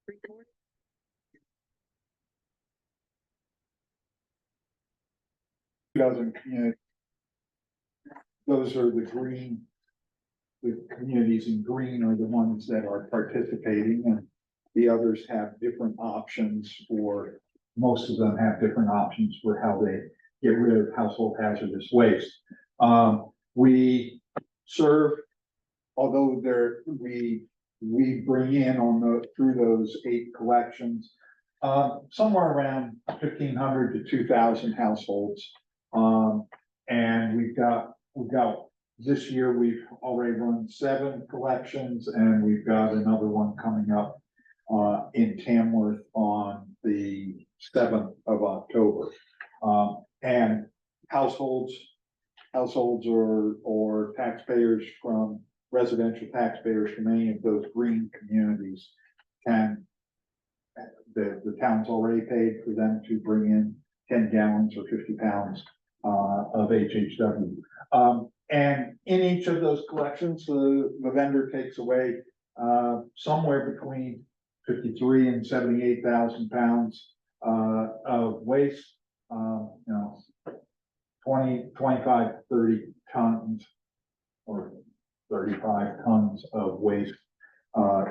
report? Dozen community. Those are the green. The communities in green are the ones that are participating, and the others have different options for, most of them have different options for how they get rid of household hazardous waste. We serve, although we bring in through those 8 collections, somewhere around 1,500 to 2,000 households. And we've got this year, we've already run 7 collections, and we've got another one coming up in Tamworth on the 7th of October. And households or taxpayers from residential taxpayers from any of those green communities can, the town's already paid for them to bring in 10 gallons or 50 pounds of HHW. And in each of those collections, the vendor takes away somewhere between 53 and 78,000 pounds of waste, 25, 30 tons or 35 tons of waste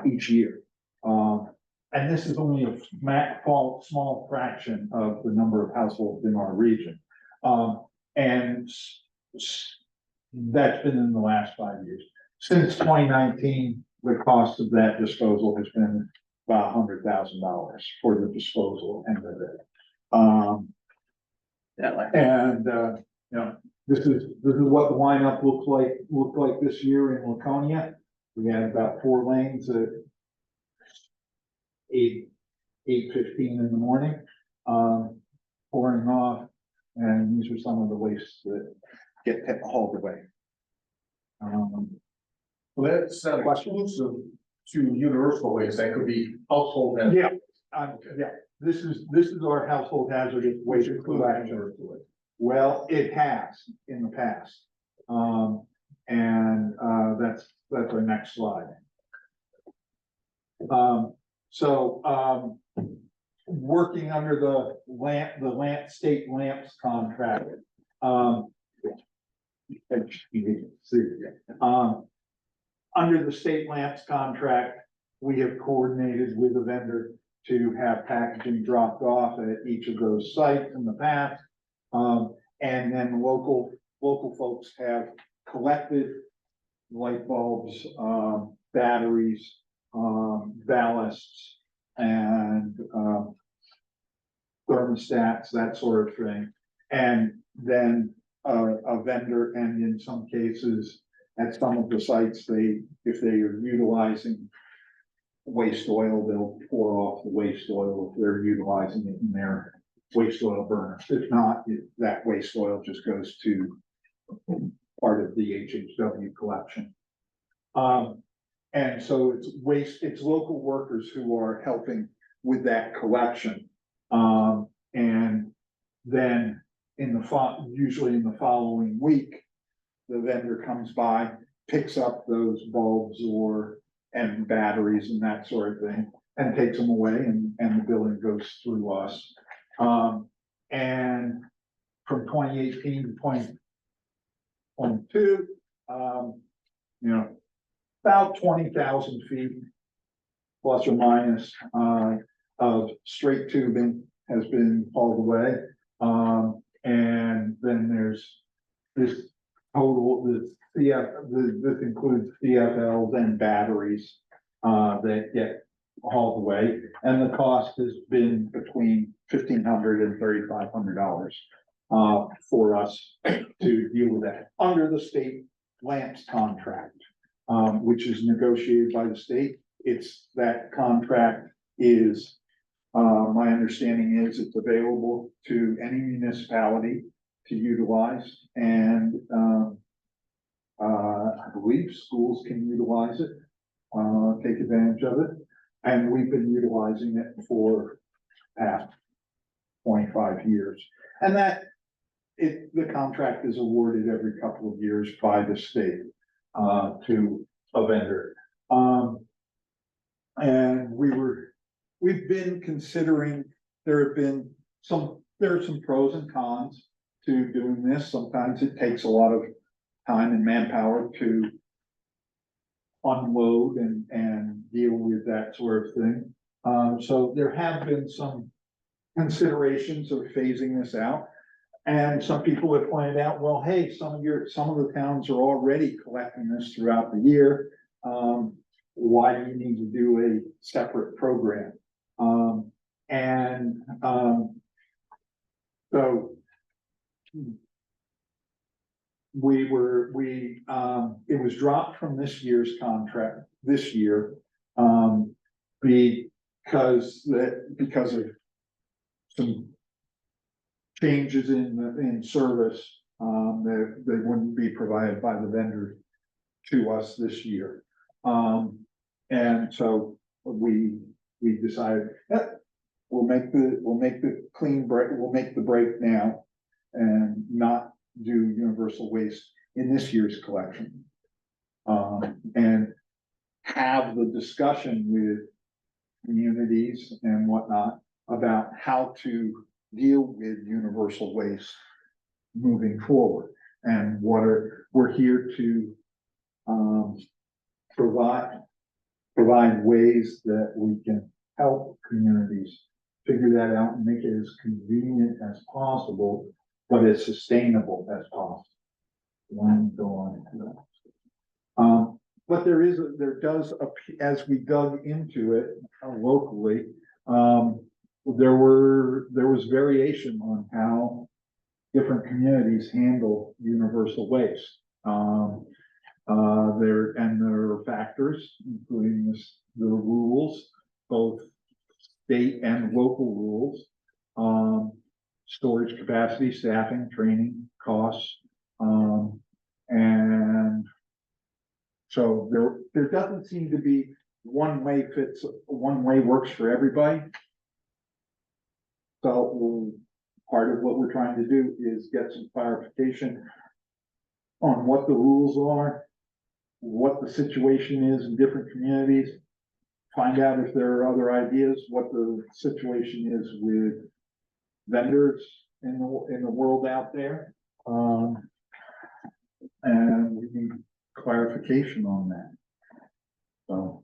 each year. And this is only a small fraction of the number of households in our region. And that's been in the last 5 years. Since 2019, the cost of that disposal has been about $100,000 for the disposal end of it. This is what the lineup looked like this year in Laconia. We had about 4 lanes at 8:15 in the morning, pouring off, and these are some of the wastes that get hauled away. Well, that's not exclusive to universal waste. That could be household. Yeah, this is our household hazardous waste collection. Well, it has in the past. That's our next slide. Working under the state lamps contract. Under the state lamps contract, we have coordinated with a vendor to have packaging dropped off at each of those sites in the past. And then local folks have collected light bulbs, batteries, ballasts, and thermostats, that sort of thing. And then a vendor, and in some cases, at some of the sites, if they are utilizing waste oil, they'll pour off the waste oil if they're utilizing it in their waste oil burners. If not, that waste oil just goes to part of the HHW collection. And so it's local workers who are helping with that collection. And then usually in the following week, the vendor comes by, picks up those bulbs and batteries and that sort of thing, and takes them away, and the billing goes through us. And from 2018 to 2022, about 20,000 feet plus or minus of straight tubing has been hauled away. And then there's this total, this includes CFLs and batteries that get hauled away, and the cost has been between $1,500 and $3,500 for us to deal with that under the state lamps contract, which is negotiated by the state. That contract is, my understanding is it's available to any municipality to utilize, and I believe schools can utilize it, take advantage of it, and we've been utilizing it for past 25 years. And the contract is awarded every couple of years by the state to a vendor. And we were we've been considering, there are some pros and cons to doing this. Sometimes it takes a lot of time and manpower to unload and deal with that sort of thing. So there have been some considerations of phasing this out. And some people have pointed out, well, hey, some of the towns are already collecting this throughout the year. Why do you need to do a separate program? So it was dropped from this year's contract this year, because of some changes in service, that they wouldn't be provided by the vendor to us this year. And so we decided that we'll make the clean break, we'll make the break now and not do universal waste in this year's collection. And have the discussion with communities and whatnot about how to deal with universal waste moving forward. And we're here to provide ways that we can help communities figure that out and make it as convenient as possible, but as sustainable as possible. Go on to that. But there does, as we dug into it locally, there was variation on how different communities handle universal waste. There are factors, including the rules, both state and local rules, storage capacity, staffing, training, costs, and so there doesn't seem to be one way works for everybody. So part of what we're trying to do is get some clarification on what the rules are, what the situation is in different communities, find out if there are other ideas, what the situation is with vendors in the world out there. And we need clarification on that. So,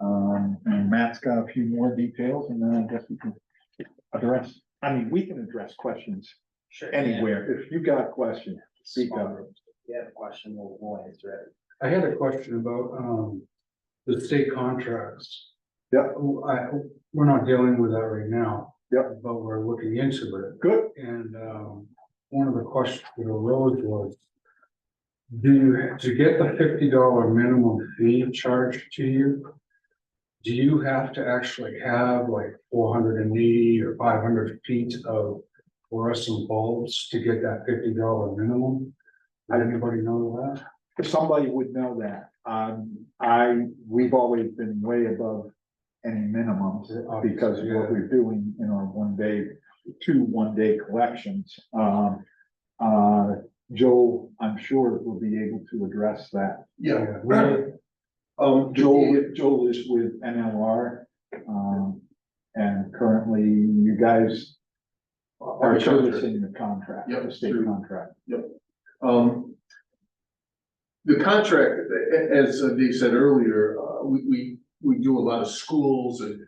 and Matt's got a few more details, and then I guess we can we can address questions anywhere. If you got a question, speak up. If you have a question, we'll answer it. I had a question about the state contracts. Yep. We're not dealing with that right now. Yep. But we're looking into it. Good. And one of the questions that arose was, to get the $50 minimum fee charged to you, do you have to actually have like 480 or 500 feet of fluorescent bulbs to get that $50 minimum? Does anybody know that? Somebody would know that. We've always been way above any minimums because of what we're doing in our one day collections. Joel, I'm sure, will be able to address that. Yeah. Joel is with NLR, and currently you guys are servicing the contract, Yep, the state true. contract. The contract, as Dave said earlier, we do a lot of schools and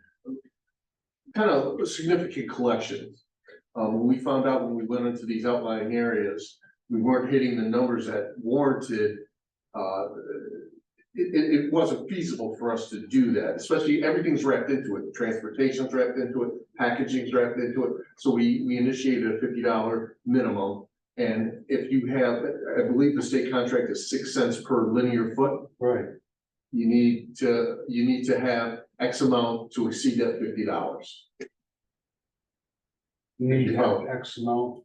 kind of significant collections. We found out when we went into these outlying areas, we weren't hitting the numbers that warranted. It wasn't feasible for us to do that, especially everything's wrapped into it. Transportation's wrapped into it, packaging's wrapped into it. So we initiated a $50 minimum. And if you have, I believe the state contract is 6 cents per linear foot. Right. You need to have X amount to exceed that $50. You need to have X amount.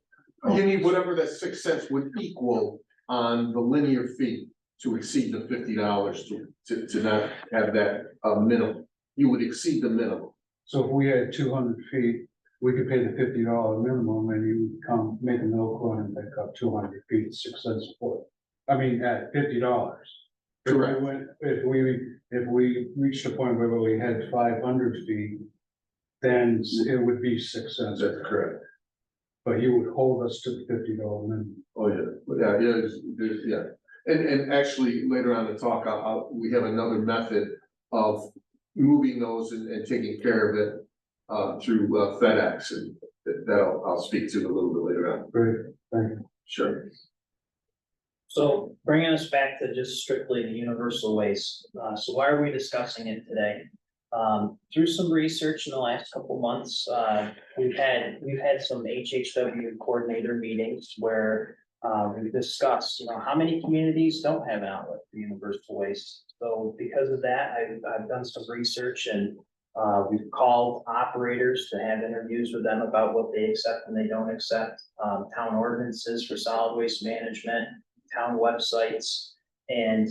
You need whatever that 6 cents would equal on the linear feet to exceed the $50 to not have that minimum. You would exceed the minimum. So if we had 200 feet, we could pay the $50 minimum, and you would come make a milk run and pick up 200 feet, 6 cents a foot. I mean, at $50. Correct. If we reached a point where we had 500 feet, then it would be 6 cents, That's correct. but you would hold us to the $50 minimum. Oh, yeah, yeah. And actually, later on in the talk, we have another method of moving those and taking care of it through FedEx, and that I'll speak to a little bit later on. Great, thank you. Sure. So bringing us back to just strictly the universal waste, so why are we discussing it today? Through some research in the last couple months, we've had some HHW coordinator meetings where we've discussed, how many communities don't have an outlet for universal waste. So because of that, I've done some research, and we've called operators to have interviews with them about what they accept and they don't accept, town ordinances for solid waste management, town websites. And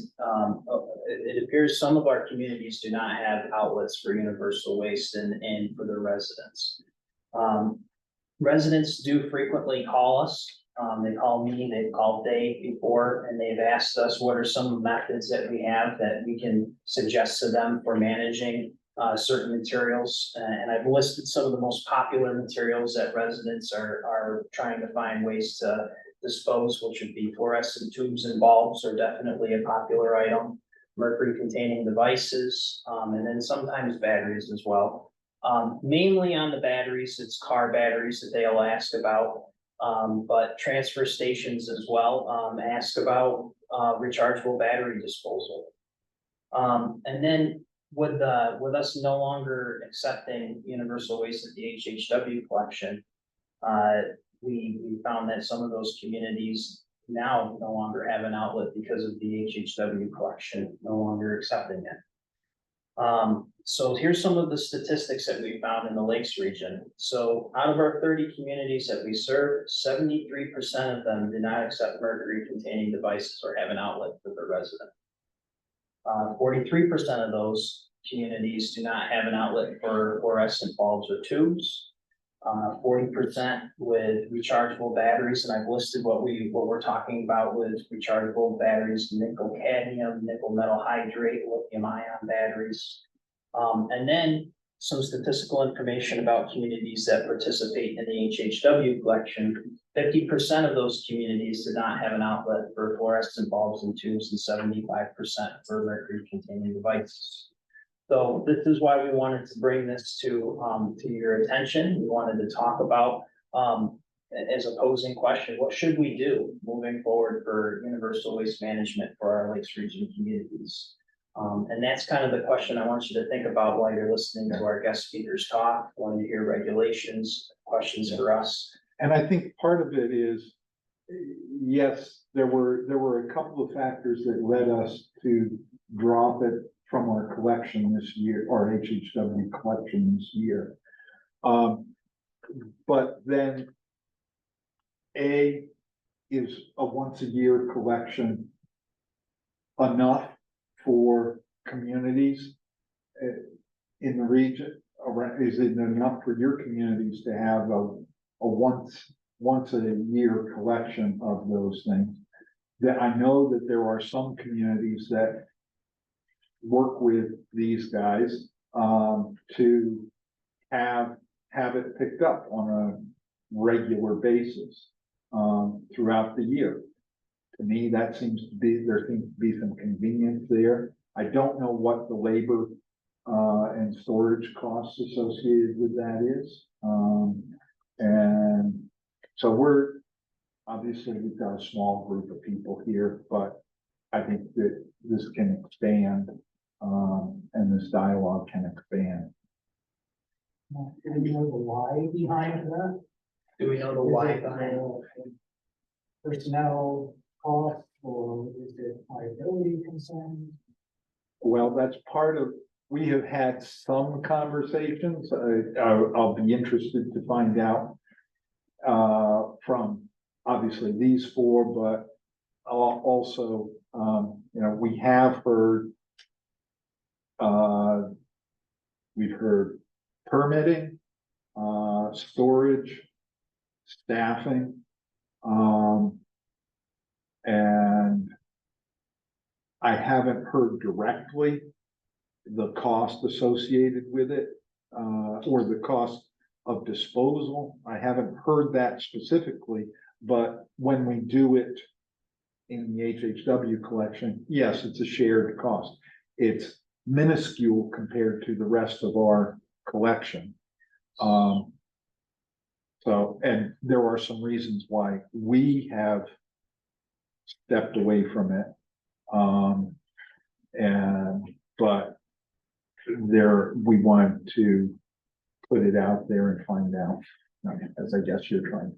it appears some of our communities do not have outlets for universal waste and for their residents. Residents do frequently call us. They call me, they've called Dave before, and they've asked us what are some methods that we have that we can suggest to them for managing certain materials. And I've listed some of the most popular materials that residents are trying to find ways to dispose, which would be fluorescent tubes and bulbs are definitely a popular item, mercury containing devices, and then sometimes batteries as well. Mainly on the batteries, it's car batteries that they'll ask about, but transfer stations as well ask about rechargeable battery disposal. And then with us no longer accepting universal waste at the HHW collection, we found that some of those communities now no longer have an outlet because of the HHW collection no longer accepting it. So here's some of the statistics that we found in the Lakes region. So out of our 30 communities that we serve, 73% of them do not accept mercury containing devices or have an outlet for their resident. 43% of those communities do not have an outlet for fluorescent bulbs or tubes. 40% with rechargeable batteries, and I've listed what we're talking about with rechargeable batteries: nickel cadmium, nickel metal hydrate, lithium ion batteries. And then some statistical information about communities that participate in the HHW collection. 50% of those communities do not have an outlet for fluorescent bulbs and tubes, and 75% for mercury containing devices. So this is why we wanted to bring this to your attention. We wanted to talk about, as a posing question, what should we do moving forward for universal waste management for our Lakes region communities? And that's kind of the question I want you to think about while you're listening to our guest speakers talk, when you hear regulations, questions for us. And I think part of it is, yes, there were a couple of factors that led us to drop it from our collection this year, our HHW collection this year. But then is a once a year collection enough for communities in the region? Is it enough for your communities to have a once a year collection of those things? That I know that there are some communities that work with these guys to have it picked up on a regular basis throughout the year. To me, there seems to be some convenience there. I don't know what the labor and storage costs associated with that is. And so we've got a small group of people here, but I think that this can expand and this dialogue can expand. Do we know the why behind that? Do we know the why behind it? Personnel costs, or is it liability concerns? Well, that's part of, we have had some conversations. I'll be interested to find out from obviously these four, but also, we have heard, we've heard permitting, storage, staffing, and I haven't heard directly the cost associated with it. or the cost of disposal. I haven't heard that specifically, but when we do it in the HHW collection, yes, it's a shared cost. It's minuscule compared to the rest of our collection. So, and there are some reasons why we have stepped away from it. But we want to put it out there and find out, as I guess you're trying.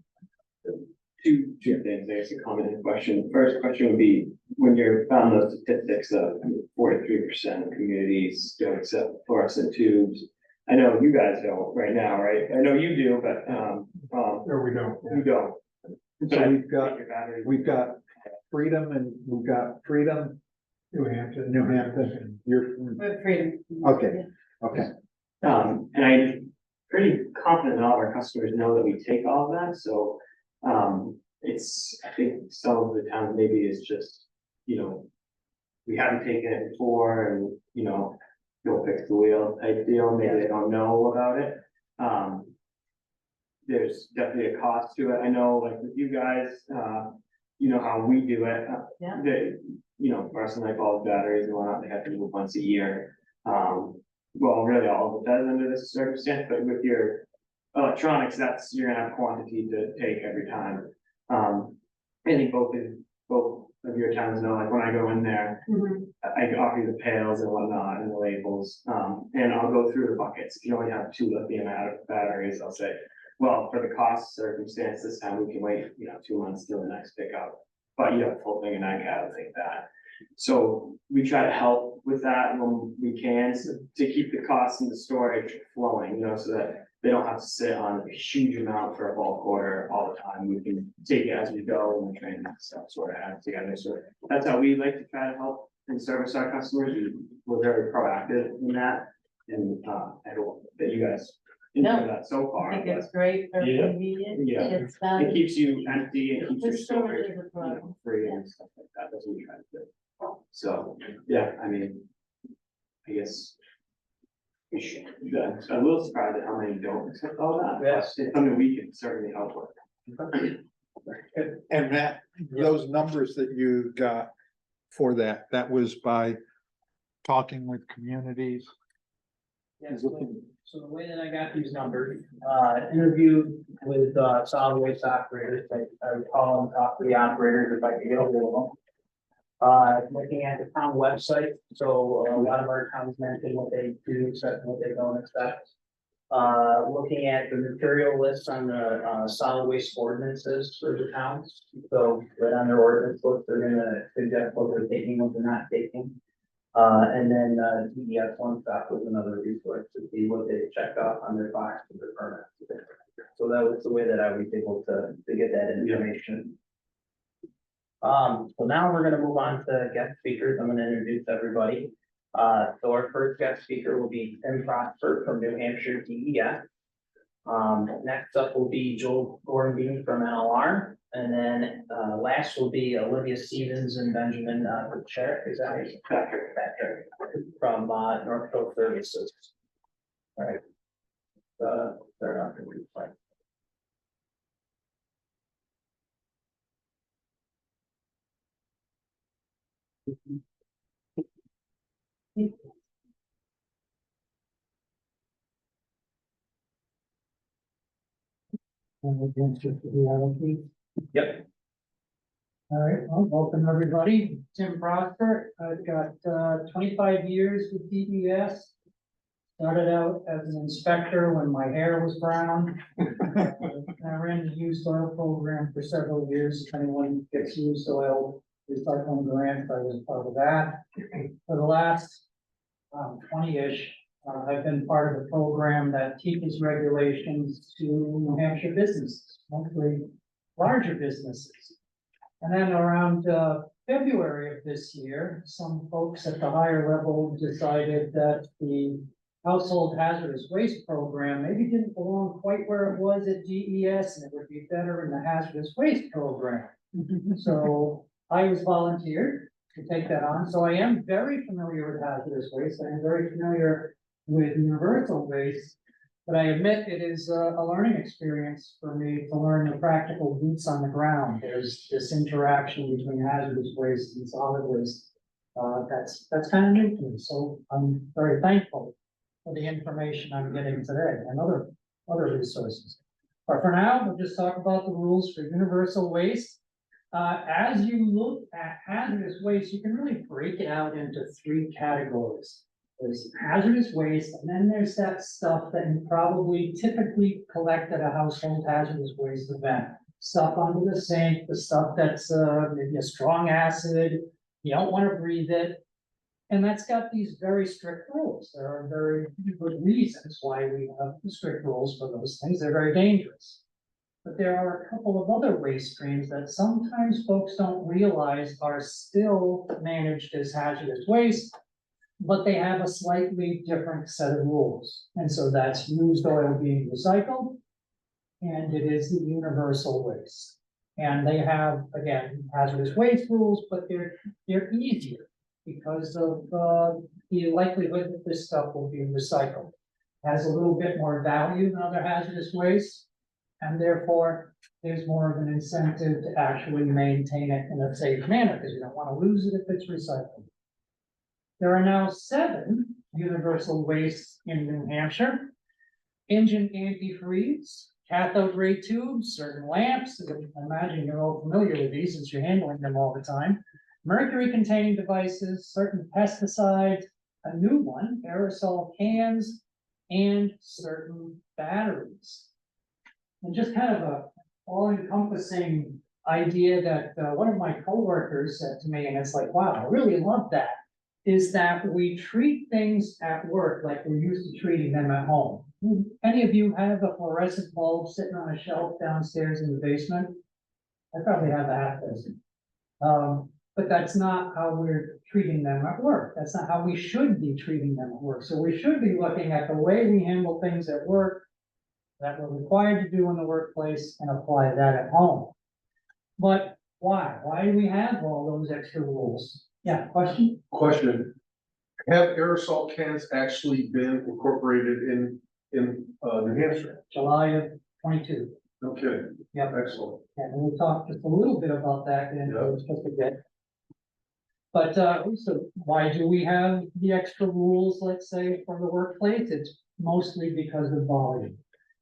Two things, there's a comment and question. First question would be, when you're found those statistics of 43% of communities don't accept fluorescent tubes. I know you guys don't right now, right? I know you do, but, Or we don't. you don't. So we've got, Your batteries- Freedom and we've got Freedom, New Hampton. New Hampton, you're, Freedom. okay, okay. And I'm pretty confident that all of our customers know that we take all of that, so, I think some of the towns maybe is just, we haven't taken it before and, don't fix the wheel type deal, maybe they don't know about it. There's definitely a cost to it, I know, like with you guys, you know how we do it. Yeah. Fluorescent light bulb batteries and whatnot, they have to move once a year. Well, really all of it does under this circumstance, but with your electronics, you're gonna have quantity to take every time. I think both of your towns know, like when I go in there, I offer you the pails and whatnot and the labels, and I'll go through the buckets. If you only have 2 lithium batteries, I'll say, well, for the cost circumstance, this time we can wait, 2 months till the next pickup. But you have a full thing of 9 gallons like that. So we try to help with that when we can, to keep the costs in the storage flowing, so that they don't have to sit on a huge amount for a bulk order all the time. We can take it as we go and train stuff sort of add together. So that's how we like to try to help and service our customers. We're very proactive in that. And I hope that you guys enjoy that so far. I think it's great, very Yeah. convenient. Yeah. It's It done. keeps you empty and keeps your The storage storage, is a problem. free and stuff like that. That's what we try to do. So, yeah, I mean, I guess. We should, yeah, I'm a little surprised at how many don't accept all that. Yes. It's something we can certainly help with. And Matt, those numbers that you got for that was by talking with communities? Yeah, so the way that I got these numbers, interviewed with solid waste operators, I would call them, talk to the operators if I could get a hold of them. Looking at the town website, so a lot of our towns mention what they do accept and what they don't accept. Looking at the material lists on the solid waste ordinances for the towns, so right on their ordinance book, they're gonna suggest what they're taking, what they're not taking. And then DES One Stop was another resource to see what they checked off on their box and their permits. So that was the way that I was able to get that information. So now we're gonna move on to guest speakers. I'm gonna introduce everybody. So our first guest speaker will be Tim Prosper from New Hampshire DES. Next up will be Joel Gordon from NLR. And then last will be Olivia Stevens and Benjamin Patrick, is that right? Patrick from North Coast Services. All right. Start off the replay. Yep. All right, well, welcome everybody. Tim Prosper. I've got 25 years with DES. Started out as an inspector when my hair was brown. I ran the used oil program for several years. If anyone gets used oil recycling grants, I was part of that. For the last 20-ish, I've been part of a program that teaches regulations to New Hampshire businesses, mostly larger businesses. And then around February of this year, some folks at the higher level decided that the household hazardous waste program maybe didn't belong quite where it was at DES, and it would be better in the hazardous waste program. So I was volunteered to take that on. So I am very familiar with hazardous waste. I am very familiar with universal waste. But I admit it is a learning experience for me to learn the practical boots on the ground. There's this interaction between hazardous waste and solid waste. That's kind of new to me, so I'm very thankful for the information I'm getting today and other resources. But for now, we'll just talk about the rules for universal waste. As you look at hazardous waste, you can really break it out into three categories. There's hazardous waste, and then there's that stuff that you probably typically collect at a household hazardous waste event. Stuff under the sink, the stuff that's maybe a strong acid, you don't want to breathe it. And that's got these very strict rules. There are very good reasons why we have strict rules for those things. They're very dangerous. But there are a couple of other waste streams that sometimes folks don't realize are still managed as hazardous waste, but they have a slightly different set of rules. And so that's used oil being recycled, and it is the universal waste. And they have, again, hazardous waste rules, but they're easier because of the likelihood that this stuff will be recycled. Has a little bit more value than other hazardous waste, and therefore there's more of an incentive to actually maintain it in a safe manner because you don't want to lose it if it's recycled. There are now 7 universal wastes in New Hampshire. Engine antifreeze, cathode ray tubes, certain lamps, I imagine you're all familiar with these since you're handling them all the time. Mercury containing devices, certain pesticides, a new one, aerosol cans, and certain batteries. And just kind of a all-encompassing idea that one of my coworkers said to me, and it's like, wow, I really love that, is that we treat things at work like we're used to treating them at home. Any of you have a fluorescent bulb sitting on a shelf downstairs in the basement? I probably have a half dozen. But that's not how we're treating them at work. That's not how we should be treating them at work. So we should be looking at the way we handle things at work that we're required to do in the workplace and apply that at home. But why? Why do we have all those extra rules? Yeah, question? Question, have aerosol cans actually been incorporated in New Hampshire? July of 22. Okay. Yep. Excellent. And we'll talk just a little bit about that in just a bit. But so why do we have the extra rules, let's say, for the workplace? It's mostly because of volume.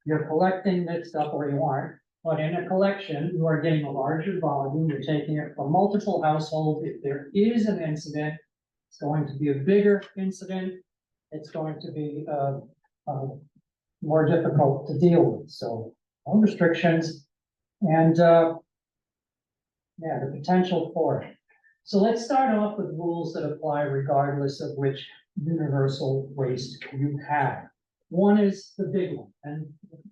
You're collecting this stuff, or you aren't, but in a collection, you are getting a larger volume. You're taking it from multiple households. If there is an incident, it's going to be a bigger incident. It's going to be more difficult to deal with. So no restrictions and yeah, the potential for it. So let's start off with rules that apply regardless of which universal waste you have. One is the big one, and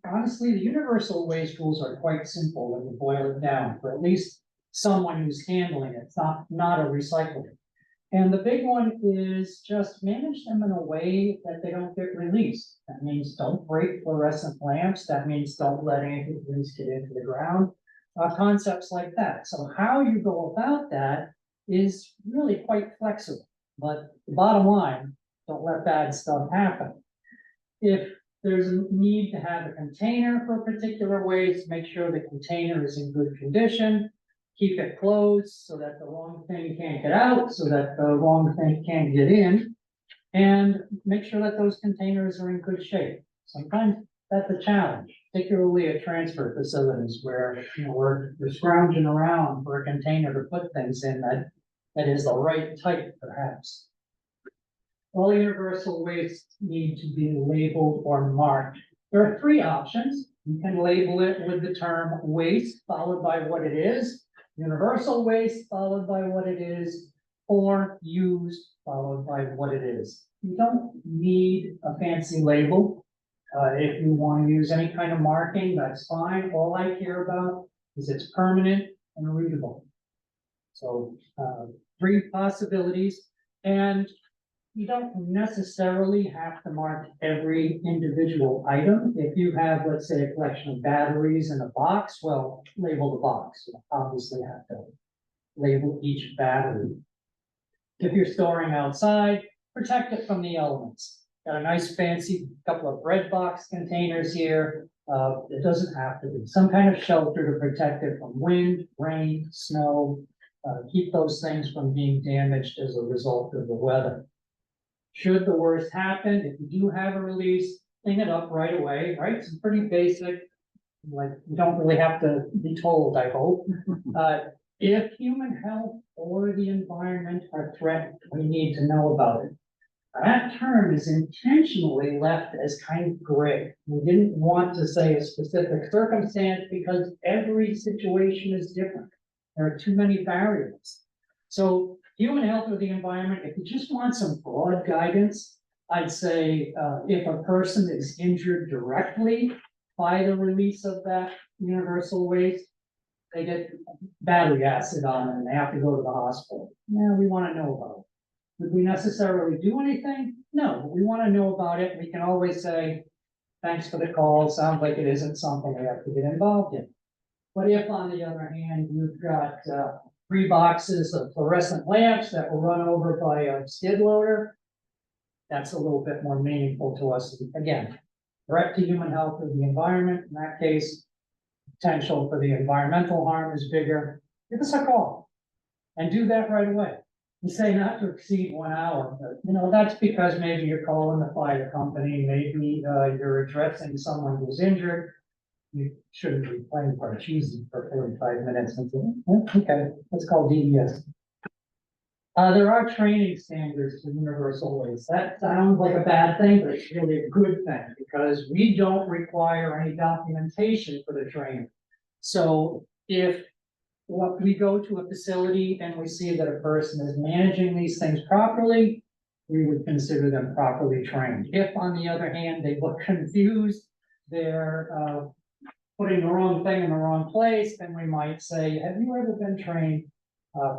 honestly, the universal waste rules are quite simple when you boil it down, for at least someone who's handling it. It's not a recycling. And the big one is just manage them in a way that they don't get released. That means don't break fluorescent lamps. That means don't let antifreeze get into the ground. Concepts like that. So how you go about that is really quite flexible. But the bottom line, don't let bad stuff happen. If there's a need to have a container for particular waste, make sure the container is in good condition. Keep it closed so that the wrong thing can't get out, so that the wrong thing can't get in. And make sure that those containers are in good shape. Sometimes that's a challenge, particularly at transfer facilities where we're scrounging around for a container to put things in that is the right type, perhaps. All universal waste need to be labeled or marked. There are 3 options. You can label it with the term waste followed by what it is, universal waste followed by what it is, or used followed by what it is. You don't need a fancy label. If you want to use any kind of marking, that's fine. All I care about is it's permanent and readable. So 3 possibilities, and you don't necessarily have to mark every individual item. If you have, let's say, a collection of batteries in a box, well, label the box. You obviously have to label each battery. If you're storing outside, protect it from the elements. got a nice fancy couple of bread box containers here. It doesn't have to be some kind of shelter to protect it from wind, rain, snow. Keep those things from being damaged as a result of the weather. Should the worst happen, if you do have a release, clean it up right away, right? It's pretty basic. Like, you don't really have to be told, I hope. If human health or the environment are threatened, we need to know about it. That term is intentionally left as kind of gray. We didn't want to say a specific circumstance because every situation is different. There are too many variables. So human health or the environment, if you just want some broad guidance, I'd say if a person is injured directly by the release of that universal waste, they get battery acid on them and they have to go to the hospital. Yeah, we want to know about it. Would we necessarily do anything? No, but we want to know about it. We can always say, thanks for the call. Sounds like it isn't something we have to get involved in. But if, on the other hand, you've got 3 boxes of fluorescent lamps that were run over by a skid loader, that's a little bit more meaningful to us. Again, threat to human health or the environment. In that case, potential for the environmental harm is bigger. Give us a call and do that right away. You say not to exceed 1 hour, but that's because maybe you're calling the fire company, maybe you're addressing someone who's injured. You shouldn't be playing Parcheesi for 45 minutes and say, okay, let's call DES. There are training standards for universal waste. That sounds like a bad thing, but it's really a good thing because we don't require any documentation for the training. So if we go to a facility and we see that a person is managing these things properly, we would consider them properly trained. If, on the other hand, they look confused, they're putting the wrong thing in the wrong place, then we might say, have you ever been trained?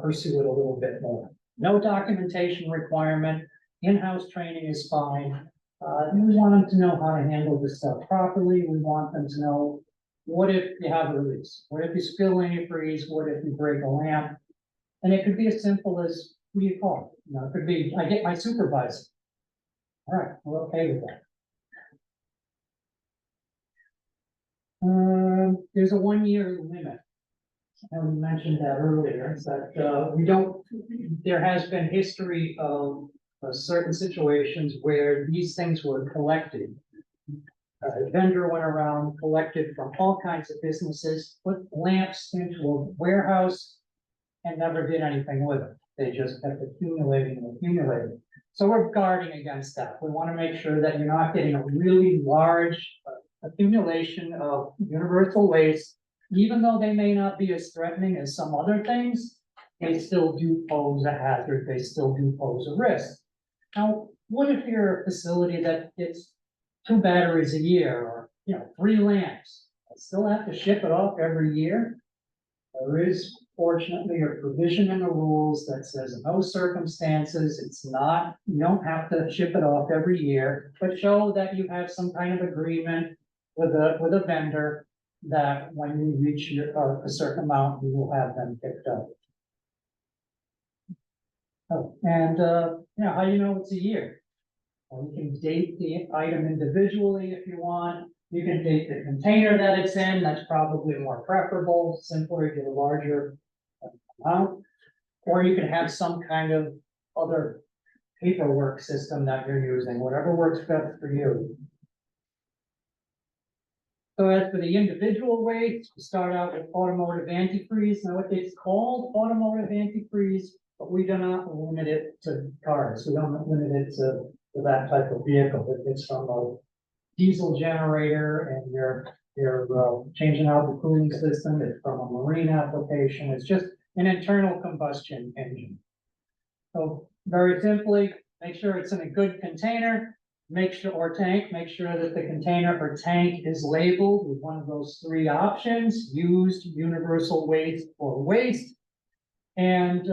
Pursue it a little bit more. No documentation requirement, in-house training is fine. We want them to know how to handle this stuff properly. We want them to know, what if you have a release? What if you spill antifreeze? What if you break a lamp? And it could be as simple as, who do you call? It could be, I get my supervisor. All right, we're okay with that. There's a 1-year limit. And we mentioned that earlier, that there has been history of certain situations where these things were collected. A vendor went around, collected from all kinds of businesses, put lamps into a warehouse and never did anything with it. They just kept accumulating and accumulating. So we're guarding against that. We want to make sure that you're not getting a really large accumulation of universal waste. Even though they may not be as threatening as some other things, they still do pose a hazard. They still do pose a risk. Now, what if you're a facility that gets 2 batteries a year or 3 lamps? I still have to ship it off every year. There is fortunately a provision in the rules that says in those circumstances, you don't have to ship it off every year, but show that you have some kind of agreement with a vendor that when you reach a certain amount, you will have them picked up. Oh, and how do you know it's a year? Well, you can date the item individually if you want. You can date the container that it's in. That's probably more preferable, simpler to get a larger amount. Or you can have some kind of other paperwork system that you're using, whatever works best for you. So as for the individual waste, we start out with automotive antifreeze. Now it's called automotive antifreeze, but we do not limit it to cars. We don't limit it to that type of vehicle. If it's from a diesel generator and you're changing out the cooling system, it's from a marine application. It's just an internal combustion engine. So very simply, make sure it's in a good container. Make sure that the container or tank is labeled with one of those 3 options: used, universal waste, or waste. And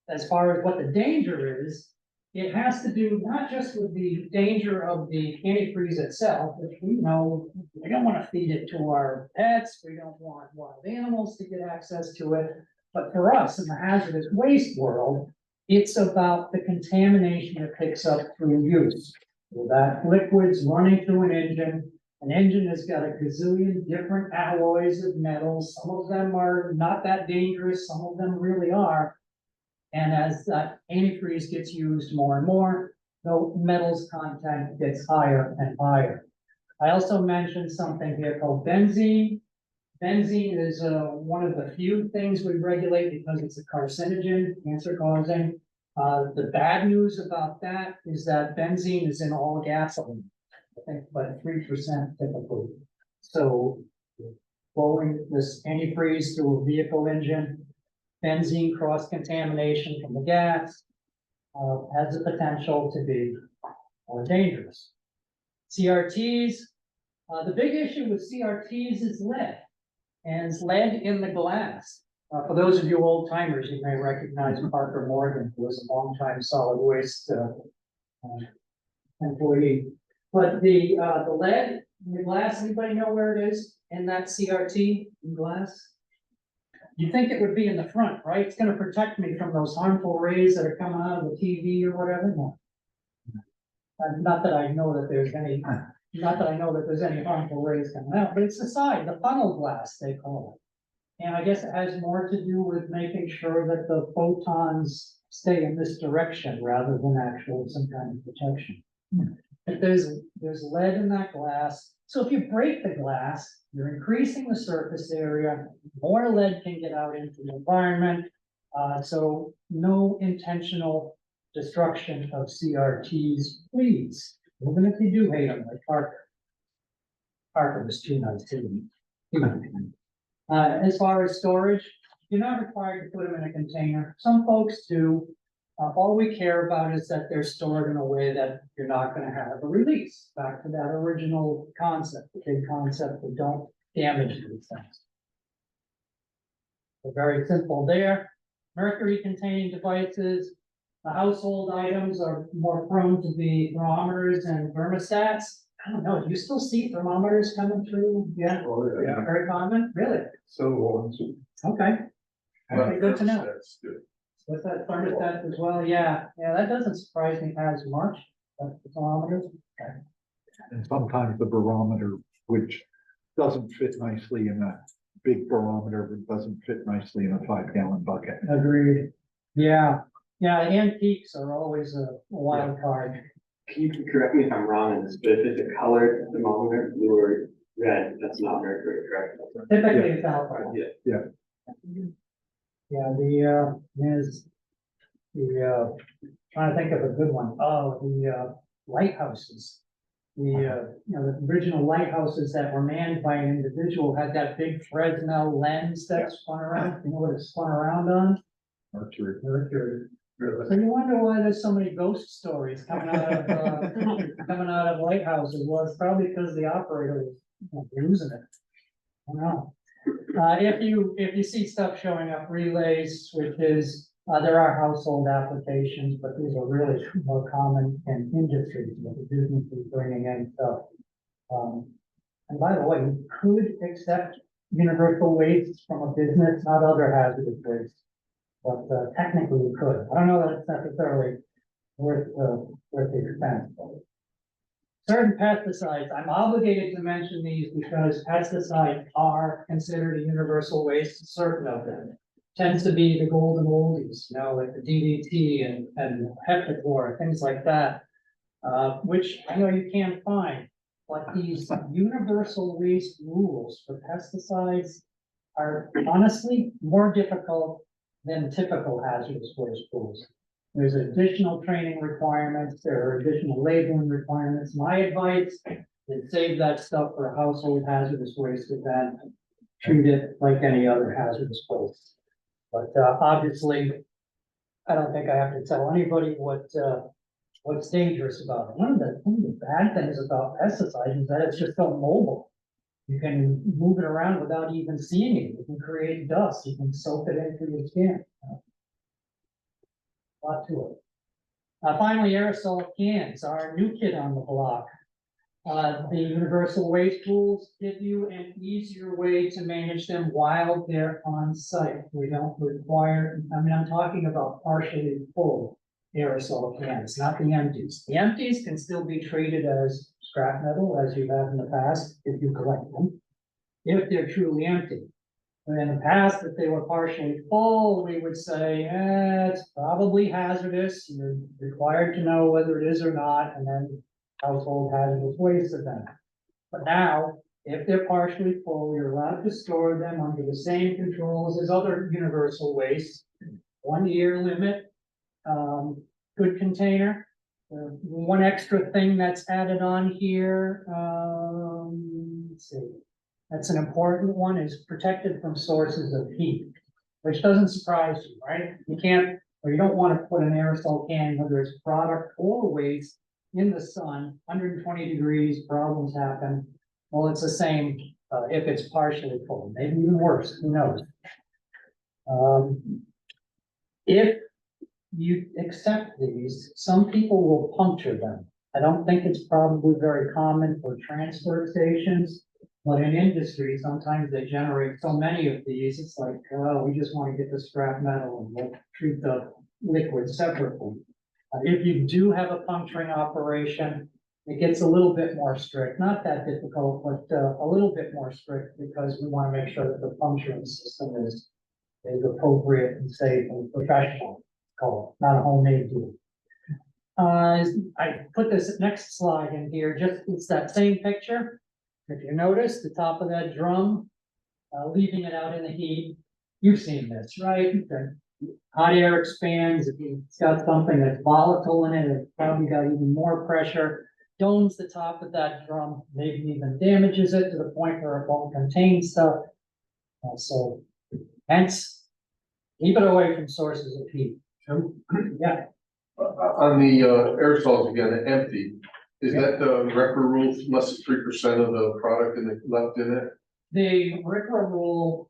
as far as what the danger is, it has to do not just with the danger of the antifreeze itself, which we know we don't want to feed it to our pets, we don't want wild animals to get access to it, but for us in the hazardous waste world, It's about the contamination it picks up through use. Well, that liquid's running through an engine. An engine has got a gazillion different alloys of metals. Some of them are not that dangerous, some of them really are. And as that antifreeze gets used more and more, the metals content gets higher and higher. I also mentioned something here called benzene. Benzene is one of the few things we regulate because it's a carcinogen, cancer causing. The bad news about that is that benzene is in all gasoline. I think about 3% typically. So blowing this antifreeze through a vehicle engine, benzene cross contamination from the gas has the potential to be dangerous. CRTs, the big issue with CRTs is lead, and it's lead in the glass. For those of you old timers, you may recognize Parker Morgan, who was a longtime solid waste employee. But the lead in the glass, anybody know where it is in that CRT in glass? You'd think it would be in the front, right? It's gonna protect me from those harmful rays that are coming out of the TV or whatever. No. Not that I know that there's any harmful rays coming out, but it's the side, the funnel glass, they call it. And I guess it has more to do with making sure that the photons stay in this direction rather than actually some kind of protection. But there's lead in that glass. So if you break the glass, you're increasing the surface area, more lead can get out into the environment. So no intentional destruction of CRTs, please. Even if you do hate them, like Parker. Parker was too nice to me. As far as storage, you're not required to put them in a container. Some folks do. All we care about is that they're stored in a way that you're not going to have a release. Back to that original concept, the big concept of don't damage these things. So very simple there. Mercury containing devices. The household items are more prone to be thermometers and thermostats. I don't know, do you still see thermometers coming through? Yeah, Oh, yeah. very common, really? So, Okay. Okay, good to know. That's good. With that thermostat as well, yeah, that doesn't surprise me as much, but the thermometers. Okay. and sometimes the barometer, which doesn't fit nicely in a big barometer, but doesn't fit nicely in a 5-gallon bucket. Agreed. Yeah, antiques are always a wild card. Can you correct me if I'm wrong on this, but if it's a colored thermometer, blue or red, that's not mercury, correct? Typically it's alcohol. Yeah. Yeah, trying to think of a good one. Oh, the lighthouses. The original lighthouses that were manned by an individual had that big Fresnel lens that spun around. You know what it spun around on? Mercury. Mercury. So you wonder why there's so many ghost stories coming out of lighthouses. Well, it's probably because the operator was using it. I don't know. If you see stuff showing up, relays, switches, there are household applications, but these are really more common in industries, with the businesses bringing in stuff. And by the way, you could accept universal waste from a business, not other hazardous waste. But technically you could. I don't know that it's necessarily worth the expense. Certain pesticides, I'm obligated to mention these because pesticides are considered a universal waste. Certain of them tends to be the golden oldies, like the DDT and heptachlor, things like that, which I know you can't find. But these universal waste rules for pesticides are honestly more difficult than typical hazardous waste rules. There's additional training requirements, there are additional labeling requirements. My advice is save that stuff for a household hazardous waste event. Treat it like any other hazardous waste. But obviously, I don't think I have to tell anybody what's dangerous about it. One of the bad things about pesticides is that it's just so mobile. You can move it around without even seeing it. You can create dust. You can soak it into your skin. A lot to it. Finally, aerosol cans are our new kid on the block. The universal waste rules give you an easier way to manage them while they're on site. We don't require, I mean, I'm talking about partially full aerosol cans, not the empties. The empties can still be treated as scrap metal, as you have in the past, if you collect them, if they're truly empty. But in the past, if they were partially full, we would say, it's probably hazardous. You're required to know whether it is or not, and then household hazardous waste event. But now, if they're partially full, you're allowed to store them under the same controls as other universal waste. 1 year limit, good container. One extra thing that's added on here, let's see. That's an important one, is protected from sources of heat, which doesn't surprise you, right? You can't, or you don't want to put an aerosol can, whether it's product or waste, in the sun, 120 degrees, problems happen. Well, it's the same if it's partially full, maybe even worse, who knows? If you accept these, some people will puncture them. I don't think it's probably very common for transfer stations, but in industry, sometimes they generate so many of these, it's like, oh, we just want to get the scrap metal and we'll treat the liquid separately. If you do have a puncturing operation, it gets a little bit more strict, not that difficult, but a little bit more strict, because we want to make sure that the puncturing system is appropriate and safe and professional, not a homemade deal. I put this next slide in here, just, it's that same picture. If you notice, the top of that drum, leaving it out in the heat, you've seen this, right? The hot air expands, if it's got something that's volatile in it, it's probably got even more pressure, domes the top of that drum, maybe even damages it to the point where it won't contain stuff. So, hence, keep it away from sources of heat. Yeah. On the aerosols again, empty, is that the REPA rule, less than 3% of the product left in it? The RCRA rule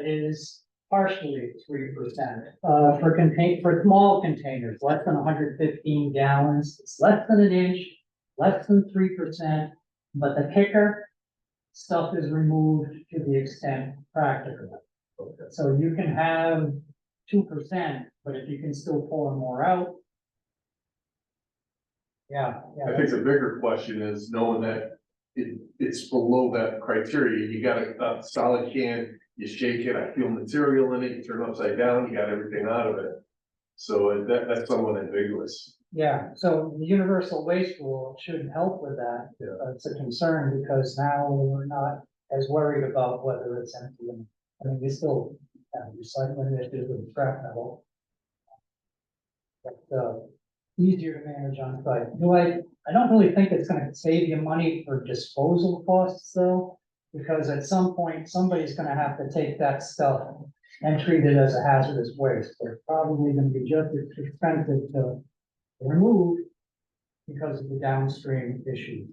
is partially 3%. For small containers, less than 115 gallons, it's less than an inch, less than 3%. But the kicker, stuff is removed to the extent practical. Okay. So you can have 2%, but if you can still pull more out. Yeah. I think the bigger question is knowing that it's below that criteria. You got a solid can, you shake it, I feel material in it, you turn it upside down, you got everything out of it. So that's somewhat ambiguous. Yeah, so the universal waste rule should help with that. Yeah. It's a concern because now we're not as worried about whether it's empty. I mean, we still have recycling issues with scrap metal. But easier to manage on site. I don't really think it's gonna save you money for disposal costs though, because at some point, somebody's gonna have to take that stuff and treat it as a hazardous waste. They're probably gonna be just as expensive to remove because of the downstream issue.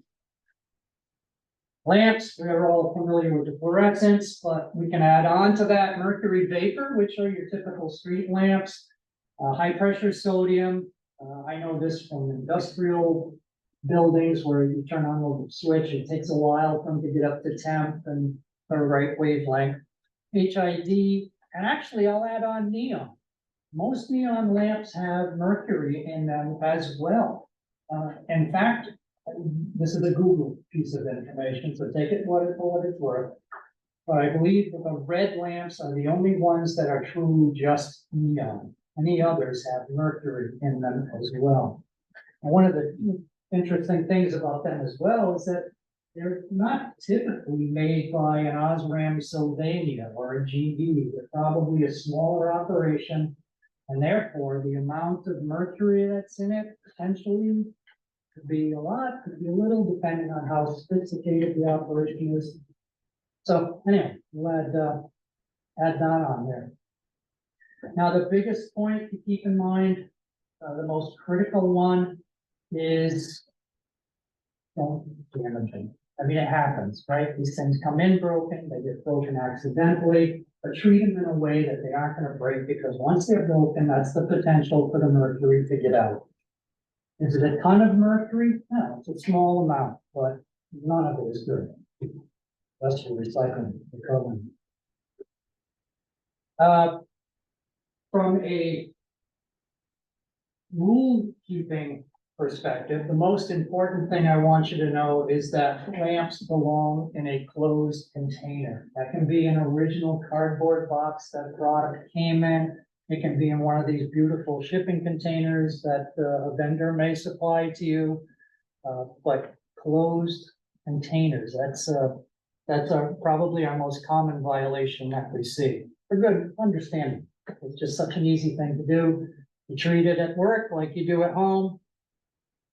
Lamps, we're all familiar with the fluorescents, but we can add on to that mercury vapor, which are your typical street lamps, high pressure sodium. I know this from industrial buildings where you turn on the switch, it takes a while for them to get up to temp and the right wavelength. HID, and actually I'll add on neon. Most neon lamps have mercury in them as well. In fact, this is a Google piece of information, so take it for what it's worth. But I believe that the red lamps are the only ones that are truly just neon. Any others have mercury in them as well. And one of the interesting things about them as well is that they're not typically made by an Osram Sylvania or a GE. They're probably a smaller operation, and therefore the amount of mercury that's in it potentially could be a lot, could be a little, depending on how sophisticated the operation is. So anyway, we'll add that on there. Now, the biggest point to keep in mind, the most critical one is don't damage them. I mean, it happens, right? These things come in broken, they get broken accidentally, but treat them in a way that they aren't going to break, because once they're broken, that's the potential for the mercury to get out. Is it a ton of mercury? No, it's a small amount, but none of it is good. That's for recycling, recovering. From a rule keeping perspective, the most important thing I want you to know is that lamps belong in a closed container. That can be an original cardboard box that product came in. It can be in one of these beautiful shipping containers that a vendor may supply to you. But closed containers, that's probably our most common violation that we see. For good understanding, it's just such an easy thing to do. You treat it at work like you do at home.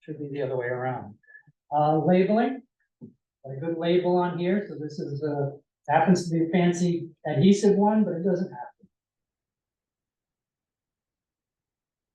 Should be the other way around. Labeling, a good label on here. So this is happens to be a fancy adhesive one, but it doesn't have to.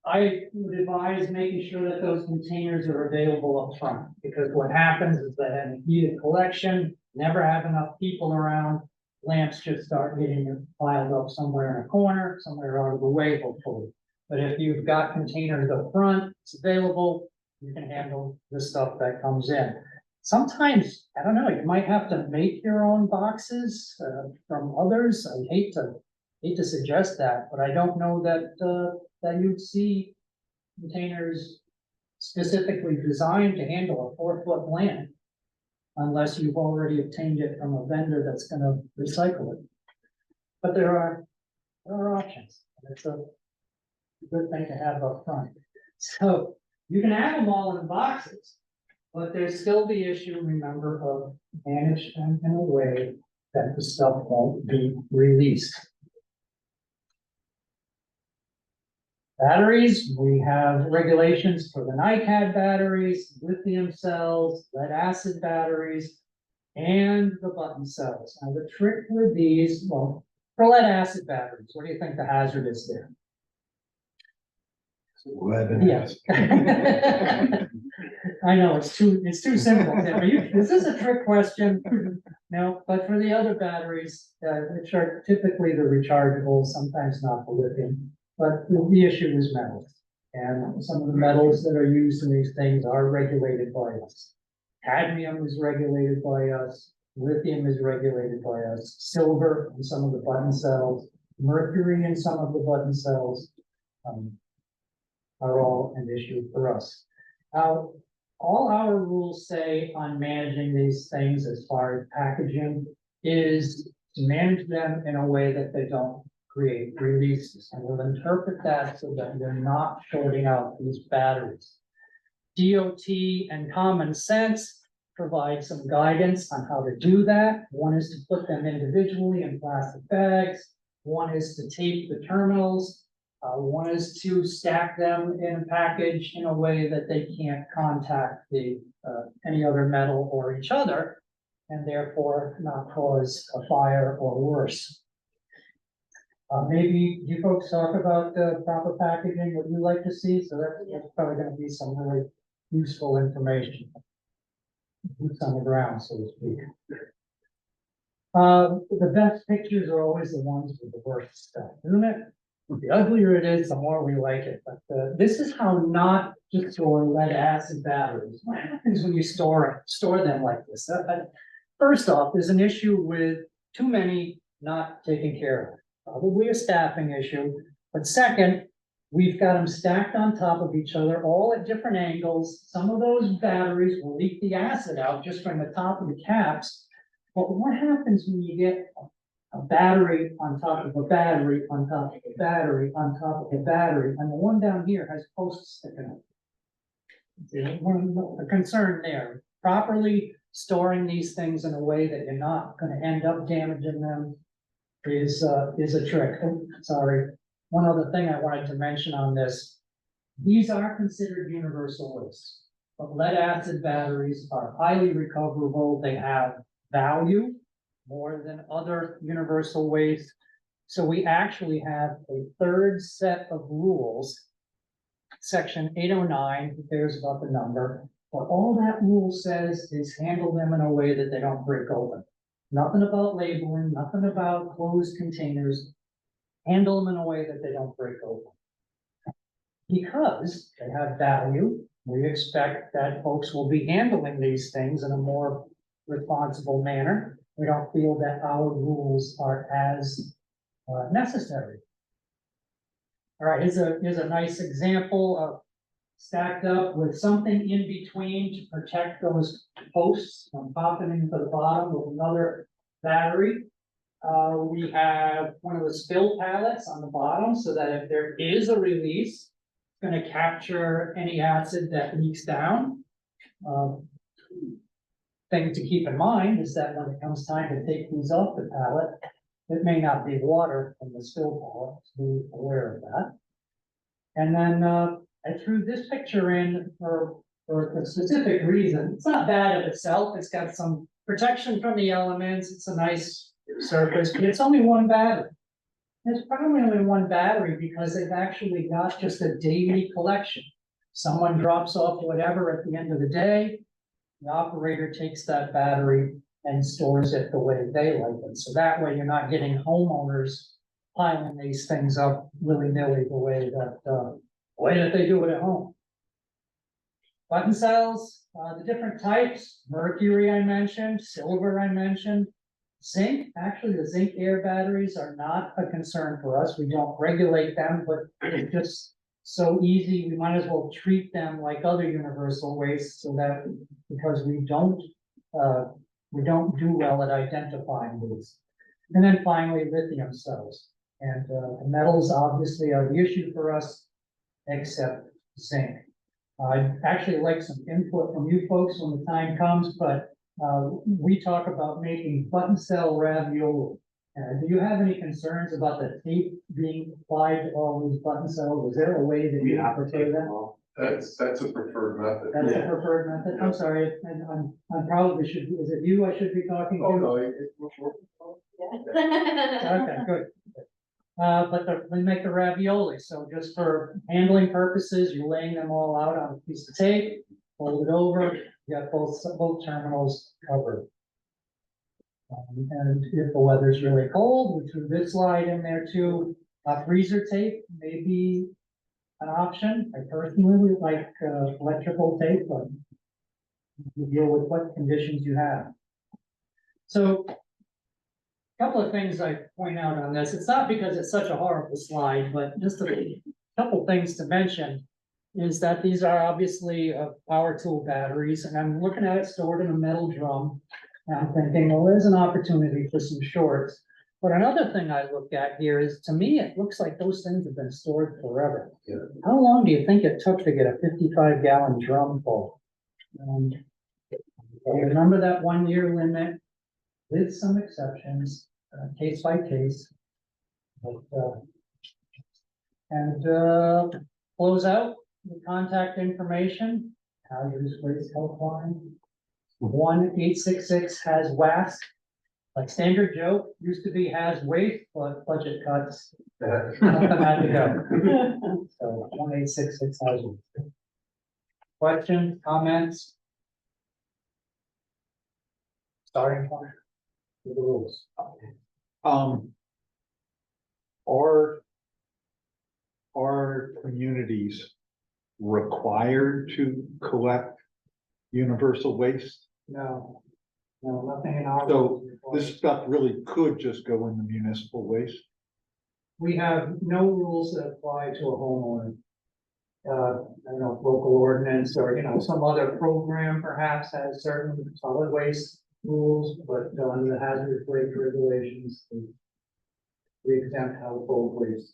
I would advise making sure that those containers are available up front, because what happens is that in a heated collection, never have enough people around, lamps just start getting piled up somewhere in a corner, somewhere out of the way, hopefully. But if you've got containers up front, it's available, you can handle the stuff that comes in. Sometimes, I don't know, you might have to make your own boxes from others. I hate to suggest that, but I don't know that you'd see containers specifically designed to handle a 4-foot lamp unless you've already obtained it from a vendor that's gonna recycle it. But there are options, and it's a good thing to have up front. So you can have them all in boxes, but there's still the issue, remember, of manage them in a way that the stuff won't be released. Batteries, we have regulations for the NiCad batteries, lithium cells, lead acid batteries, and the button cells. Now the trick with these, well, for lead acid batteries, what do you think the hazard is there? Yes. I know, it's too simple. This is a trick question. No, but for the other batteries, which are typically the rechargeable, sometimes not the lithium, but the issue is metals. And some of the metals that are used in these things are regulated by us. Cadmium is regulated by us, lithium is regulated by us, silver in some of the button cells, mercury in some of the button cells. Are all an issue for us. Now, all our rules say on managing these things as far as packaging is to manage them in a way that they don't create releases. And we'll interpret that so that they're not shorting out these batteries. DOT and common sense provide some guidance on how to do that. One is to put them individually in plastic bags. One is to tape the terminals. One is to stack them in a package in a way that they can't contact any other metal or each other, and therefore not cause a fire or worse. Maybe you folks talk about proper packaging, what you like to see, so that's probably going to be some really useful information. Boots on the ground, so to speak. The best pictures are always the ones with the worst stuff, isn't it? The uglier it is, the more we like it. But this is how not to store lead acid batteries. What happens when you store them like this? First off, there's an issue with too many not taken care of. Probably a staffing issue. But second, we've got them stacked on top of each other, all at different angles. Some of those batteries will leak the acid out just from the top of the caps. But what happens when you get a battery on top of a battery on top of a battery on top of a battery, and the one down here has posts sticking up? The concern there, properly storing these things in a way that you're not going to end up damaging them is a trick. Oh, sorry. One other thing I wanted to mention on this, these are considered universal waste, but lead acid batteries are highly recoverable. They have value more than other universal waste. So we actually have a third set of rules. Section 809, who cares about the number? But all that rule says is handle them in a way that they don't break open. Nothing about labeling, nothing about closed containers. Handle them in a way that they don't break open. Because they have value, we expect that folks will be handling these things in a more responsible manner. We don't feel that our rules are as necessary. All right, here's a nice example of stacked up with something in between to protect those posts from popping into the bottom with another battery. We have one of the spill pallets on the bottom so that if there is a release, it's going to capture any acid that leaks down. Thing to keep in mind is that when it comes time to take these off the pallet, it may not be water from the spill pallet, so be aware of that. And then I threw this picture in for a specific reason. It's not bad of itself. It's got some protection from the elements. It's a nice surface, but it's only one battery. It's probably only one battery because they've actually got just a daily collection. Someone drops off whatever at the end of the day. The operator takes that battery and stores it the way they like it. So that way you're not getting homeowners piling these things up willy-nilly the way that they do it at home. Button cells, the different types, mercury I mentioned, silver I mentioned, zinc. Actually, the zinc air batteries are not a concern for us. We don't regulate them, but it's just so easy. We might as well treat them like other universal waste so that because we don't do well at identifying these. And then finally, lithium cells. And the metals obviously are the issue for us, except zinc. I'd actually like some input from you folks when the time comes, but we talk about making button cell ravioli. Do you have any concerns about the tape being applied to all these button cells? Is there a way that you can prefer that? That's a preferred method. That's a preferred method? I'm sorry, and I'm probably should, is it you I should be talking to? Oh, no, Okay, good. We make the ravioli, so just for handling purposes, you're laying them all out on a piece of tape, fold it over, you got both terminals covered. And if the weather's really cold, we threw this slide in there too. Freezer tape may be an option. I personally like electrical tape, but you deal with what conditions you have. So couple of things I point out on this. It's not because it's such a horrible slide, but just a couple things to mention is that these are obviously power tool batteries, and I'm looking at it stored in a metal drum. And I'm thinking, well, there's an opportunity for some shorts. But another thing I look at here is, to me, it looks like those things have been stored forever. Yeah. How long do you think it took to get a 55-gallon drum full? I remember that 1 year limit with some exceptions. Case by case. Close out the contact information, hazardous waste helpline. 1-866 has WASC. Like standard joke, used to be has waste, but budget cuts. Nothing had to go. So 1-866 has waste. Questions, comments? Starting point with the rules. Are communities required to collect universal waste? No, nothing in our. So this stuff really could just go in the municipal waste? We have no rules that apply to a homeowner. I don't know, local ordinance or, some other program perhaps has certain solid waste rules, but on the hazardous waste regulations, we exempt household waste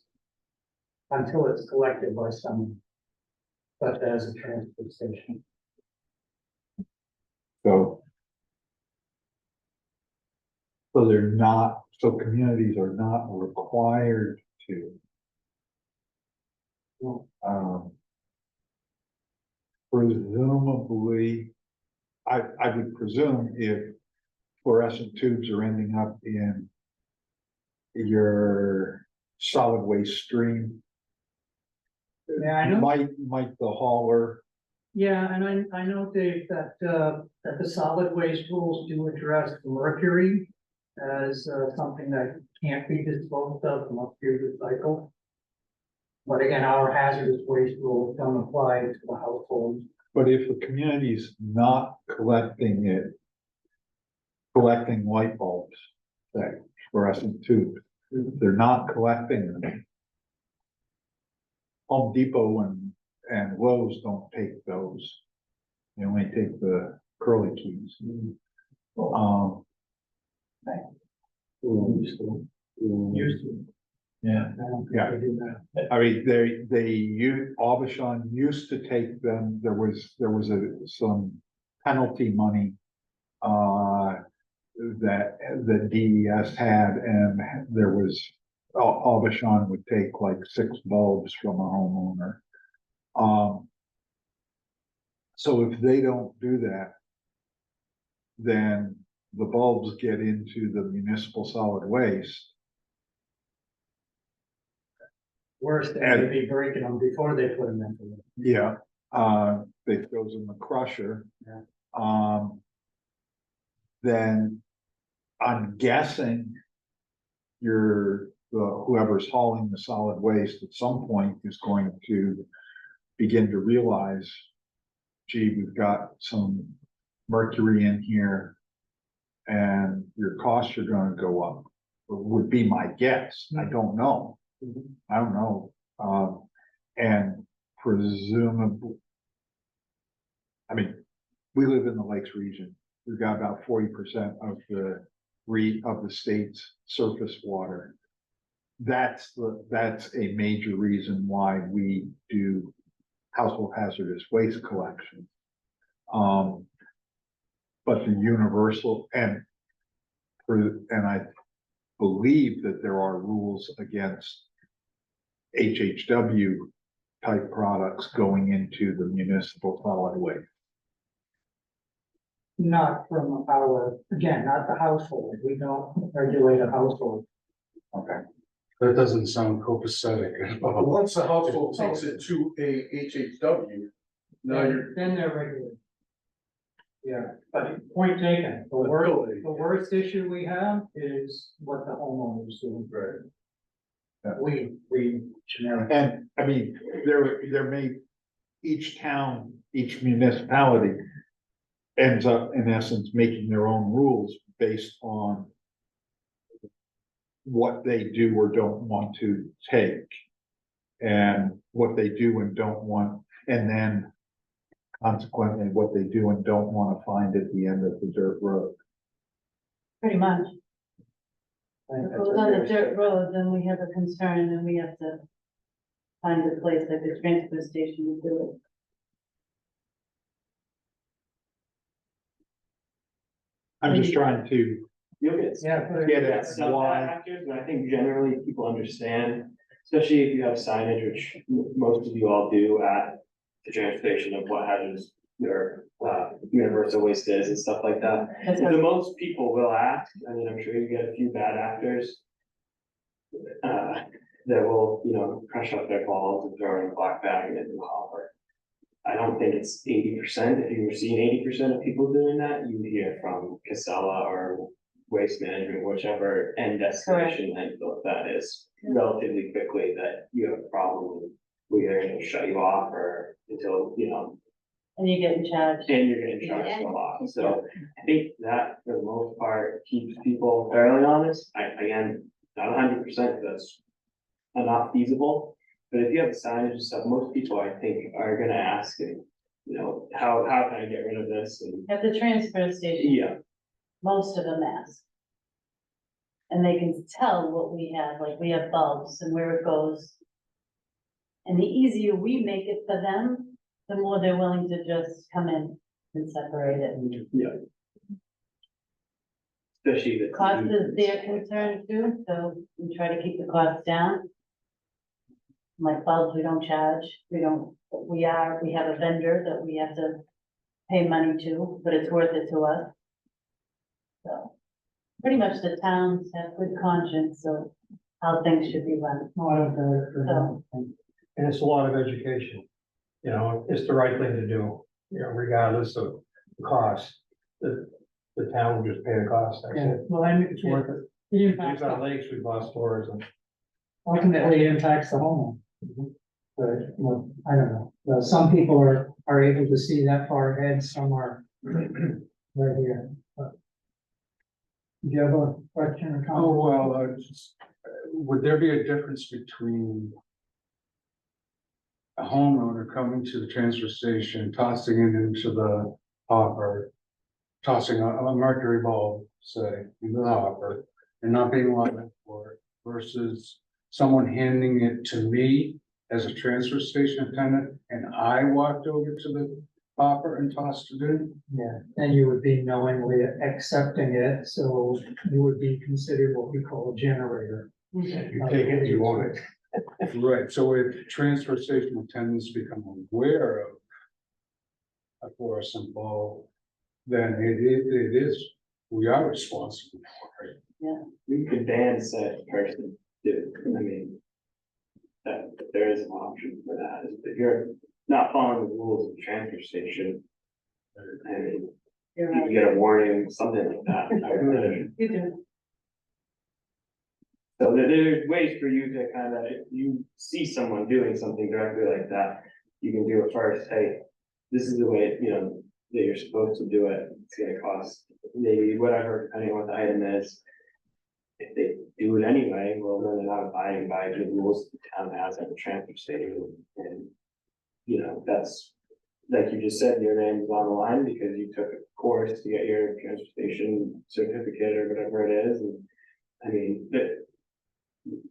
until it's collected by someone, such as a transfer station. So they're not, so communities are not required to. Presumably, I would presume if fluorescent tubes are ending up in your solid waste stream, Yeah, I know. might the hauler. Yeah, and I know, Dave, that the solid waste rules do address mercury as something that can't be disposed of, must be recycled. But again, our hazardous waste rules don't apply to the household. But if the community's not collecting it, collecting light bulbs, that fluorescent tubes. They're not collecting them. Home Depot and Lowe's don't take those. They only take the curly keys. Used to. Yeah. Yeah. I mean, Aubuchon used to take them, there was some penalty money. That the DES had, and there was, Aubuchon would take like 6 bulbs from a homeowner. So if they don't do that, then the bulbs get into the municipal solid waste. Worse, they'd be breaking them before they put them into it. Yeah, it goes in the crusher. Yeah. Then I'm guessing whoever's hauling the solid waste at some point is going to begin to realize, gee, we've got some mercury in here and your costs are gonna go up, would be my guess. I don't know. I don't know. And presumably, I mean, we live in the Lakes region. We've got about 40% of the state's surface water. That's a major reason why we do household hazardous waste collection. But the universal and I believe that there are rules against HHW type products going into the municipal solid waste. Not from not the household, we don't regulate a household. Okay. That doesn't sound copacetic. But once the household takes it to a HHW, now you're. Then they're regulated. Yeah, but point taken, the worst issue we have is what the homeowners do. Right. Yeah. We generic. And I mean, there may, each town, each municipality ends up in essence making their own rules based on what they do or don't want to take. And what they do and don't want, and then consequently what they do and don't want to find at the end of the dirt road. Pretty much. If it was on a dirt road, then we have a concern and we have to find a place like a transfer station to do it. I'm just trying to You'll get. get at Some why. factors, but I think generally people understand, especially if you have signage, which most of you all do at the transfer station of what hazardous your universal waste is and stuff like that. That's The most people will ask, I mean, I'm sure you get a few bad actors that will, crush up their balls and throw in a black bag and into a hopper. I don't think it's 80%. If you were seeing 80% of people doing that, you would hear from Casella or Waste Management, whichever end destination landfill that is, relatively quickly that you have a problem. We're either gonna shut you off or until, And you're getting charged. and you're getting charged a lot. So I think that for the most part keeps people fairly honest. Again, not 100%, that's not feasible. But if you have signage and stuff, most people I think are gonna ask, how can I get rid of this? And At the transfer station, yeah, most of them ask. And they can tell what we have, like we have bulbs and where it goes. And the easier we make it for them, the more they're willing to just come in and separate it. yeah. Especially the. Cost is their concern too, so we try to keep the costs down. Like bulbs, we don't charge, we have a vendor that we have to pay money to, but it's worth it to us. So, pretty much the towns have good conscience of how things should be run. And it's a lot of education. It's the right thing to do, regardless of the cost. The town will just pay the cost, that's Yeah, it. well, and It's worth it. it These impacts, are lakes, we've lost tourism. ultimately impacts the homeowner. But, well, I don't know, some people are able to see that far ahead, some are right here. you have a question or comment? Oh, well, would there be a difference between a homeowner coming to the transfer station, tossing it into the hopper, tossing a mercury bulb, say, into the hopper, and not being liable for it, versus someone handing it to me as a transfer station attendant, and I walked over to the hopper and tossed it in? Yeah, and you would be knowingly accepting it, so you would be considered what we call a generator. You take it, you want it. Right, so if transfer station attendants become aware of a fluorescent bulb, then it is, we are responsible for it. We could ban such person, too, I mean. That there is an option for that, if you're not following the rules of the transfer station. I mean, You're you right. get a warning, something like that. I would imagine. You do. So there's ways for you to kind of, if you see someone doing something directly like that, you can do it first, hey, this is the way, you know, that you're supposed to do it, it's gonna cost maybe whatever, depending on what the item is. If they do it anyway, well, then they're not abiding by the rules the town has at the transfer station, and, you know, that's, like you just said, your name's on the line because you took a course to get your transfer station certificate or whatever it is, and, I mean,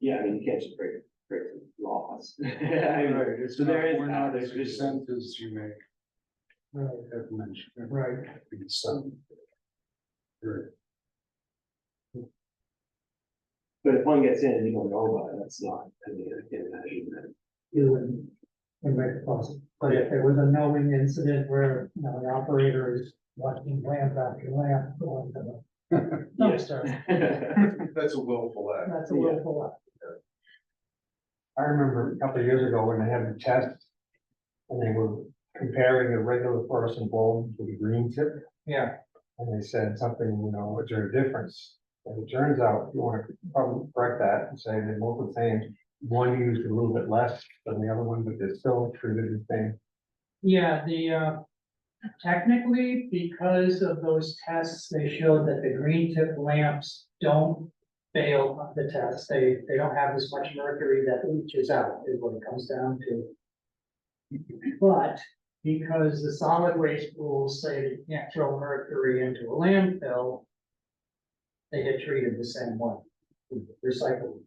yeah, I mean, you can't just break the laws. I mean, Right, it's so not, there is we're that, not there's as just- exempt as you may Right, have mentioned. right. So. Right. But if one gets in and you don't know about it, that's not, I mean, I can't imagine that. You would make it possible, but if there was a knowing incident where, you know, the operator is watching lamp after lamp going to the dumpster, That's a willful act. that's a willful act. I remember a couple of years ago when they had the test. And they were comparing a regular fluorescent bulb to the green tip. Yeah. And they said something, you know, is there a difference? And it turns out, you want to probably correct that and say they're both the same. One used a little bit less than the other one, but they're still treated the same. Yeah, technically, because of those tests, they showed that the green tip lamps don't fail on the test. They don't have as much mercury that leaches out, is what it comes down to. But because the solid waste rules say that you can't throw mercury into a landfill, they get treated the same way, recycled.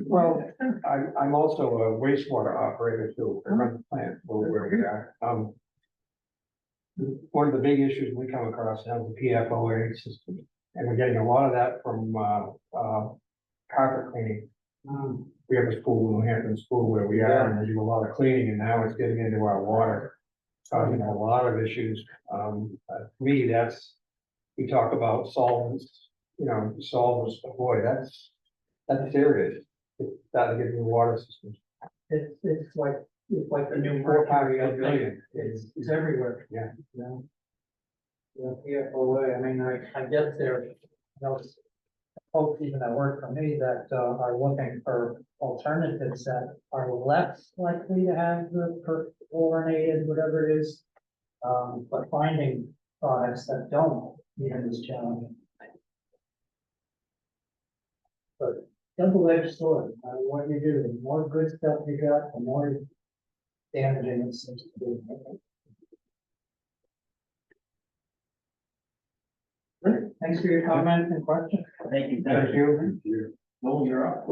Well, I'm also a wastewater operator too, I run the plant where we are. One of the big issues we come across now is the PFOA system, and we're getting a lot of that from, carpet cleaning. We have a school, New Hampton school where we are, and they do a lot of cleaning, and now it's getting into our water. Causing a lot of issues. For me, we talk about solvents, you know, solvents, but boy, that's serious. It's got to get in the water system. It's like the new 4 or 5 mercury, I think, billion. it's everywhere. Yeah. Yeah, PFOA, I mean, I guess there, you know, folks even that work for me that are looking for alternatives that are less likely to have the perfluorinated, whatever it is. But finding products that don't even is challenging. But double-edged sword, no matter what you do, the more good stuff you got, the more damaging it seems to be. Great, thanks for your comments and questions. Thank you. Thank you. No, you're up.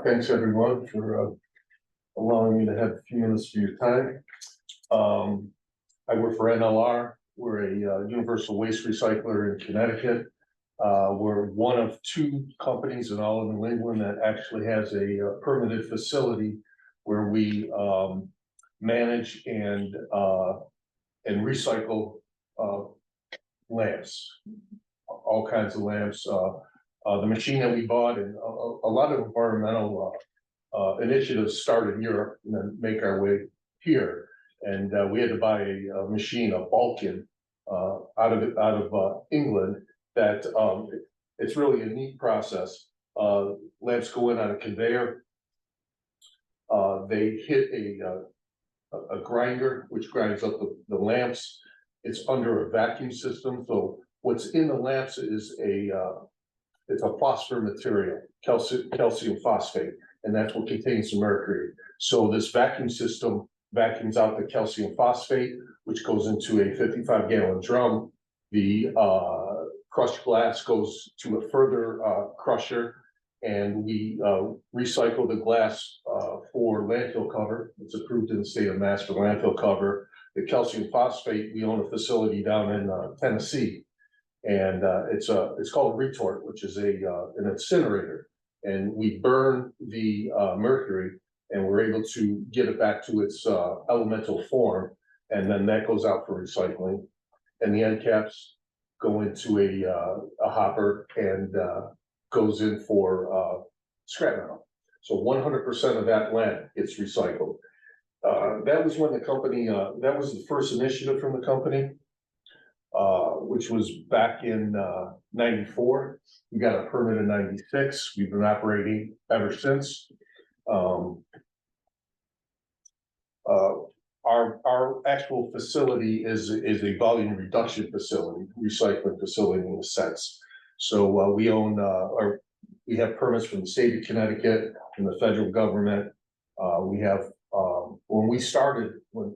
Thanks everyone for allowing me to have a few minutes of your time. I work for NLR. We're a universal waste recycler in Connecticut. We're one of 2 companies in all of New England that actually has a permitted facility where we manage and recycle lamps, all kinds of lamps. The machine that we bought, and a lot of environmental initiatives start in Europe and then make our way here. And we had to buy a machine, a Balkan, out of England. That it's really a neat process. Lamps go in on a conveyor. They hit a grinder, which grinds up the lamps. It's under a vacuum system. So what's in the lamps is it's a phosphor material, calcium phosphate, and that's what contains the mercury. So this vacuum system vacuums out the calcium phosphate, which goes into a 55-gallon drum. The crushed glass goes to a further crusher, and we recycle the glass for landfill cover. It's approved in the state of Mass for landfill cover. The calcium phosphate, we own a facility down in Tennessee, and it's called a retort, which is an incinerator, and we burn the mercury, and we're able to get it back to its elemental form, and then that goes out for recycling, and the end caps go into a hopper and goes in for scrap metal. So 100% of that lamp gets recycled. That was when the company, that was the first initiative from the company, which was back in 94. We got a permit in 96. We've been operating ever since. Our actual facility is a volume reduction facility, recycling facility in a sense. So we own, or we have permits from the state of Connecticut and the federal government. We have, when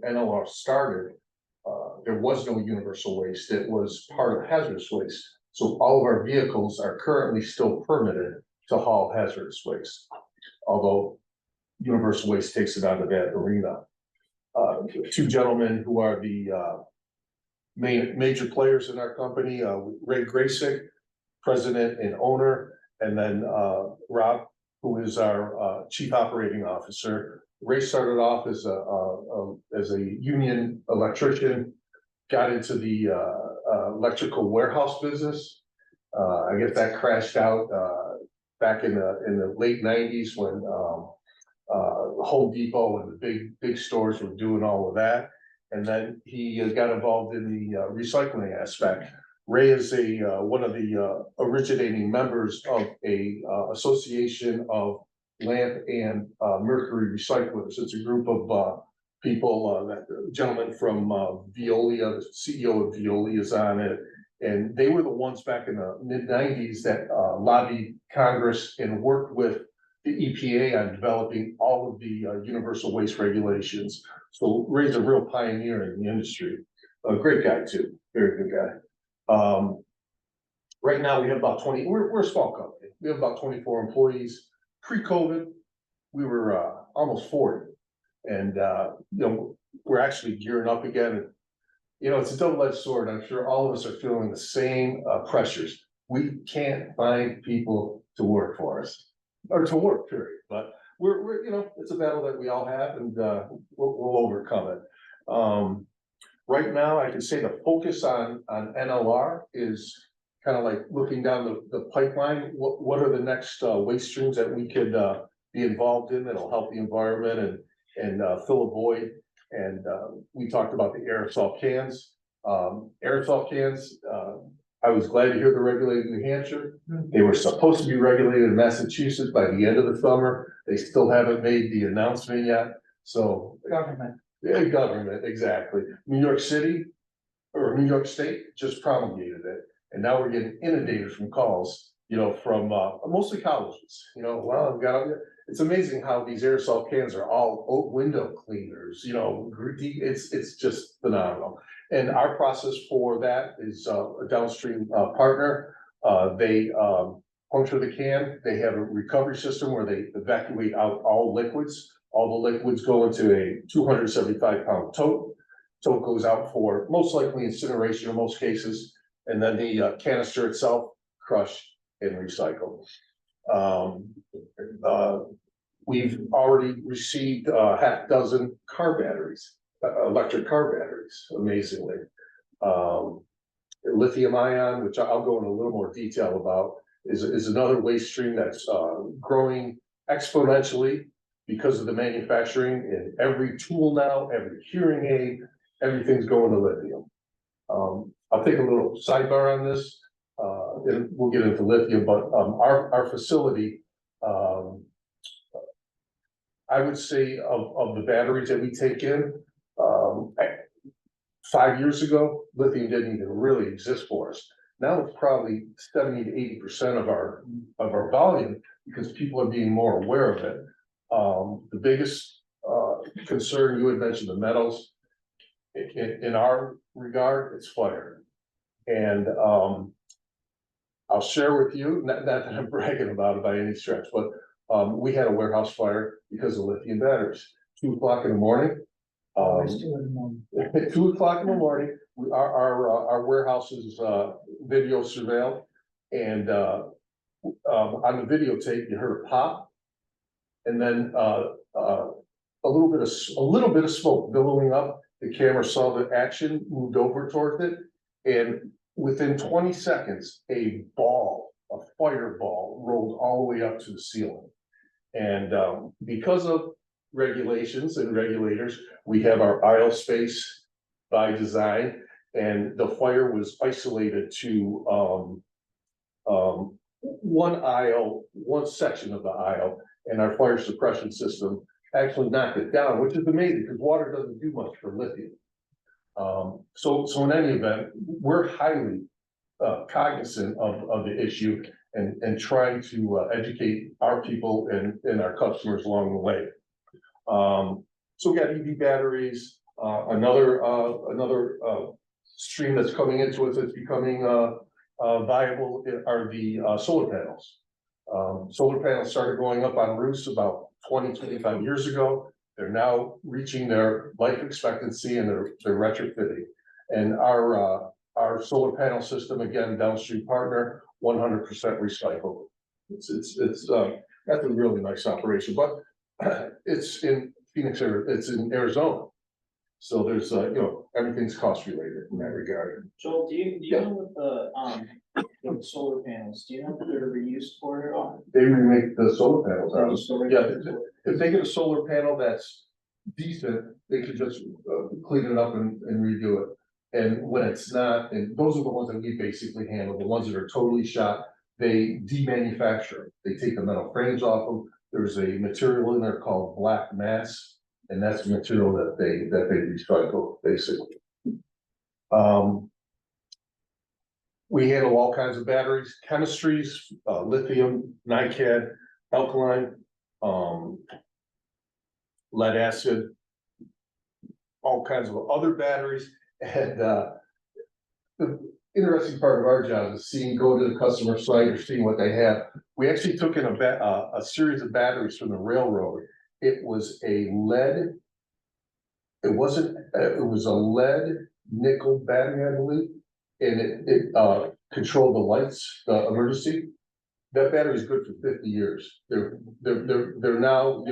NLR started, there was no universal waste. It was part of hazardous waste. So all of our vehicles are currently still permitted to haul hazardous waste, although universal waste takes it out of that arena. Two gentlemen who are the major players in our company, Ray Graysick, president and owner, and then Rob, who is our chief operating officer. Ray started off as a union electrician, got into the electrical warehouse business. I guess that crashed out back in the late 90s when Home Depot and the big stores were doing all of that. And then he got involved in the recycling aspect. Ray is one of the originating members of a association of lamp and mercury recyclers. It's a group of people, that gentleman from Veolia, the CEO of Veolia is on it. And they were the ones back in the mid-90s that lobbied Congress and worked with the EPA on developing all of the universal waste regulations. So Ray's a real pioneer in the industry. A great guy too, very good guy. Right now we have about 20, we're a small company. We have about 24 employees. Pre-COVID, we were almost 40. And we're actually gearing up again. It's a double-edged sword. I'm sure all of us are feeling the same pressures. We can't find people to work for us, or to work, period. But we're it's a battle that we all have, and we'll overcome it. Right now, I can say the focus on NLR is kind of like looking down the pipeline. What are the next waste streams that we could be involved in that'll help the environment and fill a void? And we talked about the aerosol cans. Aerosol cans, I was glad to hear they're regulated in New Hampshire. They were supposed to be regulated in Massachusetts by the end of the summer. They still haven't made the announcement yet. So Government. yeah, government, exactly. New York City or New York State just promulgated it. And now we're getting inundated from calls, from mostly colleges. Well, it's amazing how these aerosol cans are all window cleaners, it's just phenomenal. And our process for that is a downstream partner. They puncture the can. They have a recovery system where they evacuate out all liquids. All the liquids go into a 275-pound tote. Tote goes out for most likely incineration in most cases. And then the canister itself crushed and recycled. We've already received half dozen car batteries, electric car batteries, amazingly. Lithium ion, which I'll go in a little more detail about, is another waste stream that's growing exponentially because of the manufacturing, and every tool now, every hearing aid, everything's going to lithium. I'll take a little sidebar on this, and we'll get into lithium, but our facility, I would say of the batteries that we take in, 5 years ago, lithium didn't even really exist for us. Now it's probably 70 to 80% of our volume, because people are being more aware of it. The biggest concern, you had mentioned the metals. In our regard, it's fire. And I'll share with you, not that I'm bragging about it by any stretch, but we had a warehouse fire because of lithium batteries. 2 o'clock in the morning. Always 2 in the morning. 2 o'clock in the morning, our warehouse is video surveilled, and on the videotape, you heard a pop, and then a little bit of smoke billowing up. The camera saw the action, moved over towards it, and within 20 seconds, a fireball rolled all the way up to the ceiling. And because of regulations and regulators, we have our aisle space by design, and the fire was isolated to one aisle, one section of the aisle, and our fire suppression system actually knocked it down, which is amazing because water doesn't do much for lithium. So in any event, we're highly cognizant of the issue, and trying to educate our people and our customers along the way. So we got EV batteries, another stream that's coming into us that's becoming viable are the solar panels. Solar panels started going up on roofs about 25 years ago. They're now reaching their life expectancy, and they're retrofitting. And our solar panel system, again, downstream partner, 100% recyclable. That's a really nice operation, but it's in Phoenix, it's in Arizona. So there's everything's cost related in that regard. Joel, do you know what the solar panels, do you know what they're reused for at all? They remake the solar panels out. Yeah, if they get a solar panel that's decent, they could just clean it up and redo it. And when it's not, and those are the ones that we basically handle, the ones that are totally shot, they demanufacture. They take the metal frames off them. There's a material in there called black mass, and that's the material that they recycle, basically. We handle all kinds of batteries, chemistries, lithium, NiCad, alkaline, lead acid, all kinds of other batteries. And the interesting part of our job is go to the customer site or seeing what they have. We actually took in a series of batteries from the railroad. It was a lead. It was a lead nickel battery, I believe, and it controlled the lights, the emergency. That battery is good for 50 years. They're now,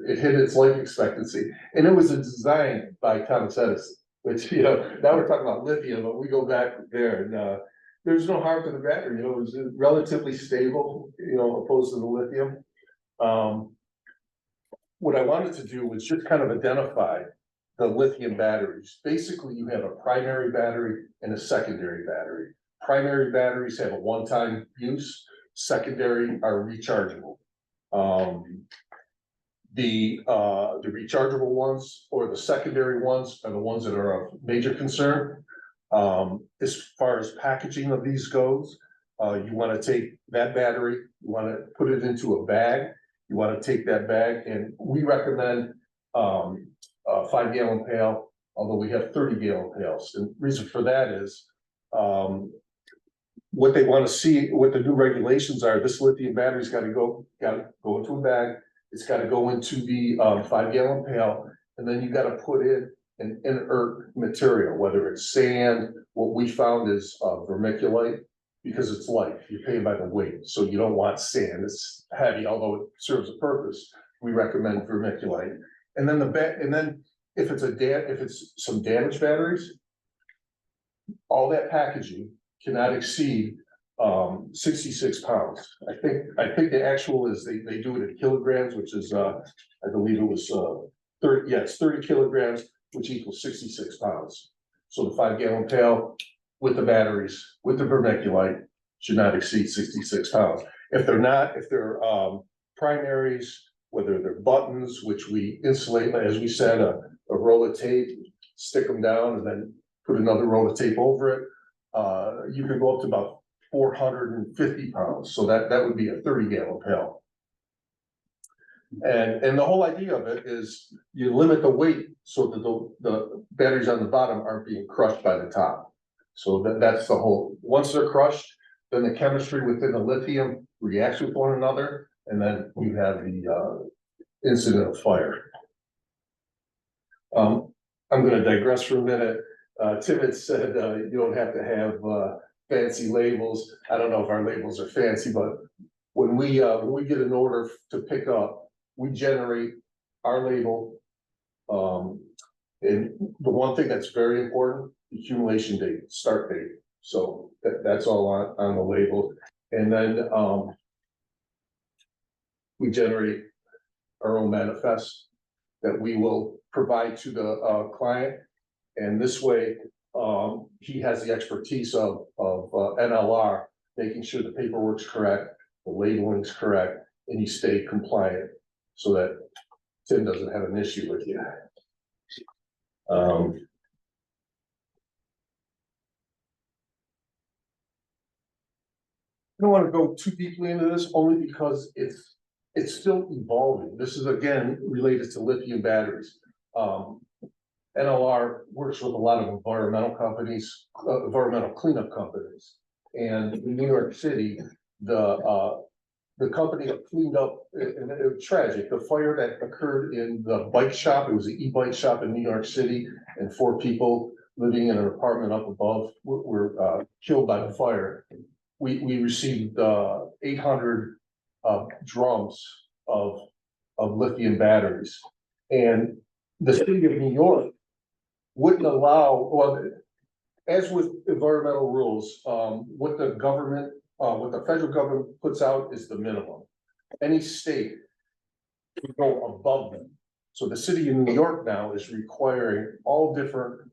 it hit its life expectancy, and it was a design by Thomas Edison. Which, now we're talking about lithium, but we go back there, and there's no harm to the battery. It was relatively stable, opposed to the lithium. What I wanted to do was just kind of identify the lithium batteries. Basically, you have a primary battery and a secondary battery. Primary batteries have a one-time use. Secondary are rechargeable. The rechargeable ones or the secondary ones are the ones that are of major concern. As far as packaging of these goes, you want to take that battery, you want to put it into a bag. You want to take that bag, and we recommend a 5-gallon pail, although we have 30-gallon pails. And the reason for that is what they want to see, what the new regulations are. This lithium battery's got to go into a bag. It's got to go into the 5-gallon pail, and then you got to put in an inert material, whether it's sand. What we found is vermiculite, because it's light. You're paying by the weight, so you don't want sand. It's heavy, although it serves a purpose. We recommend vermiculite, and then if it's some damaged batteries, all that packaging cannot exceed 66 pounds. I think the actual is they do it in kilograms, which is I believe it was 30, yeah, it's 30 kilograms, which equals 66 pounds. So the 5-gallon pail with the batteries, with the vermiculite, should not exceed 66 pounds. If they're primaries, whether they're buttons, which we insulate, as we said, a roll of tape, stick them down and then put another roll of tape over it. You can go up to about 450 pounds. So that would be a 30-gallon pail. And the whole idea of it is you limit the weight so that the batteries on the bottom aren't being crushed by the top. So that's the whole, once they're crushed, then the chemistry within the lithium reacts with one another, and then you have the incident of fire. I'm gonna digress for a minute. Tim had said you don't have to have fancy labels. I don't know if our labels are fancy, but when we get an order to pick up, we generate our label. And the one thing that's very important, the accumulation date, start date. So that's all on the label. And then we generate our own manifest that we will provide to the client. And this way, he has the expertise of NLR, making sure the paperwork's correct, the labeling's correct, and you stay compliant so that Tim doesn't have an issue with you. I don't want to go too deeply into this only because it's still evolving. This is again related to lithium batteries. NLR works with a lot of environmental companies, environmental cleanup companies. And in New York City, the company that cleaned up, and it was tragic, the fire that occurred in the bike shop, it was an e-bike shop in New York City, and 4 people living in an apartment up above were killed by the fire. We received 800 drums of lithium batteries. And the city of New York wouldn't allow, well, as with environmental rules, what the government, what the federal government puts out is the minimum. Any state can go above them. So the city of New York now is requiring all different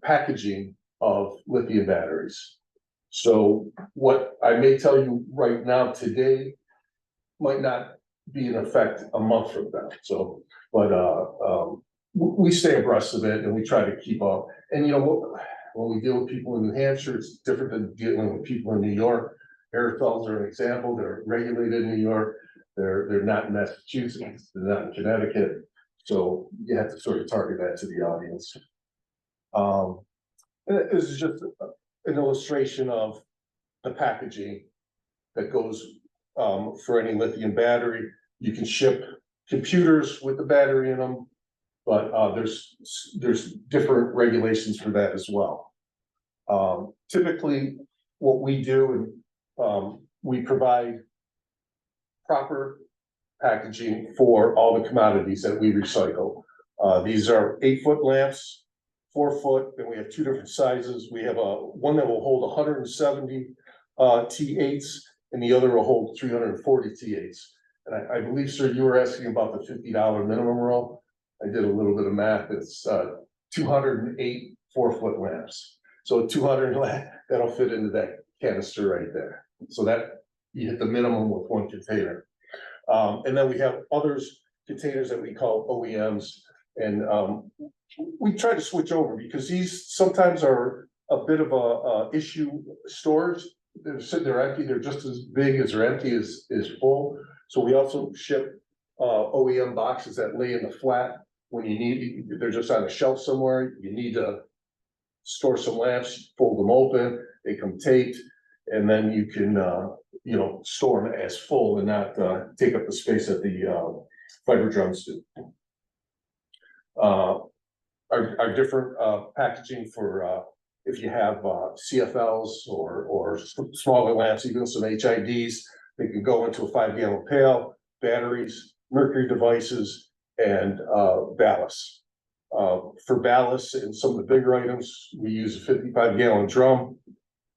packaging of lithium batteries. So what I may tell you right now today might not be in effect a month from now. So, but we stay abreast of it and we try to keep up. And you know, when we deal with people in New Hampshire, it's different than dealing with people in New York. Aerosols are an example. They're regulated in New York. They're not in Massachusetts. They're not in Connecticut. So you have to sort of target that to the audience. This is just an illustration of the packaging that goes for any lithium battery. You can ship computers with the battery in them, but there's different regulations for that as well. Typically, what we do, and we provide proper packaging for all the commodities that we recycle. These are 8-foot lamps, 4-foot, and we have 2 different sizes. We have one that will hold 170 T8s, and the other will hold 340 T8s. And I believe, sir, you were asking about the $50 minimum roll. I did a little bit of math. It's 208 4-foot lamps. So 200 that'll fit into that canister right there. So that you hit the minimum with 1 container. And then we have others containers that we call OEMs, and we try to switch over because these sometimes are a bit of a issue storage. They're sitting there empty. They're just as big as they're empty as full. So we also ship OEM boxes that lay in the flat when you need. They're just on a shelf somewhere. You need to store some lamps, fold them open. They come taped, and then you can you know, store them as full and not take up the space that the fiber drums do. Our different packaging for if you have CFLs or smaller lamps, even some HIDs, they can go into a 5-gallon pail, batteries, mercury devices, and ballast. For ballast and some of the bigger items, we use a 55-gallon drum.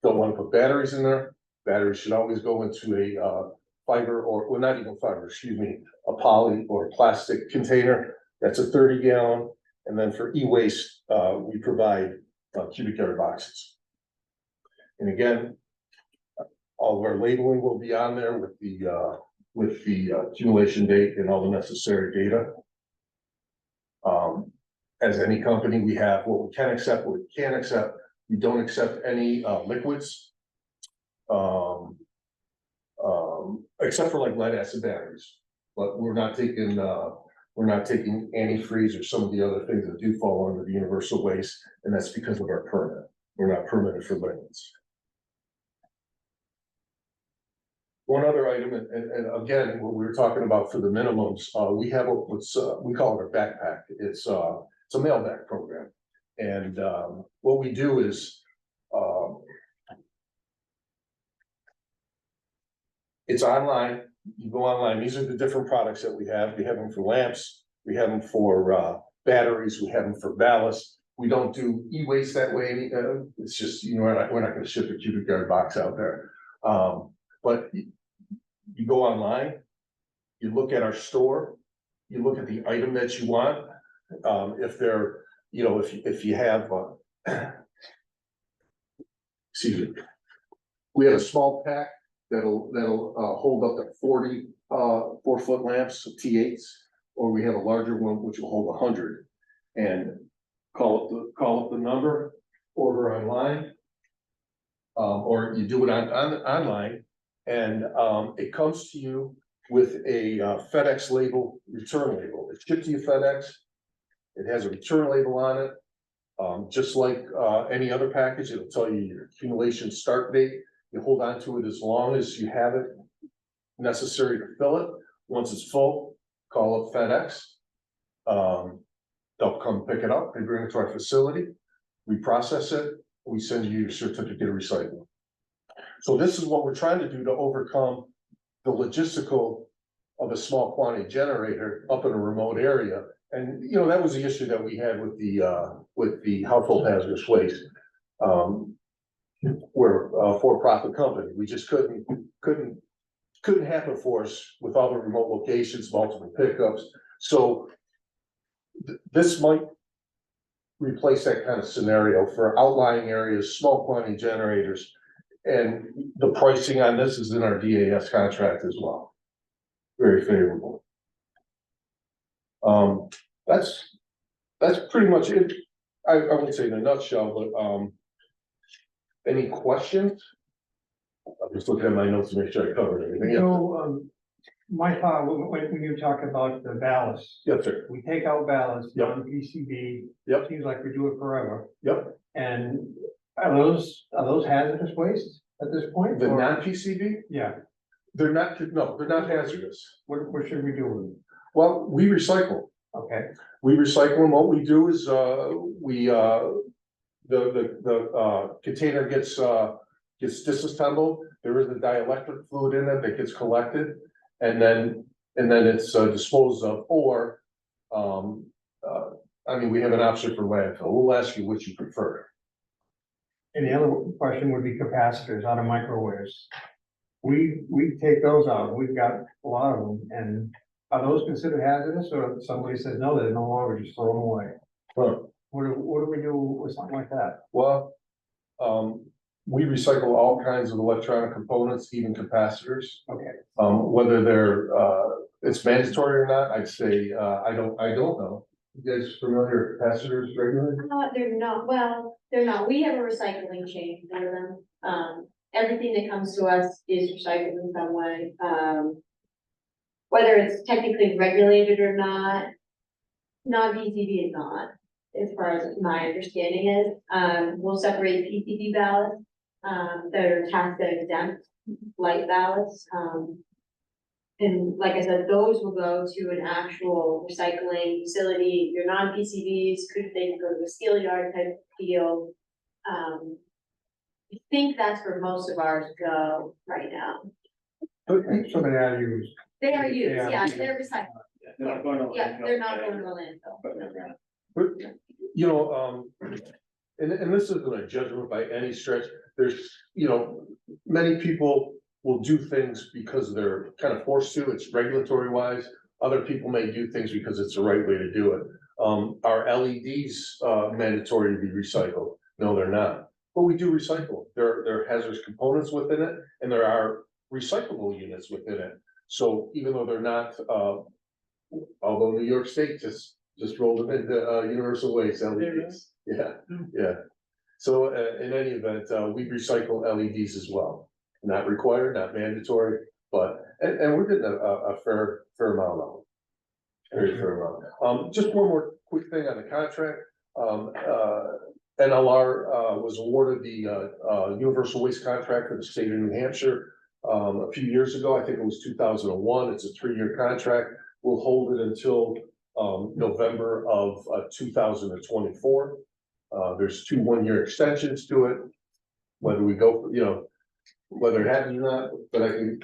Don't want to put batteries in there. Batteries should always go into a fiber or, well, not even fiber, excuse me, a poly or plastic container. That's a 30-gallon. And then for e-waste, we provide cubic yard boxes. And again, all of our labeling will be on there with the accumulation date and all the necessary data. As any company, we have what we can accept, what we can't accept. We don't accept any liquids. Except for like lead acid batteries, but we're not taking antifreeze or some of the other things that do fall under the universal waste, and that's because of our permit. We're not permitted for liquids. One other item, and again, what we were talking about for the minimums, we have what's we call it our backpack. It's a mailback program, and what we do is it's online. You go online. These are the different products that we have. We have them for lamps. We have them for batteries. We have them for ballast. We don't do e-waste that way. It's just, you know, we're not going to ship a cubic yard box out there. But you go online, you look at our store, you look at the item that you want. If they're, you know, if you have, excuse me, we have a small pack that'll hold up to 40 4-foot lamps, T8s, or we have a larger one which will hold 100. And call up the number, order online, or you do it online, and it comes to you with a FedEx label, return label. It's shipped to you FedEx. It has a return label on it. Just like any other package, it'll tell you your accumulation start date. You hold on to it as long as you have it necessary to fill it. Once it's full, call up FedEx. They'll come pick it up. They bring it to our facility. We process it. We send you your certificate of recycling. So this is what we're trying to do to overcome the logistical of a small quantity generator up in a remote area. And, you know, that was the issue that we had with the household hazardous waste. We're a for-profit company. We just couldn't happen for us with all the remote locations, multiple pickups. So this might replace that kind of scenario for outlying areas, small quantity generators. And the pricing on this is in our DAS contract as well. Very favorable. That's pretty much it. I wouldn't say in a nutshell, but any questions? I'm just looking at my notes to make sure I covered everything. So, my thought, when you talk about the ballast. Yes, sir. We take out ballast, Yep. non-PCB. Yep. Seems like we do it forever. Yep. And are those hazardous waste at this point? The or- non-PCB, Yeah, they're not hazardous. what should we do with them? Well, we recycle. Okay, We recycle them. What we do is, the container gets disassembled. There is a dielectric fluid in it that gets collected, and then it's disposed of. Or, I mean, we have an option for landfill. We'll ask you which you prefer. and the other question would be capacitors out of microwaves. We take those out, we've got a lot of them, and are those considered hazardous, or if somebody says, no, they're no longer, just throw them away? Huh. What do we do with something like that? Well, we recycle all kinds of electronic components, even capacitors. Okay, Whether they're, it's mandatory or not, I'd say, I don't know. You guys familiar with capacitors regularly? They're not, well, they're not, we have a recycling chain for them, everything that comes to us is recycled in some way, whether it's technically regulated or not, non-PCB is not, as far as my understanding is, we'll separate PCB ballots, that are tax exempt, light ballots, and like I said, those will go to an actual recycling facility. Your non-PCBs they can go to a steel yard type deal. I think that's where most of ours go right now. okay, so they are used. They are used, Yeah. yeah, they're recycled. They're not going to Yeah, landfill. they're not going to a landfill. But they're gonna- But, you know, and this isn't a judgment by any stretch, there's, you know, many people will do things because they're kind of forced to, it's regulatory wise. Other people may do things because it's the right way to do it. Are LEDs, mandatory to be recycled? No, they're not, but we do recycle. There are hazardous components within it, and there are recyclable units within it. So even though they're not, although New York State just rolled them into, universal waste LEDs. Yeah, yeah. So, in any event, we recycle LEDs as well. Not required, not mandatory, but, and we're getting a fair amount of them. Very fair amount. Just one more quick thing on the contract. NLR, was awarded the, universal waste contract for the state of New Hampshire, a few years ago. I think it was 2001. It's a 3-year contract. We'll hold it until, November of, 2024. There's 2 1-year extensions to it. Whether we go, you know, whether it happens or not, but I can.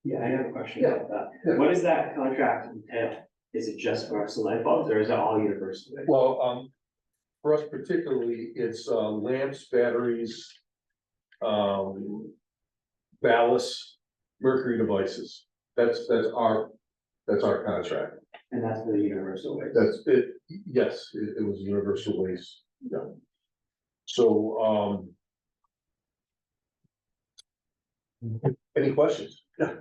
Yeah, I have a question about that. What does that contract entail? Is it just for us light bulbs or is it all universal? Well, for us particularly, it's, lamps, batteries, ballasts, mercury devices. That's our contract. And that's for the universal waste. That's it. Yes, it was universal waste. Yeah. So, any questions? Yeah.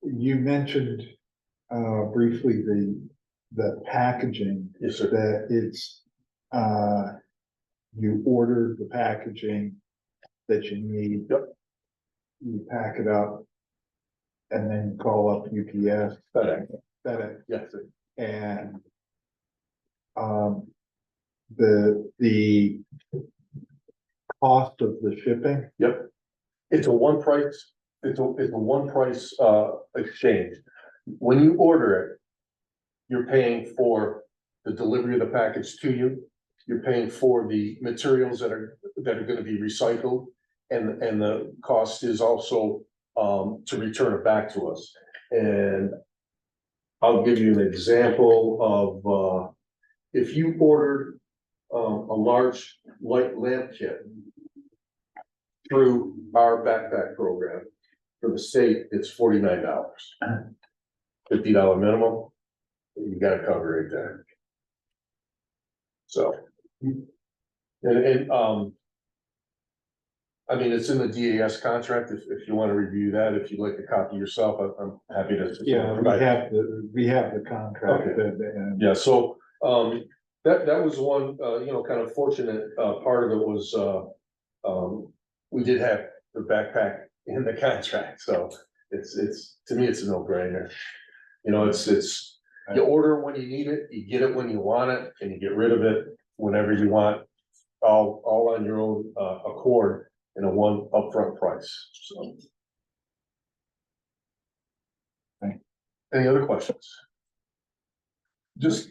You mentioned briefly the packaging. Yes, sir. That it's you order the packaging that you need. Yep. You pack it up and then call up UPS. FedEx. Yes, sir. And the cost of the shipping. Yep. It's a one price, it's a one price exchange. When you order it, you're paying for the delivery of the package to you. You're paying for the materials that are gonna be recycled, and the cost is also to return it back to us. And I'll give you an example of if you ordered a large light lamp kit through our backpack program for the state, it's $49. $50 minimum, you gotta cover it there. So. I mean, it's in the DAS contract, if you wanna review that, if you'd like to copy yourself, I'm happy to. Yeah, we have the contract. Okay. And Yeah, so, that was one, kind of fortunate, part of it was, we did have the backpack in the contract, so it's, to me, it's a no-brainer. You know, it's, you order when you need it, you get it when you want it, and you get rid of it whenever you want, all on your own, accord in a one upfront price, so. Any other questions? Just,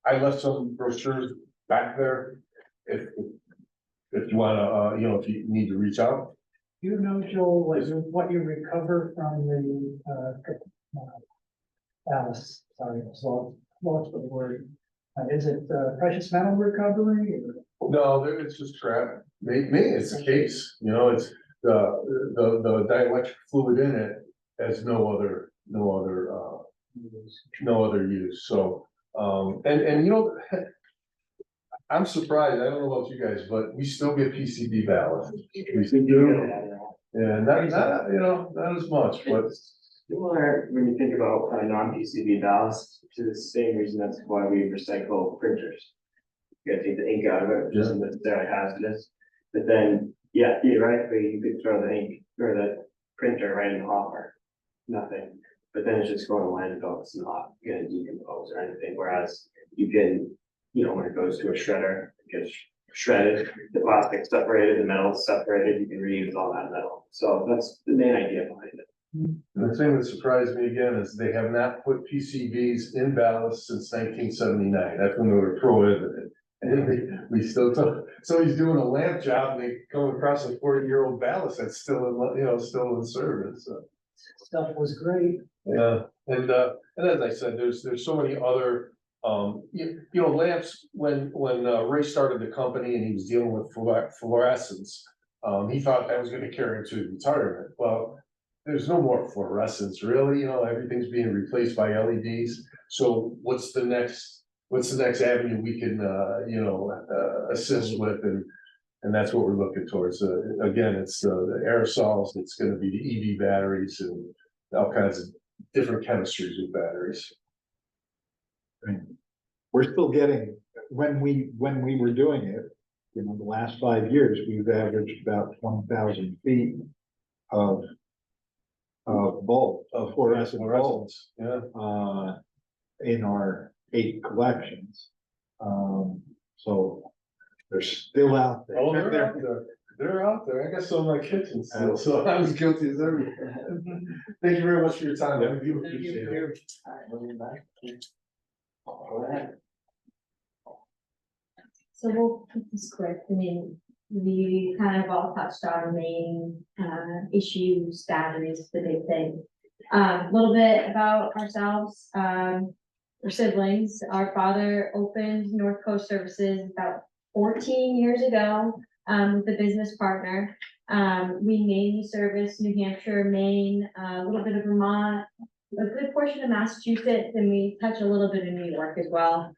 I left some brochures back there, if you wanna, if you need to reach out. Do you know, Joel, what you recover from the, Alice, sorry, so, lost the word. Is it, precious metal recovery or? No, it's just crap. Maybe it's the case, it's the dielectric fluid in it has no other use, so, and I'm surprised, I don't know about you guys, but we still get PCB ballast. We still do, and not as much, but. Similar, when you think about non-PCB ballast, to the same reason that's why we recycle printers. You gotta take the ink out of it, which isn't necessarily hazardous, but then, yeah, theoretically, you could throw the ink or the printer right in the hopper. Nothing, but then it's just going to landfill, it's not gonna decompose or anything, whereas you can, when it goes to a shredder, it gets shredded, the plastic's separated, the metal's separated, you can reuse all that metal, so that's the main idea behind it. The thing that surprised me again is they have not put PCBs in ballast since 1979. That's when they were prohibited. And we still don't. So he's doing a lamp job and they come across a 40-year-old ballast that's still in service. So. Stuff was great. Yeah, and as I said, there's so many other You know, lamps, when Ray started the company and he was dealing with fluorescence, he thought that was gonna carry him to retirement. Well, there's no more fluorescence, really, you know, everything's being replaced by LEDs. So what's the next avenue we can, assist with, and that's what we're looking towards. Again, it's the aerosols, it's gonna be the EV batteries and all kinds of different chemistries with batteries. We're still getting, when we were doing it, the last 5 years, we've averaged about 20,000 feet of bulb, of fluorescent bulbs, Yeah. in our 8 collections. So they're still out there. Oh, they're out there. They're out there. I got some in my kitchen still, so I was guilty as everything. Thank you very much for your time. I really appreciate it. Go ahead. So we'll keep this quick. I mean, we kind of all touched on the main issues, batteries, the big thing. A little bit about ourselves. We're siblings. Our father opened North Coast Services about 14 years ago with a business partner. We mainly service New Hampshire, Maine, a little bit of Vermont, a good portion of Massachusetts, and we touch a little bit of New York as well.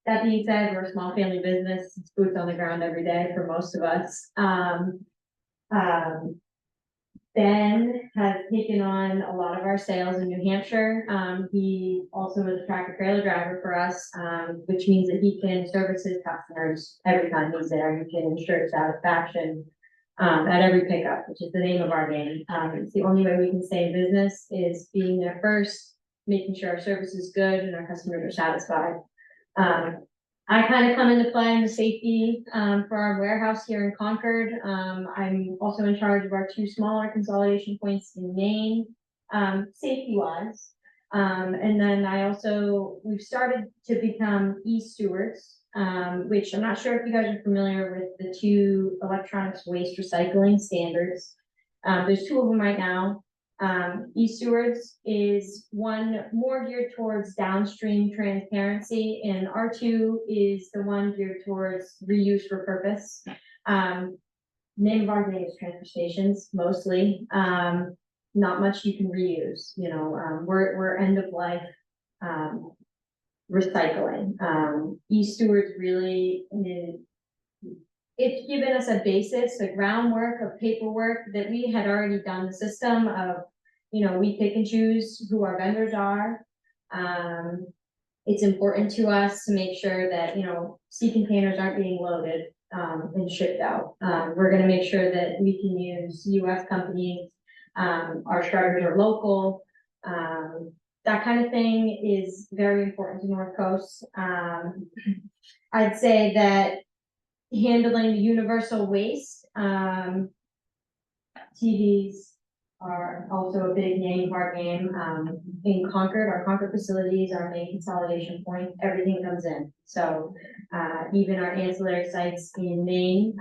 That being said, we're a small family business. It's boots on the ground every day for most of us. Ben has taken on a lot of our sales in New Hampshire. He also is a tractor trailer driver for us, which means that he can service his customers every time he's there. He can ensure satisfaction at every pickup, which is the name of our game. It's the only way we can stay in business is being there first, making sure our service is good and our customers are satisfied. I kind of come into play in the safety for our warehouse here in Concord. I'm also in charge of our 2 smaller consolidation points in Maine, safety wise. And then we've started to become e-stewards, which I'm not sure if you guys are familiar with the 2 electronics waste recycling standards. There's 2 of them right now. E-stewards is one more geared towards downstream transparency, and R2 is the one geared towards reuse for purpose. Name of our game is transfer stations, mostly. Not much you can reuse, we're end of life recycling. E-stewards really it's given us a basis, the groundwork of paperwork that we had already done the system of, we pick and choose who our vendors are. It's important to us to make sure that, sea containers aren't being loaded and shipped out. We're gonna make sure that we can use US companies, our shredders are local. That kind of thing is very important to North Coast. I'd say that handling the universal waste, TVs are also a big name of our game. In Concord, our Concord facilities, our main consolidation point, everything comes in. So even our ancillary sites in Maine,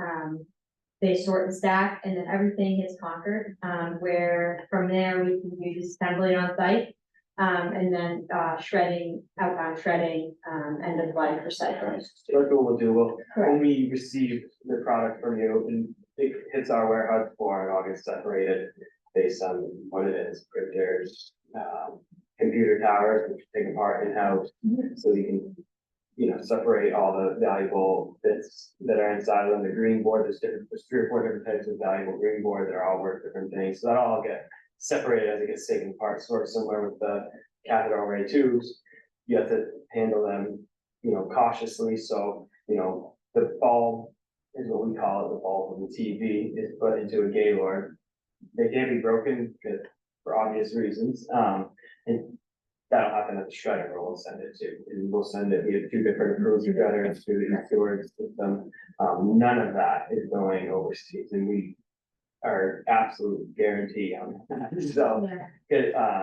they sort and stack, and then everything hits Concord, where from there we can use assembly on site. And then shredding, outbound shredding, end of life recycling. So that's what we'll do, when we receive the product from you and it hits our warehouse floor and all gets separated based on what it is, printers, computer towers, which take apart in-house, so we can, separate all the valuable bits that are inside of them. The green board, there's 3 or 4 different types of valuable green board that are all worth different things, so that'll all get separated as it gets taken apart, sort of similar with the cathode array tubes. You have to handle them, cautiously. So, the bulb is what we call it, the bulb of the TV is put into a Gaylord. They can't be broken for obvious reasons. And that'll happen at the shredder where we'll send it to. And we'll send it, we have 2 different approved shredders through the storage system. None of that is going overseas, and we are absolute guarantee on that.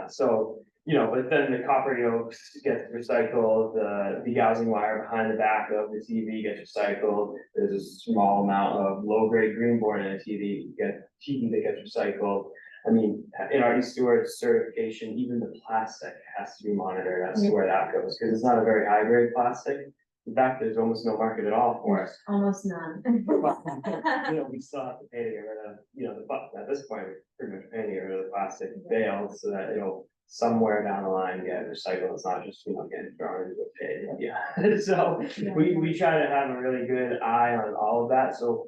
So, but then the copper yolks gets recycled, the degaussing wire behind the back of the TV gets recycled. There's a small amount of low-grade green board in a TV that gets recycled. I mean, in our e-steward certification, even the plastic has to be monitored as to where that goes, because it's not a very high grade plastic. In fact, there's almost no market at all for it. Almost none. We still have to pay to get rid of, at this point, we're pretty much paying to get rid of the plastic bales so that it'll somewhere down the line get recycled. It's not just, getting thrown into a pit. Yeah. So we try to have a really good eye on all of that. So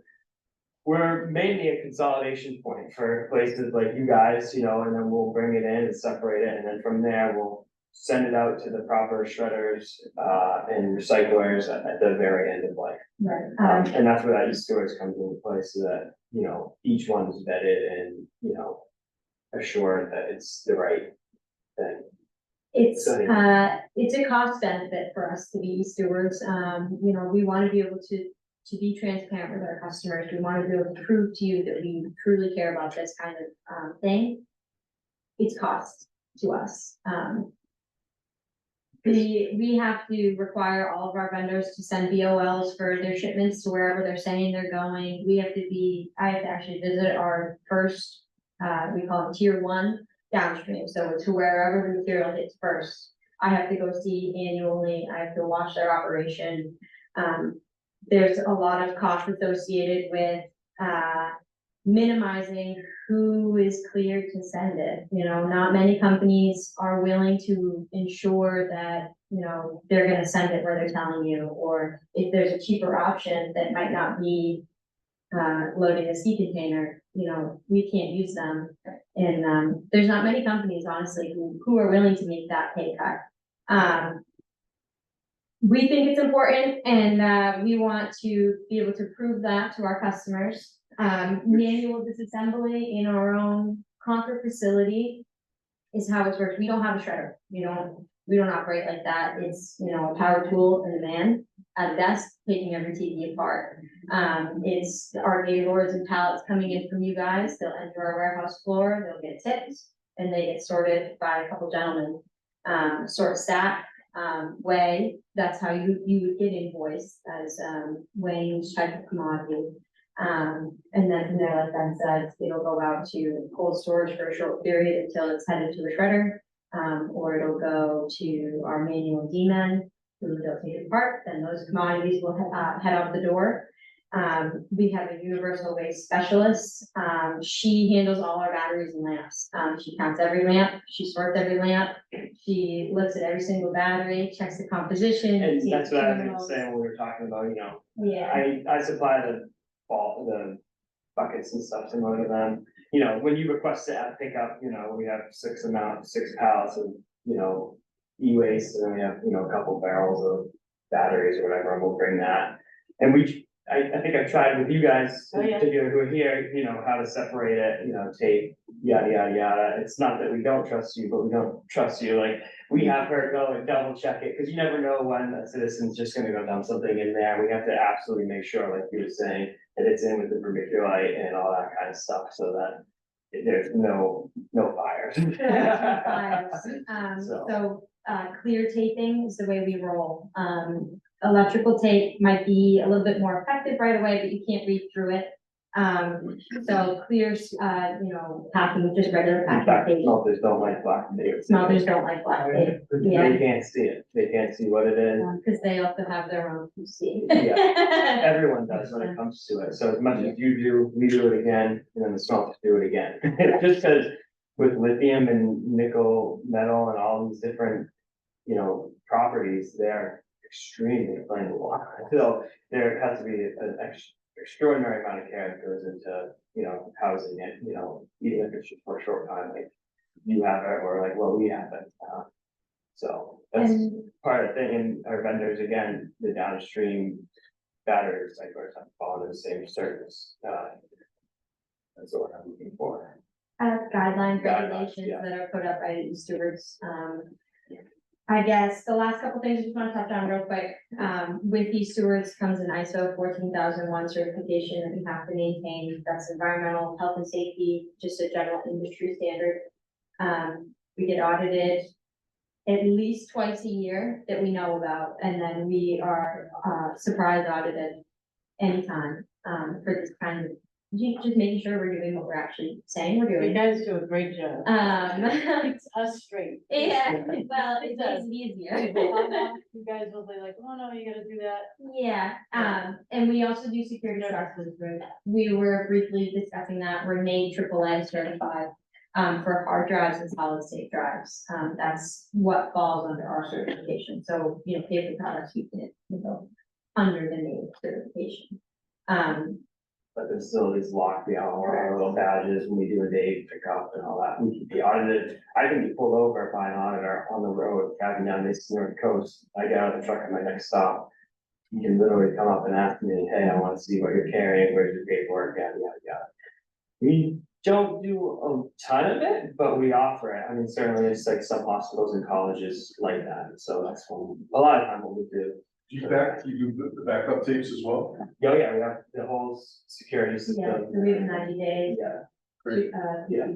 we're mainly a consolidation point for places like you guys, and then we'll bring it in and separate it. And then from there, we'll send it out to the proper shredders, and recyclers at the very end of life. Right. And that's where that e-storage comes into place, so that, each one is vetted and, assured that it's the right thing. It's a cost benefit for us to be stewards. We want to be able to be transparent with our customers. We want to be able to prove to you that we truly care about this kind of thing. It's cost to us. We have to require all of our vendors to send BOLs for their shipments to wherever they're saying they're going. I have to actually visit our first, we call it tier 1 downstream. So to wherever the material hits first, I have to go see annually. I have to watch their operation. There's a lot of cost associated with minimizing who is cleared to send it. Not many companies are willing to ensure that, they're gonna send it where they're telling you, or if there's a cheaper option that might not be loading a sea container, we can't use them. And there's not many companies, honestly, who are willing to make that pay cut. We think it's important, and we want to be able to prove that to our customers. Manual disassembly in our own Concord facility is how it's worked. We don't have a shredder. We don't operate like that. It's, a power tool and a man at a desk taking every TV apart. It's our gaylords and pallets coming in from you guys. They'll enter our warehouse floor, they'll get tipped, and they get sorted by a couple gentlemen. Sort stack, weigh, that's how you would get invoiced, as weighing each type of commodity. And then from there, like Ben said, it'll go out to cold storage for a short period until it's headed to a shredder, or it'll go to our manual D-men, who will take it apart. Then those commodities will head out the door. We have a universal waste specialist. She handles all our batteries and lamps. She counts every lamp, she sorts every lamp, she looks at every single battery, checks the composition. And that's what I was gonna say when we were talking about, Yeah. I supply the buckets and stuff similar to them. When you request to have pickup, we have 6 pallets of, e-waste, and then we have, a couple barrels of batteries or whatever, and we'll bring that. And I think I've tried with you guys, Oh, yeah. particularly who are here, how to separate it, tape, yada, yada, yada. It's not that we don't trust you, but we don't trust you. Like, we have her go and double check it, because you never know when a citizen's just gonna go dump something in there. We have to absolutely make sure, like you were saying, that it's in with the vermiculite and all that kind of stuff, so that there's no fires. So clear taping is the way we roll. Electrical tape might be a little bit more effective right away, but you can't read through it. So clear, packing, just regular In packing fact, tape. smelters don't like black tape. Smelters don't like black tape, yeah, They can't see it. They can't see what it is. because they also have their own QC. Yeah. Everyone does when it comes to it. So as much as you do, we do it again, and then the smelters do it again. Just because with lithium and nickel metal and all these different, properties, they're extremely flammable. So there has to be an extraordinary amount of care that goes into, housing it, even if it's just for a short time, like you have it, or like, well, we have it. So that's part of the thing, and our vendors, again, the downstream battery recyclers have to follow the same service. That's what I'm looking for. Guidelines, Guidelines, regulations yeah. that are put up by the stewards. I guess the last couple things I just want to touch on real quick. With these stewards comes an ISO 14001 certification that we have to maintain. That's environmental, health and safety, just a general industry standard. We get audited at least twice a year that we know about, and then we are surprise audited anytime for this kind of just making sure we're doing what we're actually saying we're You doing. guys do a great job. Keeps us straight. Yeah, well, it does. makes it easier. You guys will be like, oh no, you gotta do that. Yeah, and we also do security structures, right? We were briefly discussing that, we're made AAA certified. For hard drives and solid state drives, that's what falls under our certification, so, you know, paper products, you can, under the NHDES certification. But there's still these locked behind our little badges when we do a day pickup and all that, we can be audited. I can be pulled over by an auditor on the road, driving down this north coast, I get out of the truck at my next stop. You can literally come up and ask me, hey, I wanna see what you're carrying, where's your paperwork, yada, yada, yada. We don't do a ton of it, but we offer it, I mean, certainly it's like some hospitals and colleges like that, so that's a lot of time what we do. You do the backup tapes as well? Oh, yeah, we have the whole security system. Yeah, so we have 90 days. Yeah. Great. Yeah.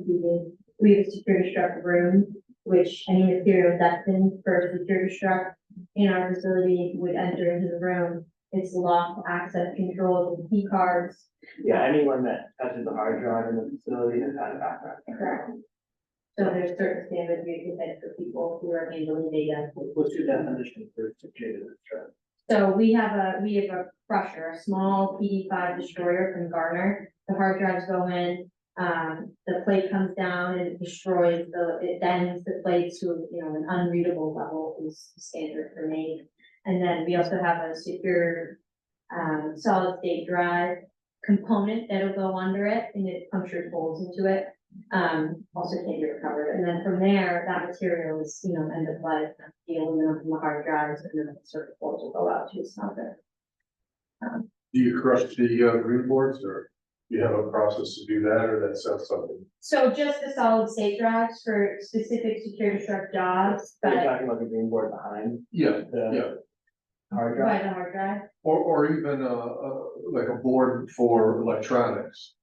We have a security struct room, which any material that's in for a security struct in our facility would enter into the room. It's locked, access control, with key cards. Yeah, anyone that touches the hard drive in the facility has had a background. Correct. So there's certain standards we can set for people who are handling data. What's your definition for security struct? So we have a crusher, a small PD5 destroyer from Garner. The hard drives go in, the plate comes down and it destroys it bends the plate to, an unreadable level is standard for me. And then we also have a secure, solid state drive component that'll go under it and it punctures holes into it. Also can't be recovered. And then from there, that material is, end of life, the aluminum from the hard drives and then the circuit boards will go out to a smelter. Do you crush the green boards, or do you have a process to do that, or that's something? So just the solid state drives for specific security struct jobs, You're but talking about the green board behind Yeah, the hard drive? by the hard drive. or even like a board for electronics.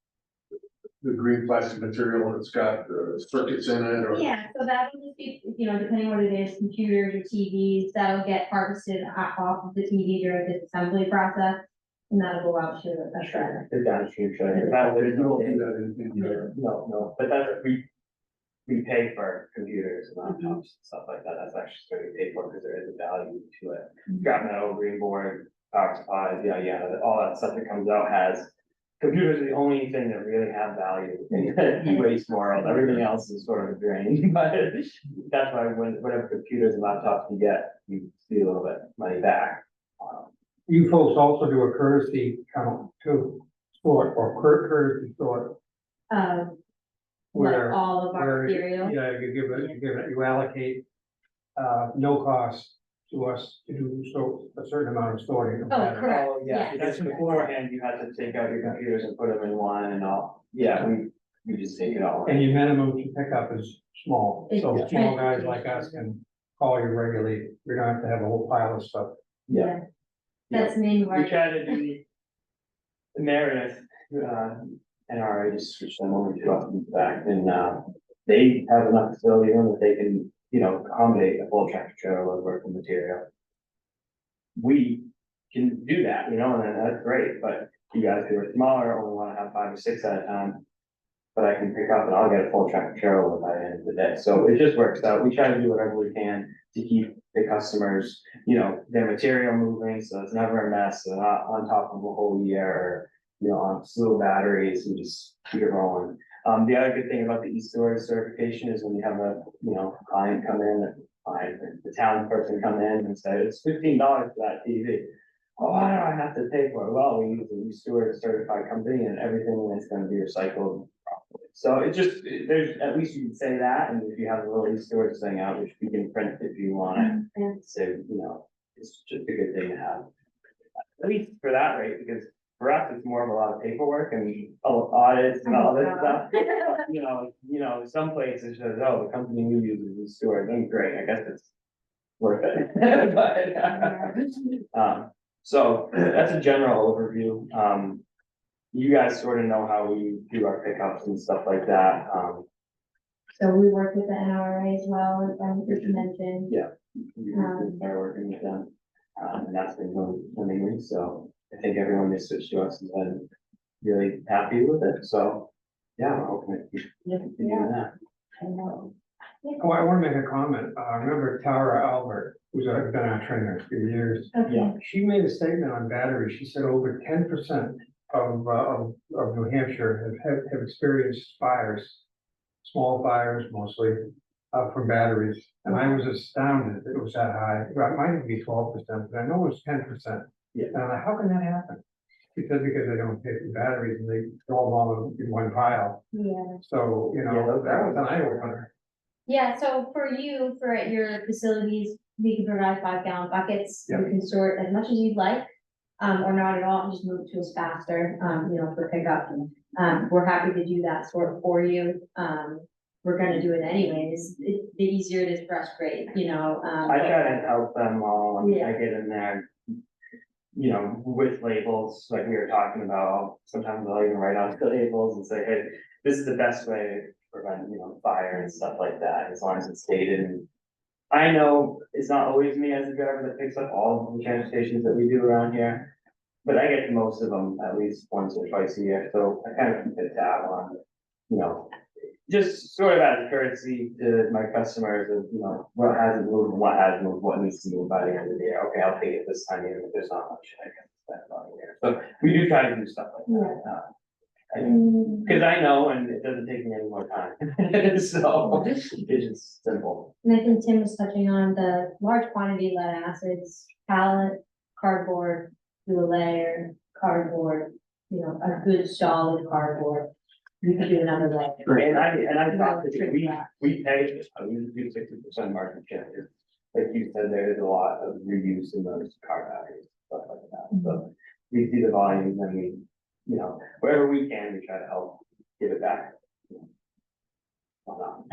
The green plastic material, and it's got circuits in it, or. Yeah, so that'll just be, depending what it is, computers or TVs, that'll get harvested off of the TV during the assembly process. And that'll go out to a shredder. The downstream shredder. That would- You don't do that in your. No, but that's, we pay for computers and laptops and stuff like that, that's actually starting to pay for, because there is a value to it. Scrap metal, green board, power supplies, all that stuff that comes out has. Computers are the only thing that really have value in the e-waste world, everything else is sort of a drain, but that's why whatever computers and laptops you get, you see a little bit money back. You folks also do a courtesy count too, sort, or courtesy sort, Like where, all of our where, material. yeah, you allocate, no cost to us to do a certain amount of sorting. Oh, correct. Oh, yeah, Yes. because beforehand, you had to take out your computers and put them in one and all, yeah, we just take it all. And your minimum to pick up is small, so It's small guys transportation. like us can call you regularly, we don't have to have a whole pile of stuff. Yeah. That's mainly why. We try to do the Meredith, NRA just switched them over to us back, and, they have enough facility room that they can, accommodate a full tractor trailer of working material. We can do that, and that's great, but you guys who are smaller only wanna have 5 or 6 at a time. But I can pick up and I'll get a full tractor trailer by the end of the day, so it just works out, we try to do whatever we can to keep the customers, their material moving, so it's never a mess, they're not on top of a whole year, or, on slew of batteries, and just keep it rolling. The other good thing about the e-storage certification is when you have a, client come in, the town person come in and say, it's $15 for that TV. Oh, why do I have to pay for it? Well, we use a e-storage certified company and everything is gonna be recycled properly. So there's, at least you can say that, and if you have a little e-storage thing out, which we can print if you want it. So, it's just a good thing to have. At least for that rate, because for us, it's more of a lot of paperwork and audits and all this stuff. Some places says, oh, the company we use is e-storage, then great, I guess it's worth it. But, so that's a general overview. You guys sort of know how we do our pickups and stuff like that. So we work with the NRA as well, as you mentioned. Yeah. We start working with them, and that's been going swimmingly, so I think everyone they switched to us has been really happy with it, so, yeah, I'm hoping to keep doing that. I know. Oh, I want to make a comment. I remember Tara Albert, who's been our trainer a few years. Okay. She made a statement on batteries. She said over 10% of New Hampshire have experienced fires, small fires mostly, from batteries. And I was astounded that it was that high. It might even be 12%, but I know it was 10%. Yeah. And I'm like, how can that happen? She said because they don't pay for batteries and they throw them all in one pile. Yeah. So, you Yeah, know, those that was an are- eye opener. Yeah, so for you, for your facilities, we can provide 5 gallon buckets, you Yeah. can store it as much as you'd like. Or not at all, just move it to us faster, for pickup, we're happy to do that sort for you. We're gonna do it anyways, the easier it is for us, great, I try to help them all, when I Yeah. get in there. With labels, like we were talking about, sometimes I'll even write out the labels and say, hey, this is the best way to prevent, fire and stuff like that, as long as it's stated. And I know it's not always me as the driver that picks up all of the transfer stations that we do around here, but I get to most of them at least once or twice a year, so I kind of keep a tab on, just sort of as a courtesy to my customers of, what hasn't moved, what has moved, what needs to move by the end of the year. Okay, I'll take it this time, even if there's not much I can spend on here. So we do try to do stuff like that. Cause I know, and it doesn't take me any more time. So it's just simple. And I think Tim was touching on the large quantity lead acids, pallet, cardboard, do a layer, cardboard, a good solid cardboard. We could do another layer. And I thought that we pay, we do 60% market share. Like you said, there is a lot of reuse in those car batteries, stuff like that. So we see the volumes and we, wherever we can, we try to help give it back. Why not?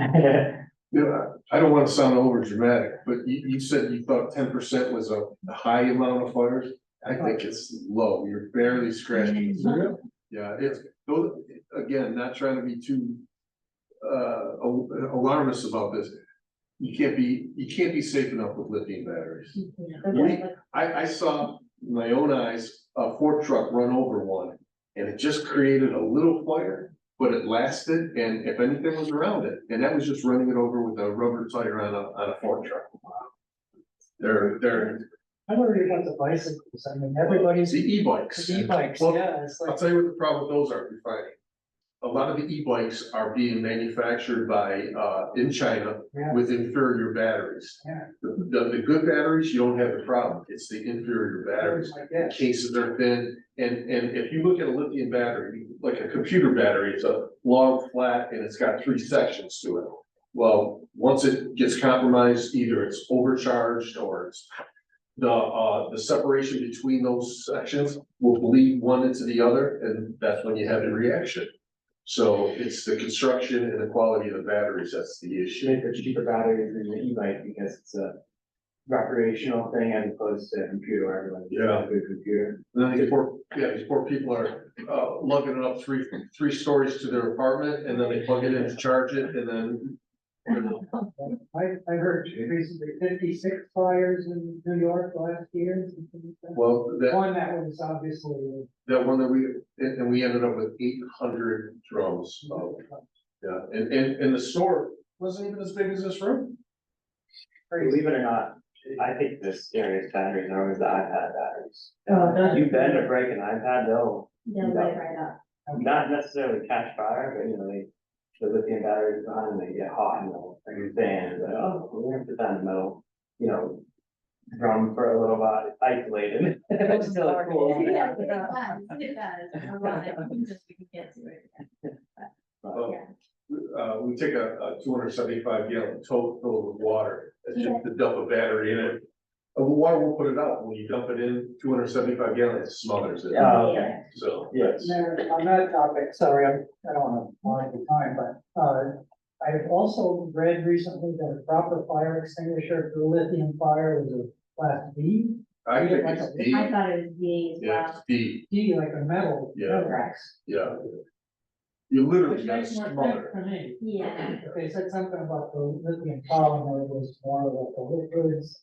I don't wanna sound over dramatic, but you said you thought 10% was a high amount of fires. I think it's low, you're barely scratching the surface. Yeah, it's, those, again, not trying to be too alarmist about this. You can't be safe enough with lithium batteries. I saw in my own eyes, a fork truck run over one, and it just created a little fire, but it lasted, and if anything was around it, and that was just running it over with a rubber tire on a fork truck. They're I worry about the bicycles, I mean, everybody's. the e-bikes. The e-bikes, Well, yeah, it's I'll like, tell you what the problem with those are, refining. A lot of the e-bikes are being manufactured by, in China yeah, with inferior batteries. yeah. The good batteries, you don't have the problem, it's the inferior batteries. I guess. Cases are thin, and if you look at a lithium battery, like a computer battery, it's a long flat and it's got 3 sections to it. Well, once it gets compromised, either it's overcharged or it's the separation between those sections will bleed one into the other, and that's when you have a reaction. So it's the construction and the quality of the batteries, that's the issue. Make for cheaper batteries than the e-bike because it's a recreational thing as opposed to a computer, where everyone's got a good computer. And then these poor people are lugging it up three stories to their apartment, and then they plug it in to charge it, and then. I heard recently 56 fires in New York last year. Well, that One that was obviously. one that we ended up with 800 drums of, yeah, and the store wasn't even as big as this room. Believe it or not, I think the scariest batteries are always the iPad batteries. Oh, those You bend or break an iPad, they'll they'll light right up. not necessarily catch fire, but the lithium batteries behind them, they get hot and they'll fan, but we're gonna put that in the middle, drum for a little while, isolated. It's still cool. Yeah, it does, it does, I love it, just we can get to it. Well, Yeah. we take a 275 gallon tote filled with water, it's just to dump a battery in it. The water won't put it out, when you dump it in, 275 gallons, it smothers it, Oh, okay. so. Yes. Mayor, on that topic, sorry, I don't want to hog the time, but, I have also read recently that a proper fire extinguisher for lithium fire was a class B. I think it's D, I thought it was D as yeah, well. it's D, D, like a metal. Yeah. metal. yeah. You literally Which got makes more sense smother. to me. Yeah. If they said something about the lithium polymer was more like the liquids.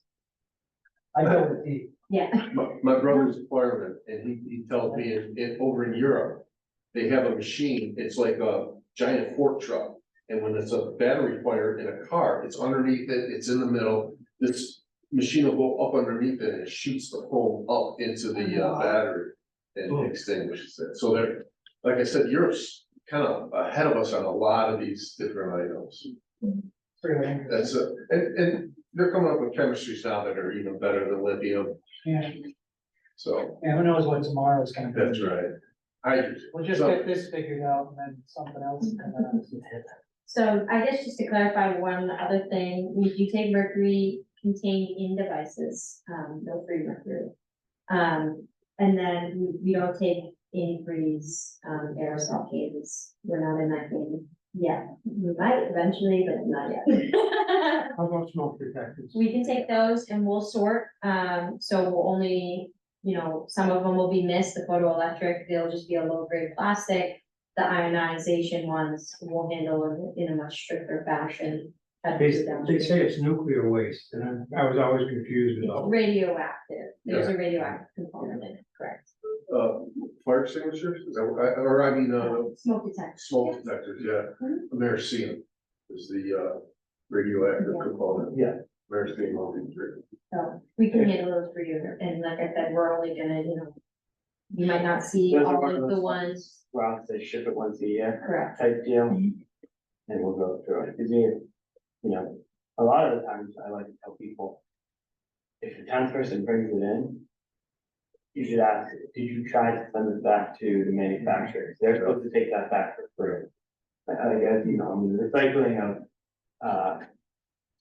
I go with D. Yeah. My brother's a fireman, and he tells me over in Europe, they have a machine, it's like a giant fork truck. And when it's a battery fire in a car, it's underneath it, it's in the middle, this machine will go up underneath it and it shoots the foam up into the battery and extinguishes it. So they're, like I said, Europe's kind of ahead of us on a lot of these different items. That's and they're coming up with chemistries now that are even better than lithium, Yeah, so yeah, who knows what tomorrow's gonna be. that's right. Hydrogen. We'll just So- get this figured out and then something else will come out. So I guess just to clarify one other thing, we do take mercury contained in devices, no free mercury. And then we don't take antifreeze, aerosol cases, we're not in that game yet. We might eventually, but not yet. How about smoke detectors? We can take those and we'll sort, so we'll only, some of them will be missed, the photoelectric, they'll just be a low grade plastic. The ionization ones we'll handle in a much stricter fashion. They say it's nuclear waste, and I was always confused It's about. radioactive, there's a radioactive component in it, correct? Fire extinguishers, is that, or I mean, Smoke detector. smoke detectors, yeah. Mhm. Americium is the radioactive Yeah. component. Yeah. Americium multi-three. So we can handle those for you, and like I said, we're only gonna, you might not see Those are all one of of the those ones, Well, they ship it once a year correct? type deal. And we'll go through it, cause a lot of the times I like to tell people. If the townsperson brings it in. You should ask, did you try to send it back to the manufacturers? They're supposed to take that back for free. I guess, the recycling of,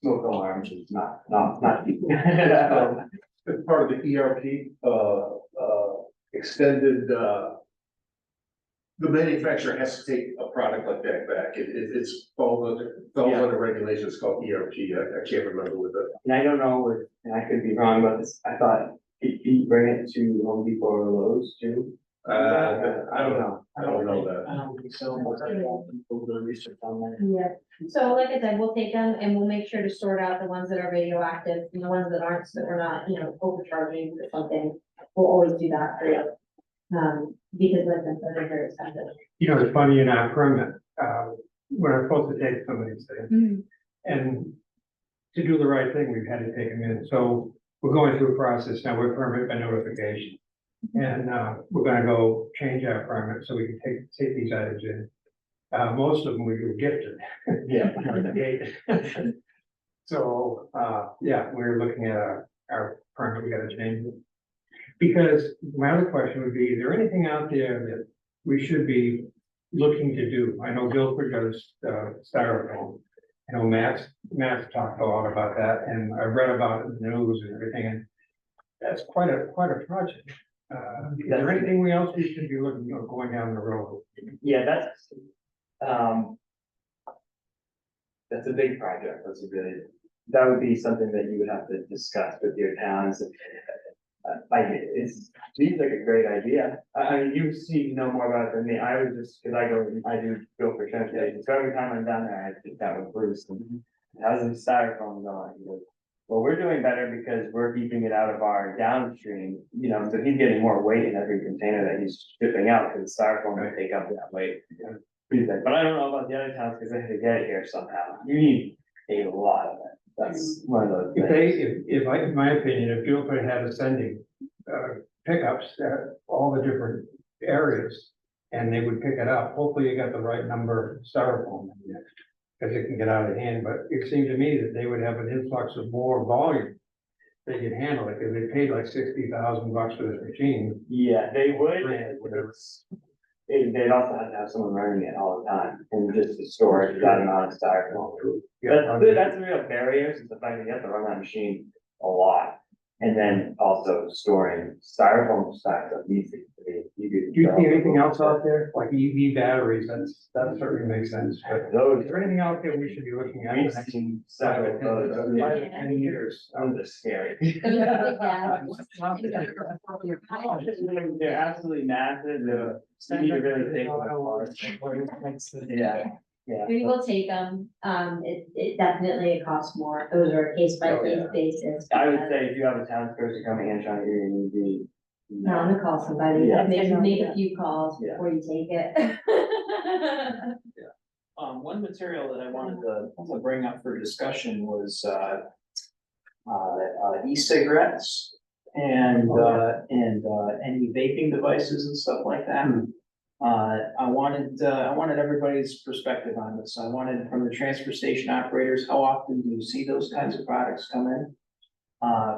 smoke alarms is not cheap. It's part of the ERP, extended, the manufacturer has to take a product like that back. It's falls under regulations called ERP. I can't remember what the. And I don't know, and I could be wrong about this, I thought, you bring it to Home Depot or Lowe's too? I don't know. I don't know that. I don't think so. We'll do research on that. Yeah, so like I said, we'll take them and we'll make sure to sort out the ones that are radioactive, and the ones that aren't, so that we're not, overcharging or something. We'll always do that for you. Because like I said, they're very expensive. It's funny in our permit, when I'm supposed to take somebody's thing, and to do the right thing, we've had to take them in, so we're going through a process now, we're permit by notification. And, we're gonna go change our permit, so we can take these items in. Most of them we were gifted. Yeah. So, yeah, we're looking at our permit, we gotta change it. Because my other question would be, is there anything out there that we should be looking to do? I know Guilford does, styrofoam. I know Matt's talked a lot about that, and I've read about it in the news and everything, and that's quite a project. Is there anything else we should be looking, going down the road? Yeah, that's a big project, that would be something that you would have to discuss with your towns. It seems like a great idea. I mean, you seem to know more about it than me. I was just, cause I do go for transportation. So every time I'm down there, I sit down with Bruce and how's the styrofoam going? He goes, well, we're doing better because we're keeping it out of our downstream, so he's getting more weight in every container that he's shipping out because styrofoam will take up that weight. He's like, but I don't know about the other towns because they have to get it here somehow. You need a lot of it. That's one of those things. In my opinion, if Guilford had a sending, pickups at all the different areas, and they would pick it up, hopefully you got the right number of styrofoam in there. Cause it can get out of hand, but it seemed to me that they would have an influx of more volume. They could handle it, cause they paid like $60,000 for this machine. Yeah, they would. Grand, whatever. They'd also have to have someone running it all the time and just to store that amount of styrofoam. That's the real barrier, is the fact that you have to run that machine a lot. And then also storing styrofoam stacks up easy. Do you see anything else out there, like EV batteries? That certainly makes sense, but Those is there anything out there we should be looking at? in We've the next seen several of those. 5 to 10 years? Those are scary. They're absolutely massive. You need to really think about it. Yeah. We will take them, it definitely costs more, those are case by case basis. I would say if you have a townsperson coming in trying to get an EV, No, I'm gonna call somebody, Yeah. make a few calls Yeah. before you take it. One material that I wanted to bring up for discussion was, e-cigarettes and any vaping devices and stuff like that. I wanted everybody's perspective on this. I wanted from the transfer station operators, how often do you see those kinds of products come in?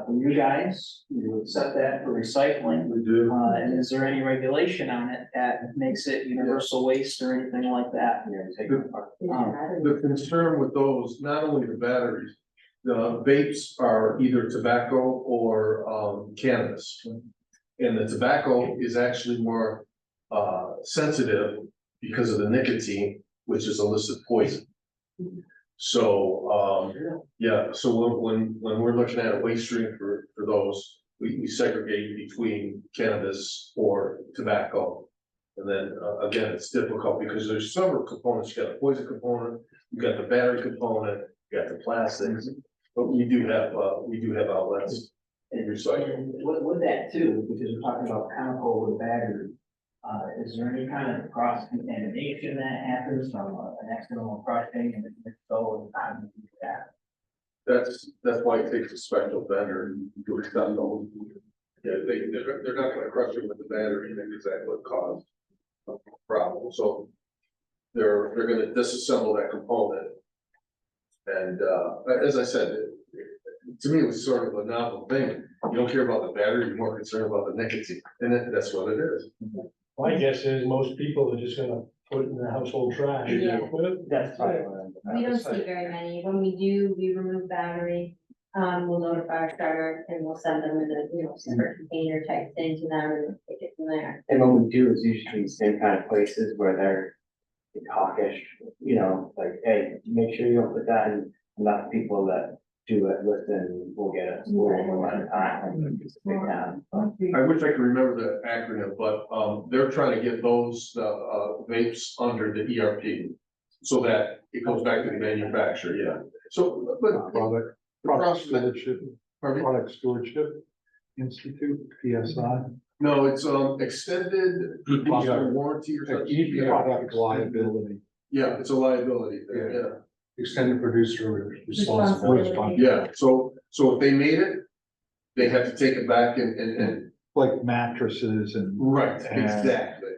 From you guys, you accept that for recycling? We do. And is there any regulation on it that makes it universal waste or anything like that? The concern with those, not only the batteries, the vapes are either tobacco or cannabis. And the tobacco is actually more sensitive because of the nicotine, which is a listed poison. So, yeah, so when we're looking at a waste stream for those, we segregate between cannabis or tobacco. And then, again, it's difficult because there's several components. You got a poison component, you got the battery component, you got the plastics, but we do have outlets in recycling. And with that too, because we're talking about chemical with battery, is there any kind of cross contamination that happens from an external crushing and it's so that? That's why it takes a special vendor to accept those. Yeah, they're not gonna crush it with the battery, and that's exactly what caused the problem, so they're gonna disassemble that component. And, as I said, to me, it was sort of a novel thing. You don't care about the battery, you're more concerned about the nicotine, and that's what it is. My guess is most people are just gonna put it in the household trash. Yeah. That's fine. We don't see very many. When we do, we remove battery. We'll notify our starter and we'll send them in a, separate container type thing to them and take it from there. And what we do is usually the same kind of places where they're hawkish, like, hey, make sure you don't put that in, enough people that do it, listen, we'll get it, we'll at a time. It's a big town. I wish I could remember the acronym, but, they're trying to get those, vapes under the ERP. So that it goes back to the manufacturer, yeah. So, but. Product Stewardship, Pardon me? Product Stewardship Institute, PSI. No, it's, extended product warranty or something. Product liability. Yeah, it's a liability thing, yeah. Extended producer responsibility. Yeah, so if they made it, they have to take it back and. Like mattresses and. Right, And, exactly.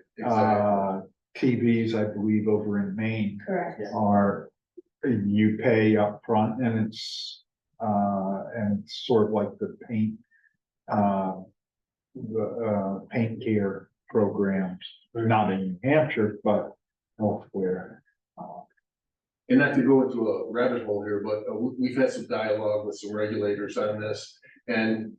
TVs, I believe, over in Maine Correct. are, you pay up front and it's sort of like the paint, paint care programs, not in New Hampshire, but elsewhere. And not to go into a rabbit hole here, but we've had some dialogue with some regulators on this, and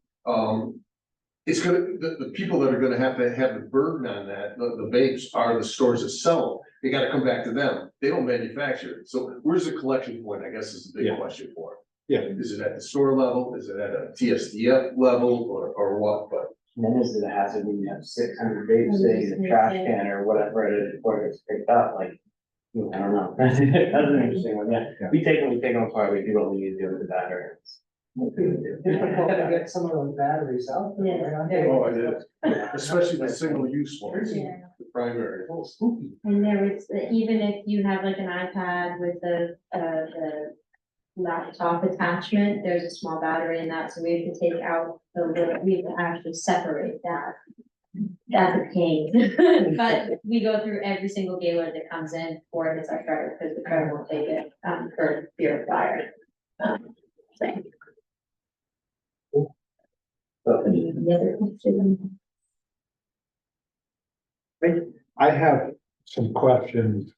it's gonna, the people that are gonna have the burden on that, the vapes are the stores that sell them. They gotta come back to them. They don't manufacture it. So where's the collection point, I guess, is the big Yeah. question for it. Yeah. Is it at the store level? Is it at a TSDF level or what? But And then is it a hazard when you have 600 vapes sitting in a trash can or whatever it is before it gets picked up, like, I don't know. That's an interesting one, yeah. Yeah. We take them apart, we do what we need to do with the batteries. Difficult to get some of those batteries out. there. oh, it is, especially the single use ones, Yeah. the primary. And there is, even if you have like an iPad with the laptop attachment, there's a small battery in that, so we have to take out we have to actually separate that. That's a pain, but we go through every single dealer that comes in before it hits our shredder, because the shredder will take it, for fear of fire. Thing. Any other question? I have some questions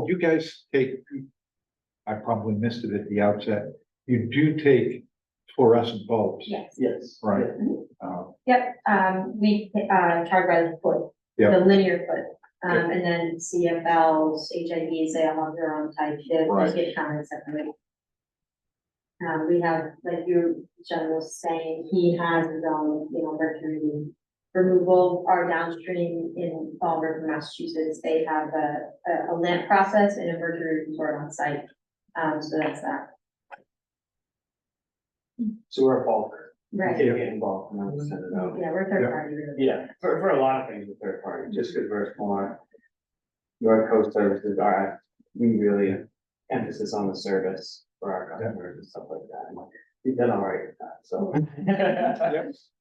you guys take, I probably missed it at the outset. You do take fluorescent bulbs, Yes. Yes. right? Yep, we, charge by the foot, Yeah. the linear foot, and then CFLs, HIVs, they all have their own type shit, Right. they get counted separately. We have, like you, John was saying, he has his own, mercury removal. Our downstream in Fall River, Massachusetts, they have a lamp process and a mercury resort on site, so that's that. So we're a bulk We Right, can get involved and then send it out. yeah, we're third party, really. Yeah, for a lot of things with third party, just because we're more. North Coast services are, we really emphasis on the service for our customers and stuff like that. And we've done all right with that, so.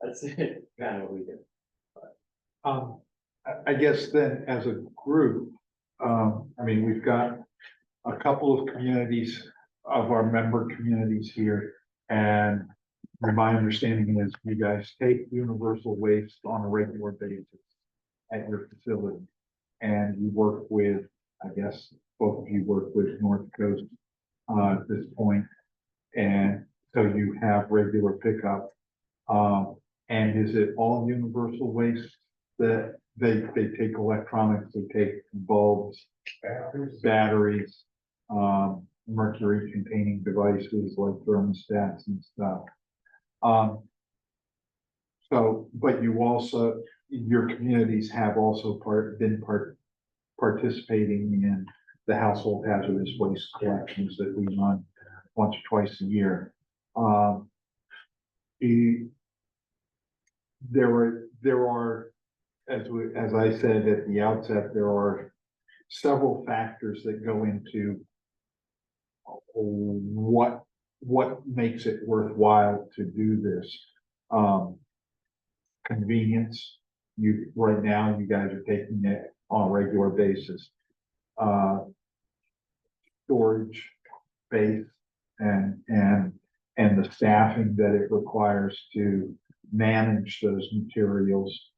That's it, kind of what we do. I guess then as a group, I mean, we've got a couple of communities of our member communities here. And my understanding is you guys take universal waste on a regular basis at your facility. And you work with, I guess, both of you work with North Coast at this point. And so you have regular pickup. And is it all universal waste that they take electronics, they take bulbs, batteries, mercury containing devices like thermostats and stuff. So, but you also, your communities have also been participating in the household hazardous waste collections that we run once or twice a year. There are, as I said at the outset, there are several factors that go into what makes it worthwhile to do this. Convenience. Right now, you guys are taking it on a regular basis. Storage space and the staffing that it requires to manage those materials.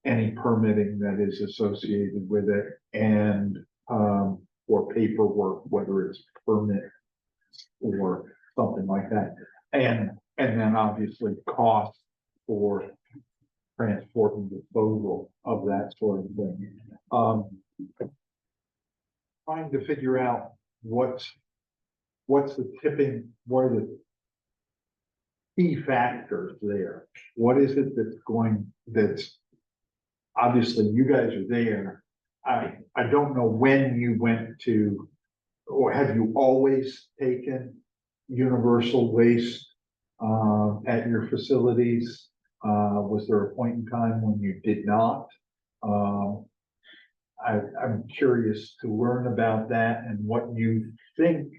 Any permitting that is associated with it, and or paperwork, whether it's permit or something like that. And then obviously cost for transport and disposal of that sort of thing. Trying to figure out what are the key factors there? What is it that's obviously you guys are there. I don't know when you went to, or have you always taken universal waste at your facilities? Was there a point in time when you did not? I'm curious to learn about that and what you think.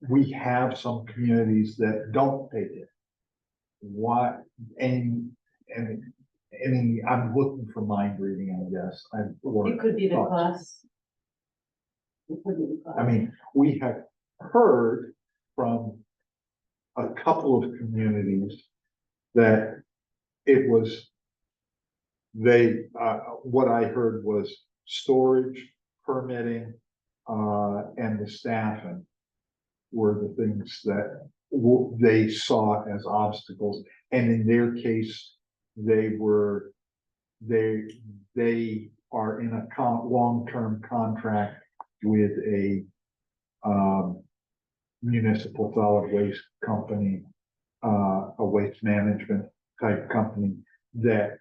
We have some communities that don't take it. What, any, I'm looking for mind reading, I guess. It could be the cost. It could be the cost. I mean, we have heard from a couple of communities that it was, what I heard was storage, permitting, and the staffing were the things that they saw as obstacles. And in their case, they are in a long-term contract with a municipal solid waste company, a waste management type company that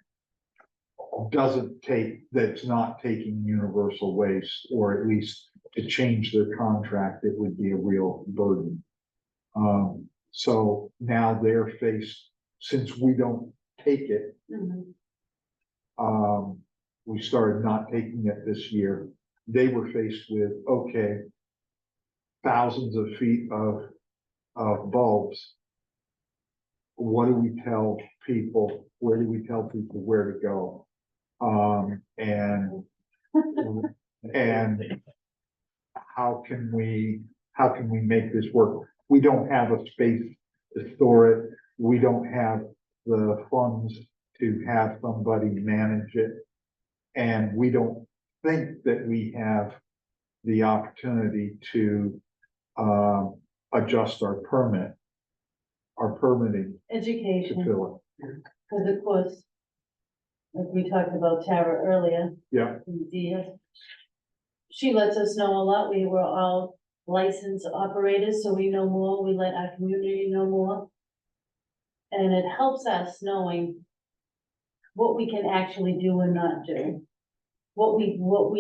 that's not taking universal waste, or at least to change their contract, it would be a real burden. So now they're faced, since we don't take it, we started not taking it this year. They were faced with, okay, thousands of feet of bulbs. What do we tell people? Where do we tell people where to go? And how can we make this work? We don't have a space to store it. We don't have the funds to have somebody manage it. And we don't think that we have the opportunity to adjust our permitting to Education, fill it. because of course, like we talked about Tara earlier. Yeah. in DS. She lets us know a lot. We were all licensed operators, so we know more. We let our community know more. And it helps us knowing what we can actually do and not do. What we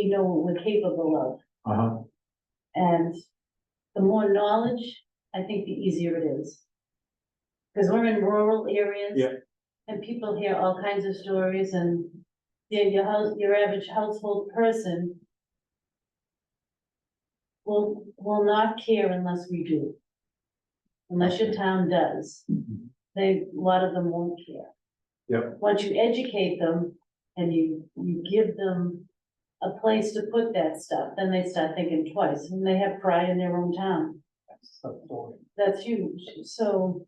know we're capable of. Uh-huh. And the more knowledge, I think the easier it is. Because we're in rural areas. Yeah. And people hear all kinds of stories and your average household person will not care unless we do. Unless your town does. A lot of them won't care. Yep. Once you educate them and you give them a place to put that stuff, then they start thinking twice, and they have pride in their own town. That's huge, so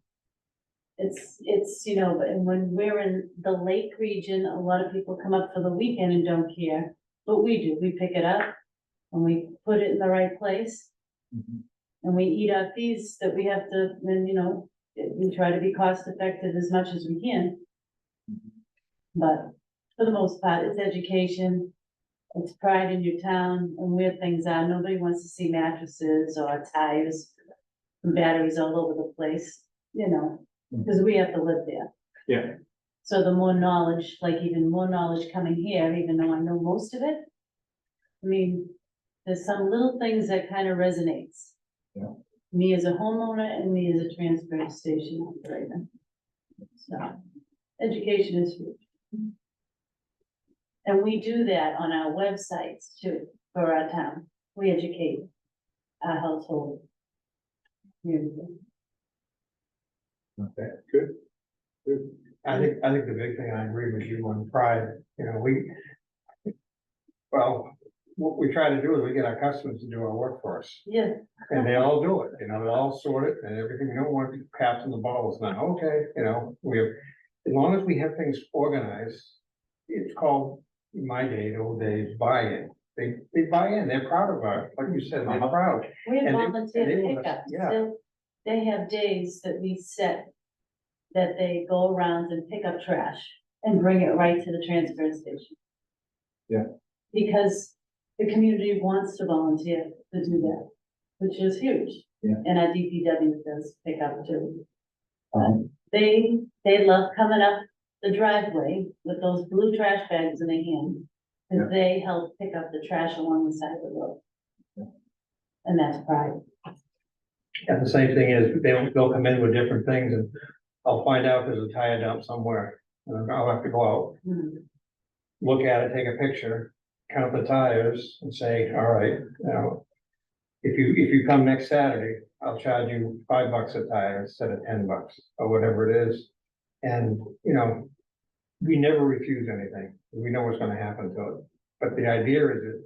it's, you know, and when we're in the lake region, a lot of people come up for the weekend and don't care, but we do, we pick it up and we put it in the right place. And we eat our fees that we have to, then, you know, we try to be cost effective as much as we can. But for the most part, it's education, it's pride in your town and where things are. Nobody wants to see mattresses or tires and batteries all over the place, you know, because we have to live there. Yeah. So the more knowledge, like even more knowledge coming here, even though I know most of it, I mean, there's some little things that kind of resonates. Yeah. Me as a homeowner and me as a transfer station operator. So, education is huge. And we do that on our websites too, for our town. We educate our household. community. Okay, good. I think the big thing, I agree with you on pride, you know, what we try to do is we get our customers to do our work for us. Yeah, And they all do it, you know, they all sort it and everything, we don't want to be passing the balls now, okay, you know, as long as we have things organized, it's called, in my day, the old days, buy-in. They buy in, they're proud of our, like you said, they're proud. we have And they- volunteer and they will- pickups. yeah. They have days that we set, that they go around and pick up trash and bring it right to the transfer station. Yeah. Because the community wants to volunteer to do that, which is huge. Yeah. And our DPW does pick up too. Um, They love coming up the driveway with those blue trash bags in their hand. Yeah. Cause they help pick up the trash along the side of the road. Yeah. And that's pride. And the same thing is, they'll come in with different things and I'll find out there's a tire dump somewhere. And I'll have to go out, Mhm. look at it, take a picture, count the tires and say, all right, you know. If you come next Saturday, I'll charge you $5 a tire instead of $10 or whatever it is. And, you know, we never refuse anything. We know what's gonna happen to it. But the idea is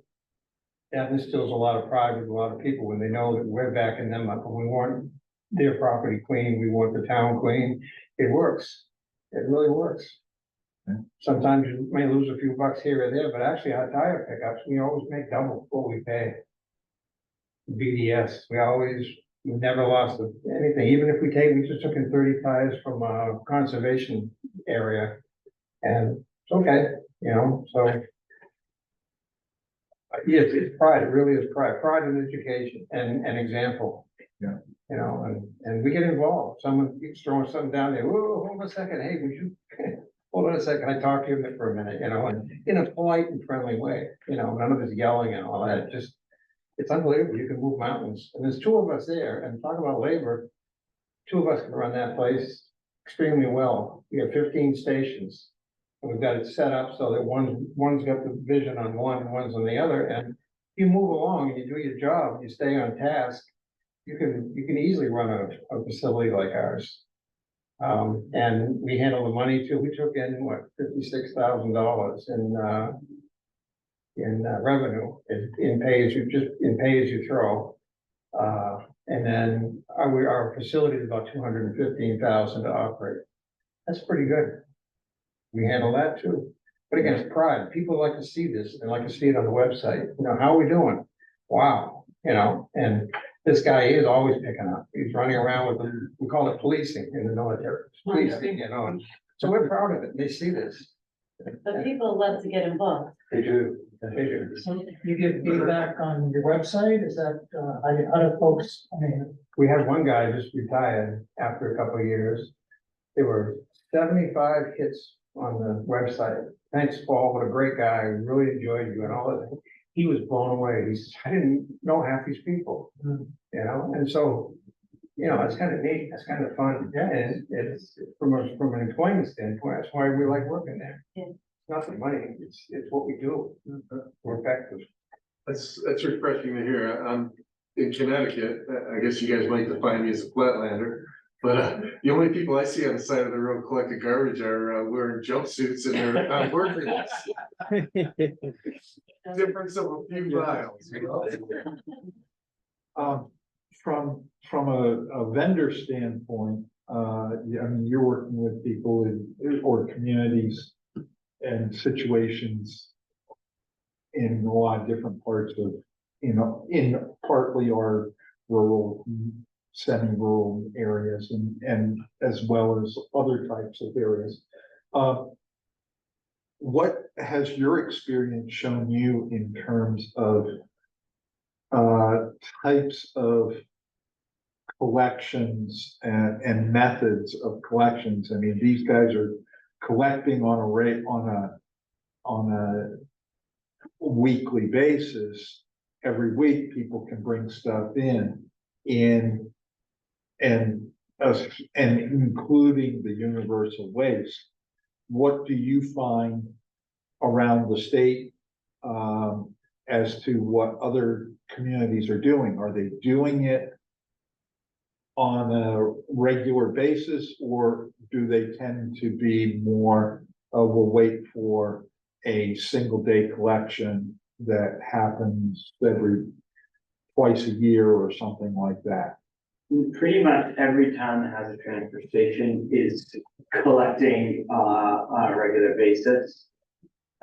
that instills a lot of pride with a lot of people when they know that we're backing them up and we want their property clean, we want the town clean. It works. It really works. Yeah. Sometimes you may lose a few bucks here or there, but actually our tire pickups, we always make double what we pay. BDS, we never lost anything, even if we just took in 30 tires from a conservation area. And it's okay, you know, so. Yes, it's pride, it really is pride in education and an example. Yeah. You know, and we get involved, someone keeps throwing something down there, whoa, hold on a second, hey, would you, hold on a second, I talk to you for a minute, you know, and in a polite and friendly way, you know, none of this yelling and all that, just. It's unbelievable, you can move mountains, and there's two of us there, and talk about labor. Two of us can run that place extremely well, we have 15 stations. And we've got it set up so that one's got the vision on one, and one's on the other, and you move along and you do your job, and you stay on task. You can easily run a facility like ours. And we handle the money too, we took in, $56,000 in revenue, in pay as you throw. And then our facility is about 215,000 to operate. That's pretty good. We handle that too. But again, it's pride. People like to see this, they like to see it on the website. You know, how are we doing? Wow, you know, and this guy is always picking up. He's running around with, we call it policing in the military. Policing, you know, and so we're proud of it. They see this. But people love to get involved. They do. They do. So you give feedback on your website, is that, how do folks, I mean, We had one guy just retired after a couple of years. There were 75 hits on the website. Thanks, Paul, what a great guy, we really enjoyed you and all that. he was blown away. He says, I didn't know half these people, you know, and so, you know, it's kind of neat, it's kind of fun, yeah, and it's from an employment standpoint, that's why we like working there. Yeah. It's not the money, it's what we do, we're effective. That's refreshing to hear. I'm in Connecticut. I guess you guys might define me as a flatlander. But the only people I see on the side of the road collecting garbage are wearing jumpsuits and they're on working. Difference of a few miles, you know? From a vendor standpoint, yeah, I mean, you're working with people or communities and situations in a lot of different parts of, you know, in partly our rural, semi-rural areas and as well as other types of areas. What has your experience shown you in terms of types of collections and methods of collections? I mean, these guys are collecting on a weekly basis. Every week, people can bring stuff in and including the universal waste. What do you find around the state as to what other communities are doing? Are they doing it on a regular basis, or do they tend to be more, we'll wait for a single day collection that happens twice a year or something like that? Pretty much every town that has a transfer station is collecting on a regular basis.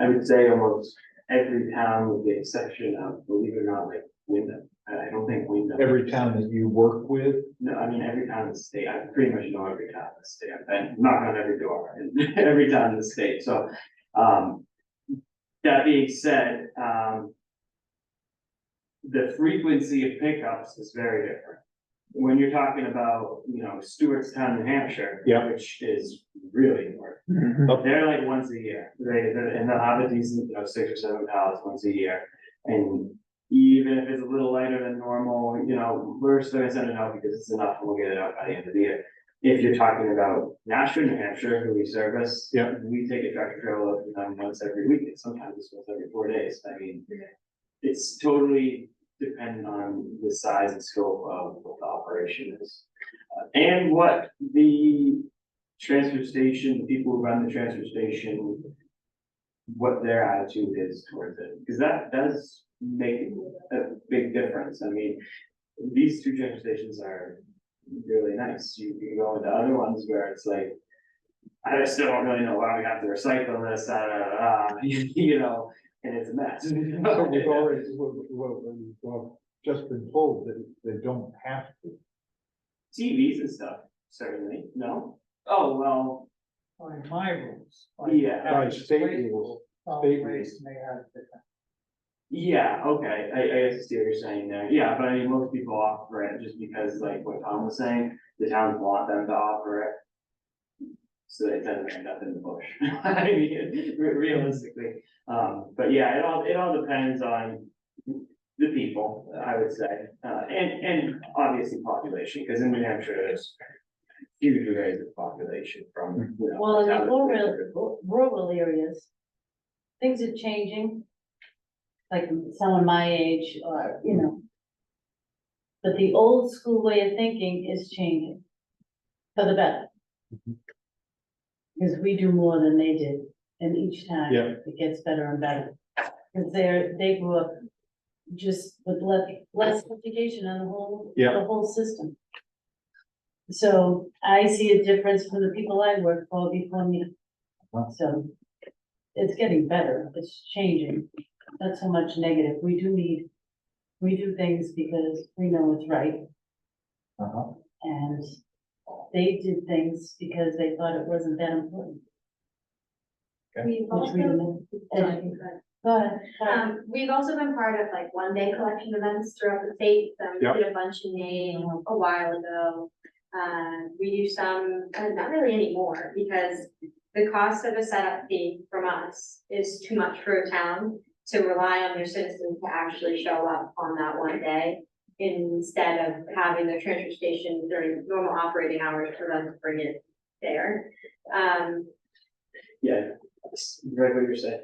I would say almost every town with the exception of, believe it or not, like Wyndham. I don't think Wyndham. Every town that you work with? No, I mean, every town in the state. I pretty much know every town in the state. I've been knocking on every door in every town in the state. So, that being said, the frequency of pickups is very different. When you're talking about, you know, Stewartstown, New Hampshire, Yeah. which is really north, they're like once a year. And they'll have a decent, you know, 6 or 7 pallets once a year. And even if it's a little lighter than normal, you know, we're still gonna send it out because it's enough and we'll get it out by the end of the year. If you're talking about Nashua, New Hampshire, who we service, Yeah. we take a tractor trailer up to them once every week, and sometimes it's once every 4 days. I mean, it's totally dependent on the size and scope of what the operation is. And what the transfer station, the people who run the transfer station, what their attitude is towards it, because that does make a big difference. I mean, these 2 transfer stations are really nice. You can go into other ones where it's like, I still don't really know why we have to recycle this, you know, and it's a mess. So we've already, we've just been told that they don't have to. TVs and stuff, certainly, no? Oh, well, By my rules. Yeah. By state rules. Solid waste may have different. yeah, okay, I see what you're saying there. Yeah, but I mean, most people offer it just because, like what Tom was saying, the towns want them to offer it. So they tend to end up in the bush. I mean, realistically, but yeah, it all depends on the people, I would say, and obviously population, because in New Hampshire, there's huge arrays of population from, you know. Well, in the towns- rural areas, things are changing. Like someone my age or, you know. But the old school way of thinking is changing for the better. Because we do more than they did, and each time Yeah. it gets better and better. Because they grew up just with less education on Yeah. the whole system. So I see a difference from the people I work for before me. Wow. So it's getting better, it's changing, not so much negative. We do things because we know it's right. And they did things because they thought it wasn't that important. We've Which we also, didn't. Go ahead. we've also been part of like 1-day collection events throughout the state. We Yep. did a bunch in Maine a while ago. We do some, not really anymore, because the cost of a setup fee from us is too much for a town. to rely on your citizens to actually show up on that one day instead of having the transfer station during normal operating hours for them to bring it there. Yeah, it's right what you're saying.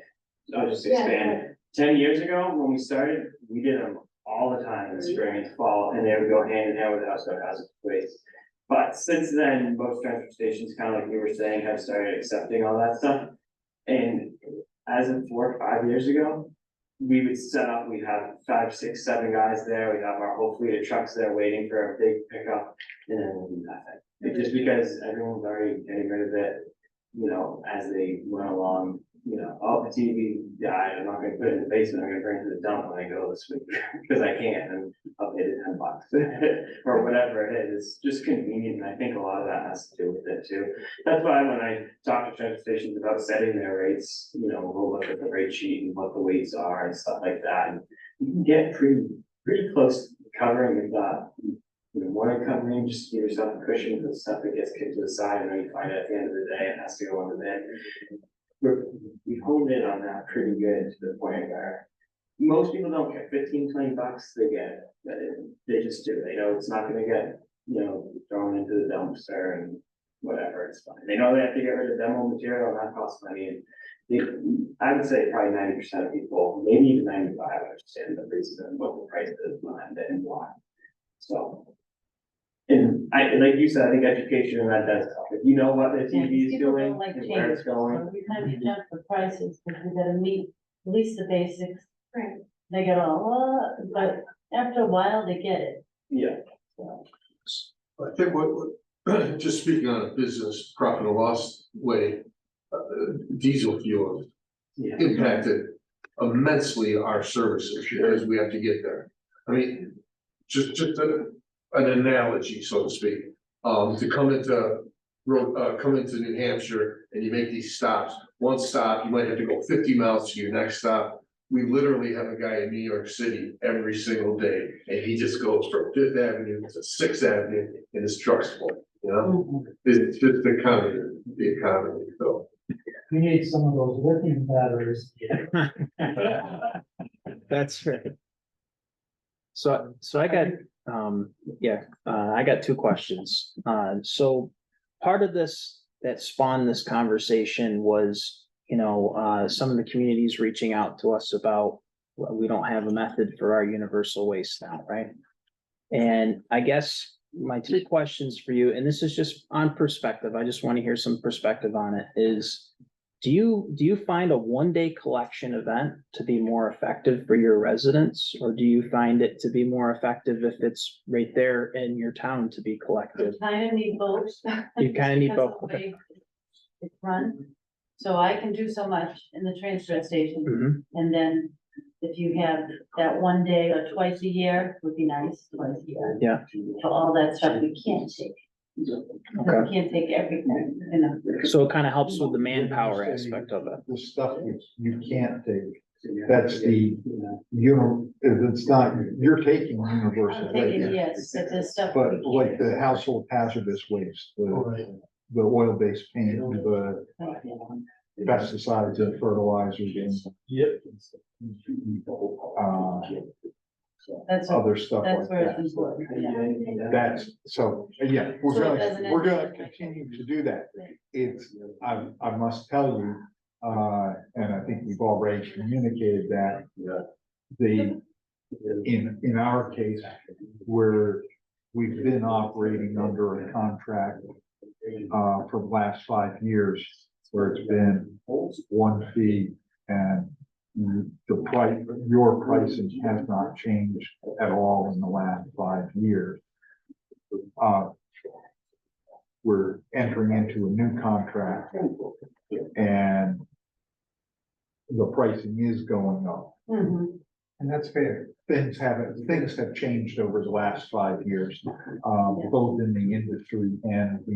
I'll just Yeah. expand. 10 years ago, when we started, we did them all the time in the spring and fall, and they would go hand in hand with house to house waste. But since then, most transfer stations, kind of like you were saying, have started accepting all that stuff. And as of 4 or 5 years ago, we would set up, we'd have 5, 6, 7 guys there, we'd have our whole fleet of trucks there waiting for a big pickup, and then we'll do nothing. It's just because everyone's already getting rid of it, as they went along, oh, the TV died, I'm not gonna put it in the basement, I'm gonna bring it to the dump when I go this week, because I can, and I'll pay the $10, or whatever it is, it's just convenient, and I think a lot of that has to do with it too. That's why when I talk to transfer stations about setting their rates, we'll look at the rate sheet and what the weights are and stuff like that, and you can get pretty close to covering if not. More covering, just give yourself a cushion for the stuff that gets kicked to the side, and then you find it at the end of the day, it has to go on the bin. We've honed in on that pretty good to the point where most people don't get 15, 20 bucks, they get it, they just do, they know it's not gonna get, thrown into the dumpster and whatever, it's fine. They know they have to get rid of demo material, and that costs money, and I would say probably 90% of people, maybe even 95, understand the reason and what the price is behind it and why. So. And like you said, I think education and that does help. If you know what the Yeah, TV is people doing don't like and where it's change. going. Every time you jump the prices, because we gotta meet at least the basics. Right. They get all, but after a while, they get it. Yeah. So, I think just speaking on a business profit and loss way, diesel fuel Yeah. impacted immensely our services because we have to get there. I mean, just an analogy, so to speak, to come into New Hampshire and you make these stops. One stop, you might have to go 50 miles to your next stop. We literally have a guy in New York City every single day, and he just goes from 5th Avenue to 6th Avenue in his truck's full, It's just the economy, so. We need some of those lithium batteries. That's right. So I got, I got 2 questions. So part of this that spawned this conversation was, some of the communities reaching out to us about, well, we don't have a method for our universal waste now, right? And I guess my 2 questions for you, and this is just on perspective, I just want to hear some perspective on it, is do you find a 1-day collection event to be more effective for your residents, or do you find it to be more effective if it's right there in your town to be collected? you kind of need both. You kind of need because both. of the way it's run, so I can do so much in the transfer station, Mhm. and then if you have that 1 day or twice a year, would be nice, twice a year. Yeah. For all that stuff we can't take. Okay. We can't take everything, So it kind of helps with the manpower aspect of it. The stuff you can't take, that's it's not, you're taking universal I'm thinking, waste. yes, if there's stuff. But we like can't- the household hazardous waste, the oil-based paint, the pesticides and fertilizers and Yep. That's, other stuff like that's where that. it's important, yeah. That's, so, yeah, So it doesn't we're gonna end up like continue to do that. It's, I must tell you, and I think we've already communicated that. In our case, where we've been operating under a contract, for the last 5 years, where it's been 1 fee and the price, your pricing has not changed at all in the last 5 years. We're entering into a new contract and the pricing is going up. Mhm. And that's fair. Things have changed over the last 5 years, both in the industry and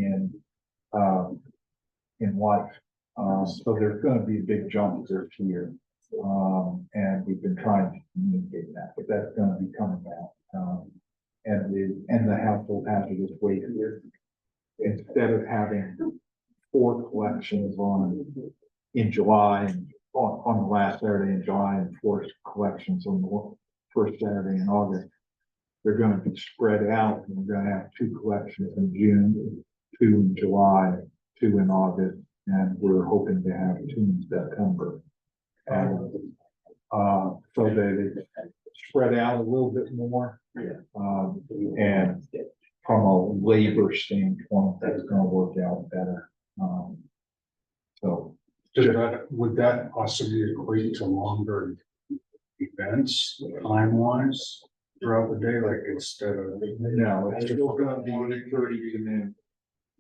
in life. So there's gonna be a big jump this year. And we've been trying to communicate that, but that's gonna be coming out. And the household hazardous waste, instead of having 4 collections in July and on the last Saturday in July and forced collections on the first Saturday in August. They're gonna be spread out, and we're gonna have 2 collections in June, 2 in July, 2 in August, and we're hoping to have 2 in September. So they spread out a little bit more. And from a labor standpoint, that's gonna work out better. So Would that possibly equate to longer events, time-wise, throughout the day, like instead of? no, it's still gonna be 8:30 to noon.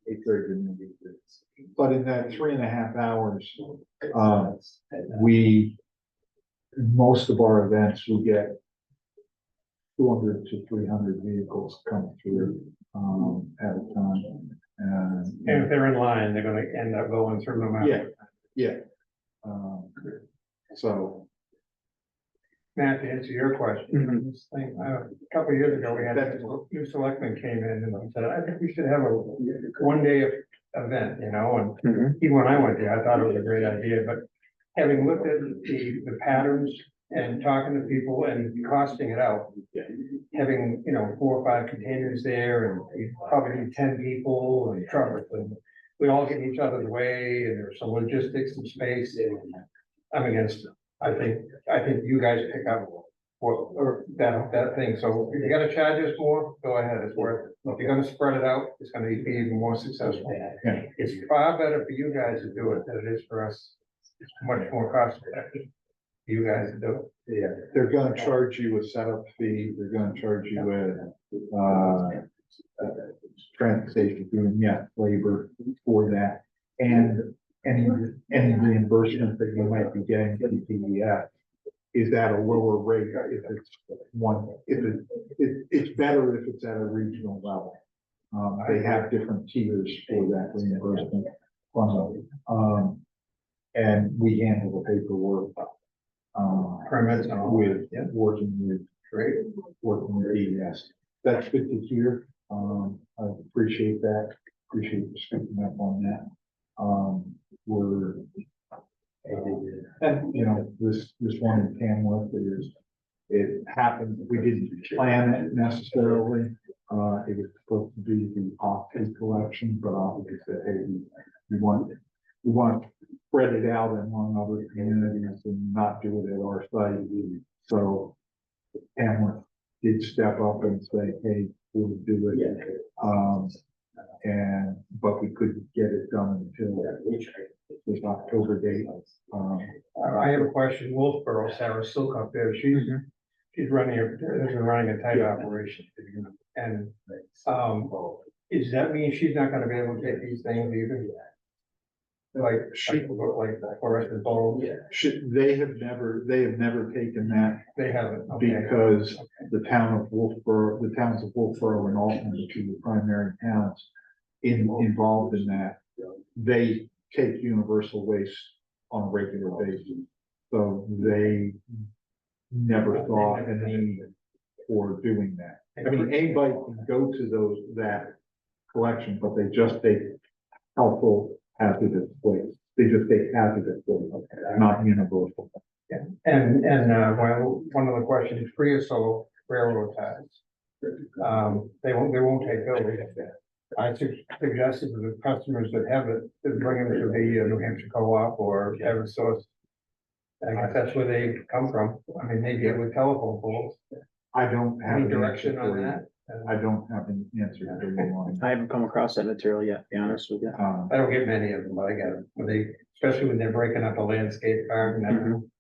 8:30 to noon. But in that 3.5 hours, most of our events, we get 200 to 300 vehicles come through, at a time. And if they're in line, they're gonna end up going through no matter. Yeah. So Matt, to answer your question, this thing, a couple of years ago, we had a new selectman came in and said, I think we should have a 1-day event, you know, and even when I went there, I thought it was a great idea, but having looked at the patterns and talking to people and costing it out, having, 4 or 5 containers there, and you probably need 10 people and trucks, and we all get in each other's way, and there's some logistics and space, and I'm against it. I think you guys pick up or that thing, so if you gotta charge us more, go ahead, it's worth it. If you're gonna spread it out, it's gonna be even more successful. Yeah. It's far better for you guys to do it than it is for us. It's much more cost effective for you guys to do it. yeah, they're gonna charge you a setup fee, they're gonna charge you transportation fee, labor for that. And any reimbursement that you might be getting from TDF is at a lower rate if it's better if it's at a regional level. They have different tiers for that reimbursement from them. And we handle the paperwork. Permits and all with, that, yeah. working with TDS. That's good to hear. I appreciate that. Appreciate you speaking up on that. And this one in Tamworth it happened, we didn't plan it necessarily. It was supposed to be the off-peak collection, but obviously said, hey, we want to spread it out among other communities and not do it at our site. So Tamworth did step up and say, hey, we'll do it. But we couldn't get it done until this October date. I have a question. Wolfboro, Sarah Silk up there, she's running a tight operation. And, does that mean she's not gonna be able to take these things either? Like fluorescent bulbs? They have never taken that They haven't, okay. because the towns of Wolfboro and Alton, the 2 primary towns involved in that, they take universal waste on a regular basis. So they never saw a need for doing that. I mean, anybody can go to that collection, but they just take household hazardous waste. They just take hazardous waste, not universal. Yeah, and well, one of the questions, creosote railroad ties. They won't take those. I suggested to the customers that have it, to bring them to the New Hampshire Co-op or Eversource. I guess that's where they come from. I mean, they get with telephone poles. I don't have Any an direction answer on for you. that? I don't have an answer for you on I haven't come across that material yet, to be honest with you. I don't get many of them, but I get them. Especially when they're breaking up a landscape garden, and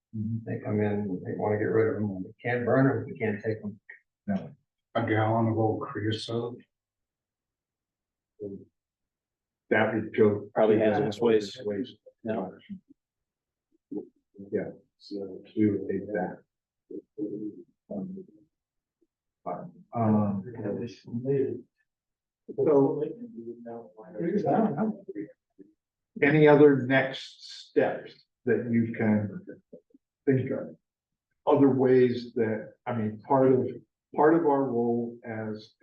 they come in, they wanna get rid of them. You can't burn them, you can't take them. No. A gallon of old creosote? That would go. Probably hazardous waste. No. Yeah, so we would take that. Any other next steps that you can think of? Other ways that, I mean, part of our role as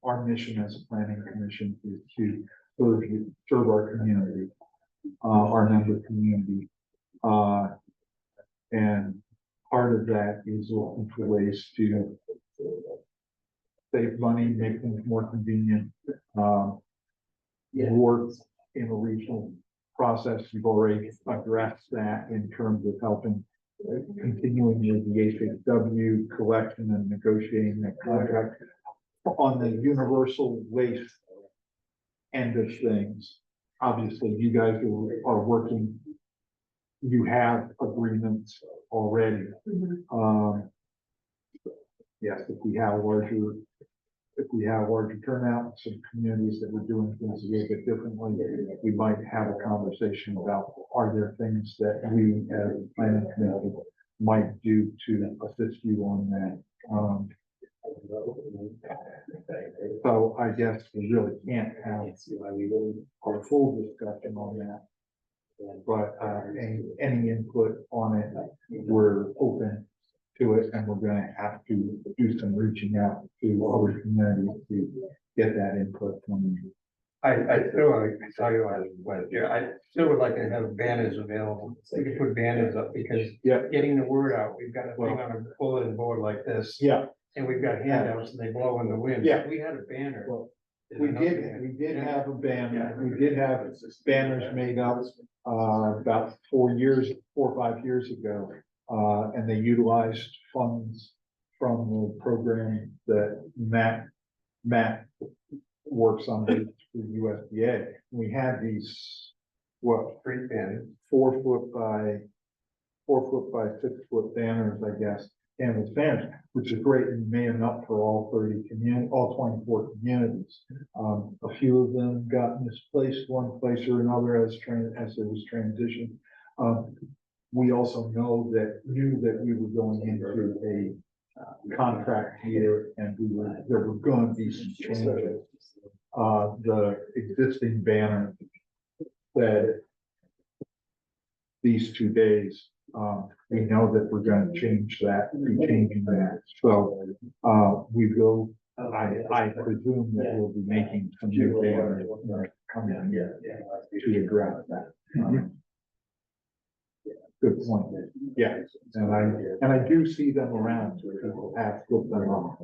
our mission as a planning commission is to serve our community, our member community. And part of that is looking for ways to save money, make things more convenient, work in a regional process. You've already addressed that in terms of helping, continuing with the HHW collection and negotiating that contract. On the universal waste end of things, obviously you guys are working, you have agreements already. Yes, if we have larger turnout, some communities that were doing things a little bit differently, we might have a conversation about, are there things that we as a planning committee might do to assist you on that? So I guess we really can't have our full discussion on that. But any input on it, we're open to it, and we're gonna have to do some reaching out to other communities to get that input from you. I still, I tell you, I still would like to have banners available. We can put banners up because Yeah. getting the word out, we've got a thing on a bulletin board like this. Yeah. And we've got handouts and they blow in the wind. Yeah. If we had a banner. Well, we did have a banner, we did have banners made up, about 4 or 5 years ago. And they utilized funds from the program that Matt works on with USDA. We had these, what, Street banners. 4 foot by 6 foot banners, I guess, canvas banners, which is great and made enough for all 24 communities. A few of them got misplaced one place or another as it was transitioned. We also knew that we were going into a contract year and there were going to be some changes. The existing banner said these 2 days, we know that we're going to change that, be changing that. So, we will, I presume that we'll be making some new banners coming to address that. Good point. Yeah, and I do see them around. People have put them on.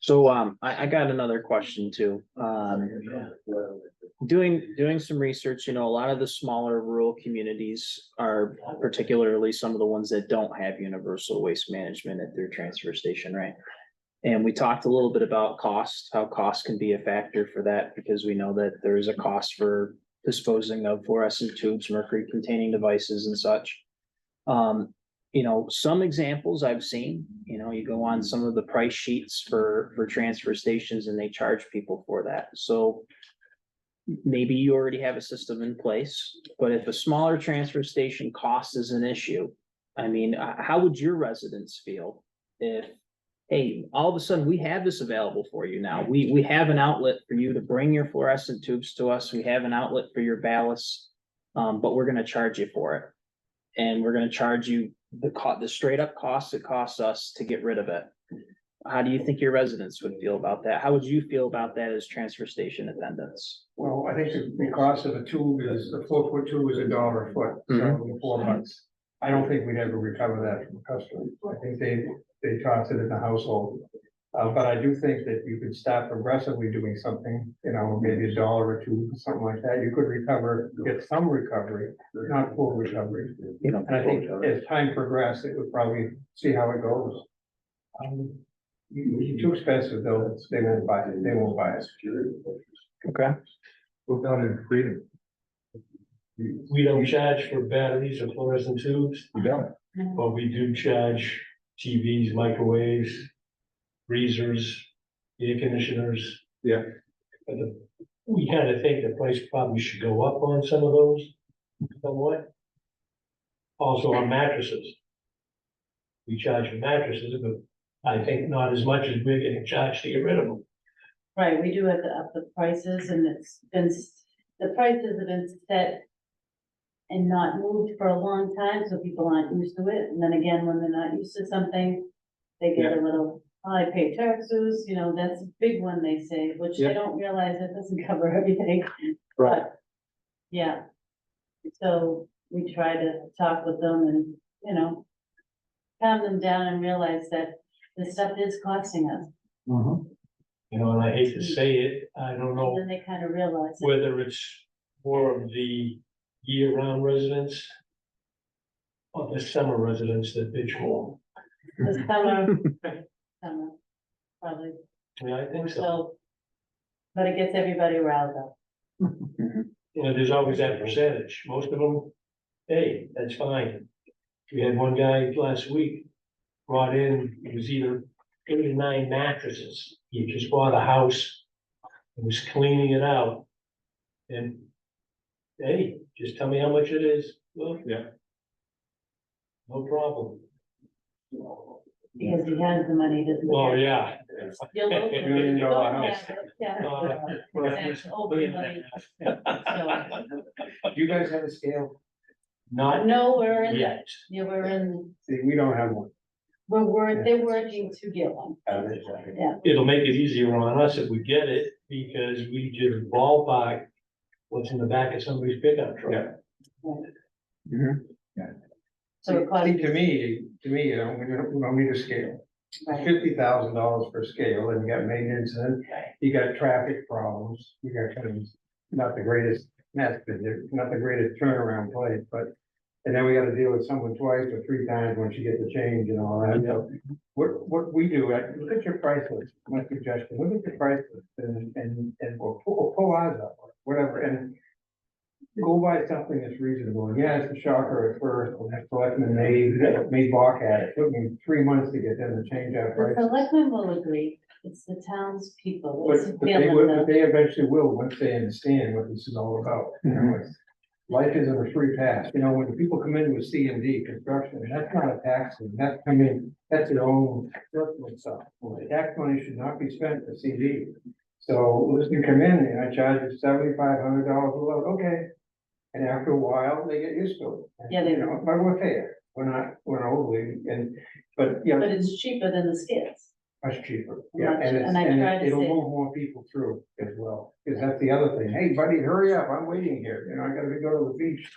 So, I got another question too. Doing some research, a lot of the smaller rural communities are particularly some of the ones that don't have universal waste management at their transfer station, right? And we talked a little bit about cost, how cost can be a factor for that, because we know that there is a cost for disposing of fluorescent tubes, mercury containing devices and such. Some examples I've seen, you go on some of the price sheets for transfer stations and they charge people for that. So maybe you already have a system in place, but if a smaller transfer station cost is an issue, I mean, how would your residents feel if, hey, all of a sudden we have this available for you now. We have an outlet for you to bring your fluorescent tubes to us. We have an outlet for your ballasts, but we're going to charge you for it. And we're going to charge you the straight up cost it costs us to get rid of it. How do you think your residents would feel about that? How would you feel about that as transfer station attendants? Well, I think the cost of a tube is, a 4 foot tube is $1 a foot, so $4. I don't think we'd ever recover that from a customer. I think they toss it in the household. But I do think that you could start progressively doing something, maybe $1 or $2, something like that. You could get some recovery, not full recovery. And I think as time progressed, it would probably see how it goes. You're too expensive though, they won't buy it, Okay. We've got it in freedom. We don't charge for batteries or fluorescent tubes, You don't. but we do charge TVs, microwaves, freezers, air conditioners. Yeah. We kind of think the price probably should go up on some of those, somewhat. Also on mattresses. We charge for mattresses, but I think not as much as we're getting charged to get rid of them. Right, we do have to up the prices and the prices have been set and not moved for a long time, so people aren't used to it. And then again, when they're not used to something, they get a little, I pay taxes, that's a big one they say, which they don't realize it doesn't cover everything. Right. But, yeah. So we try to talk with them and, you know, calm them down and realize that this stuff is costing us. You know, and I hate to say it, I don't And know then they kind of realize it. whether it's more of the year-round residents or the summer residents that bitch more. The summer, summer, probably, Yeah, I think so. so. But it gets everybody riled up. You know, there's always that percentage. Most of them, hey, that's fine. We had one guy last week brought in, it was either 8 or 9 mattresses. He just bought a house and was cleaning it out. And, hey, just tell me how much it is. Well, Yeah. no problem. Because he has the money, doesn't he? Oh, yeah. You'll open $1 it, million you don't house. have it, yeah. Well, That's open money. Do you guys have a scale? Not No, we're in, yet. yeah, we're in, See, we don't have one. they're working to get one, yeah. It'll make it easier on us if we get it, because we just ballpark what's in the back of somebody's pickup truck. So it costs. See, to me, you know, we don't need a scale. Right. $50,000 per scale, and you got maintenance, and you got traffic problems, you got kind of, not the greatest, not the greatest turnaround place, but. And then we gotta deal with someone twice or 3 times once you get the change and all that, so. What we do, look at your price list, my suggestion, look at your price list, and we'll pull ours up, whatever, and. Go buy something that's reasonable, and yeah, it's a shocker at first, when that selectman made balk at it, took me 3 months to get them to change our The price. selectmen will agree, it's the townspeople, But, it's but they feeling will, the. but they eventually will, once they understand what this is all about, you know, it's. Life isn't a free pass, you know, when people come in with C and D construction, that's not a tax, that's, I mean, that's their own personal stuff. Well, the tax money should not be spent for CD. So, let's you come in and I charge you $7,500 a load, okay. And after a while, they get used to it. Yeah, they You know, but we're fair, we're not overly, but, you know. But it's cheaper than the skids. Much cheaper, Much, yeah, and and I try to it'll say- move more people through as well, because that's the other thing, hey buddy, hurry up, I'm waiting here, you know, I gotta go to the beach,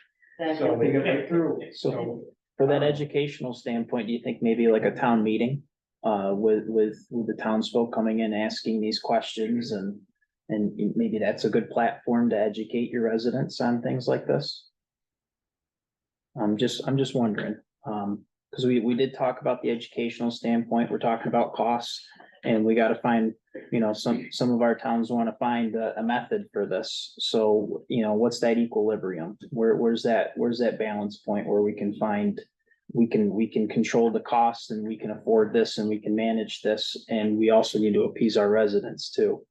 so they get right through, so. For that educational standpoint, do you think maybe like a town meeting, with the townsfolk coming in, asking these questions and maybe that's a good platform to educate your residents on things like this? I'm just wondering, because we did talk about the educational standpoint, we're talking about costs. And we gotta find, you know, some of our towns wanna find a method for this. So, you know, what's that equilibrium? Where's that balance point where we can find, we can control the costs and we can afford this and we can manage this, and we also need to appease our residents too.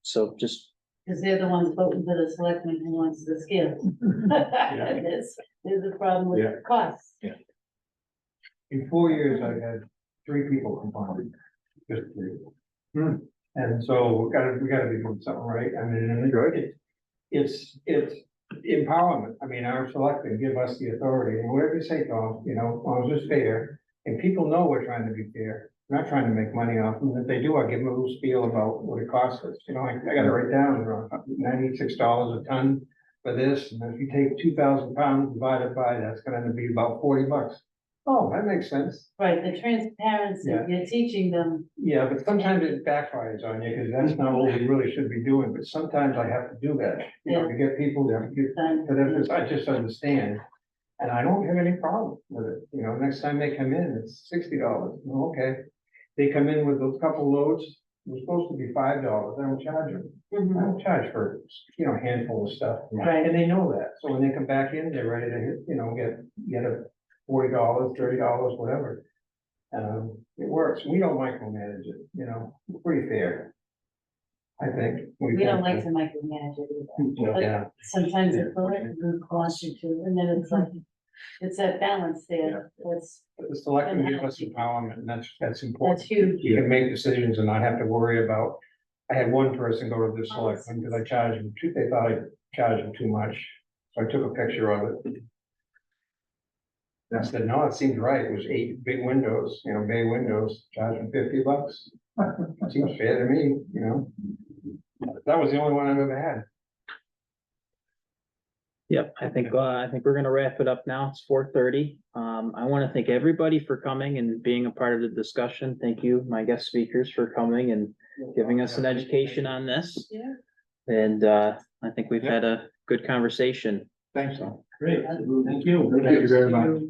So just, Cause they're the ones voting for the selectman who wants the skills. There's a problem with Yeah. costs. In 4 years, I've had 3 people complain, just 3. And so we gotta be doing something right, I mean, it's empowerment, I mean, our selectmen give us the authority, and whatever you say, Tom, you know, as long as it's fair, and people know we're trying to be fair. I'm not trying to make money off them, if they do, I give them a little spiel about what it costs us, you know, I gotta write down, $96 a ton for this, and if you take 2,000 pounds divided by, that's gonna be about $40. Oh, that makes sense. Right, the transparency, Yeah. you're teaching them, Yeah, but sometimes it backfires on you, because that's not what we really should be doing, but sometimes I have to do that. You know, to get people, to get, for them, I just understand. And I don't have any problem with it, you know, next time they come in, it's $60, okay. They come in with a couple loads, it's supposed to be $5, I don't charge them. I don't charge for, you know, a handful of stuff. Right. And they know that, so when they come back in, they're ready to hit, you know, get a $40, $30, whatever. It works, we don't micromanage it, you know, we're pretty fair. I think. we don't like to micromanage it either. Yeah, Sometimes it's political wants you to, and then it's like, it's that balance there, that's, but the selectmen give us empowerment, and that's important. that's huge. You can make decisions and not have to worry about, I had one person go to the selectmen because I charged them they thought I charged them too much. So I took a picture of it. And I said, no, it seems right. It was 8 big windows, you know, bay windows, charging $50. Seems fair to me, you know. That was the only one I've ever had. Yep, I think we're gonna wrap it up now. It's 4:30. I want to thank everybody for coming and being a part of the discussion. Thank you, my guest speakers, for coming and giving us an education on this. Yeah. And, I think we've had a good conversation. Thanks. Great, thank you. Thank you. Very much.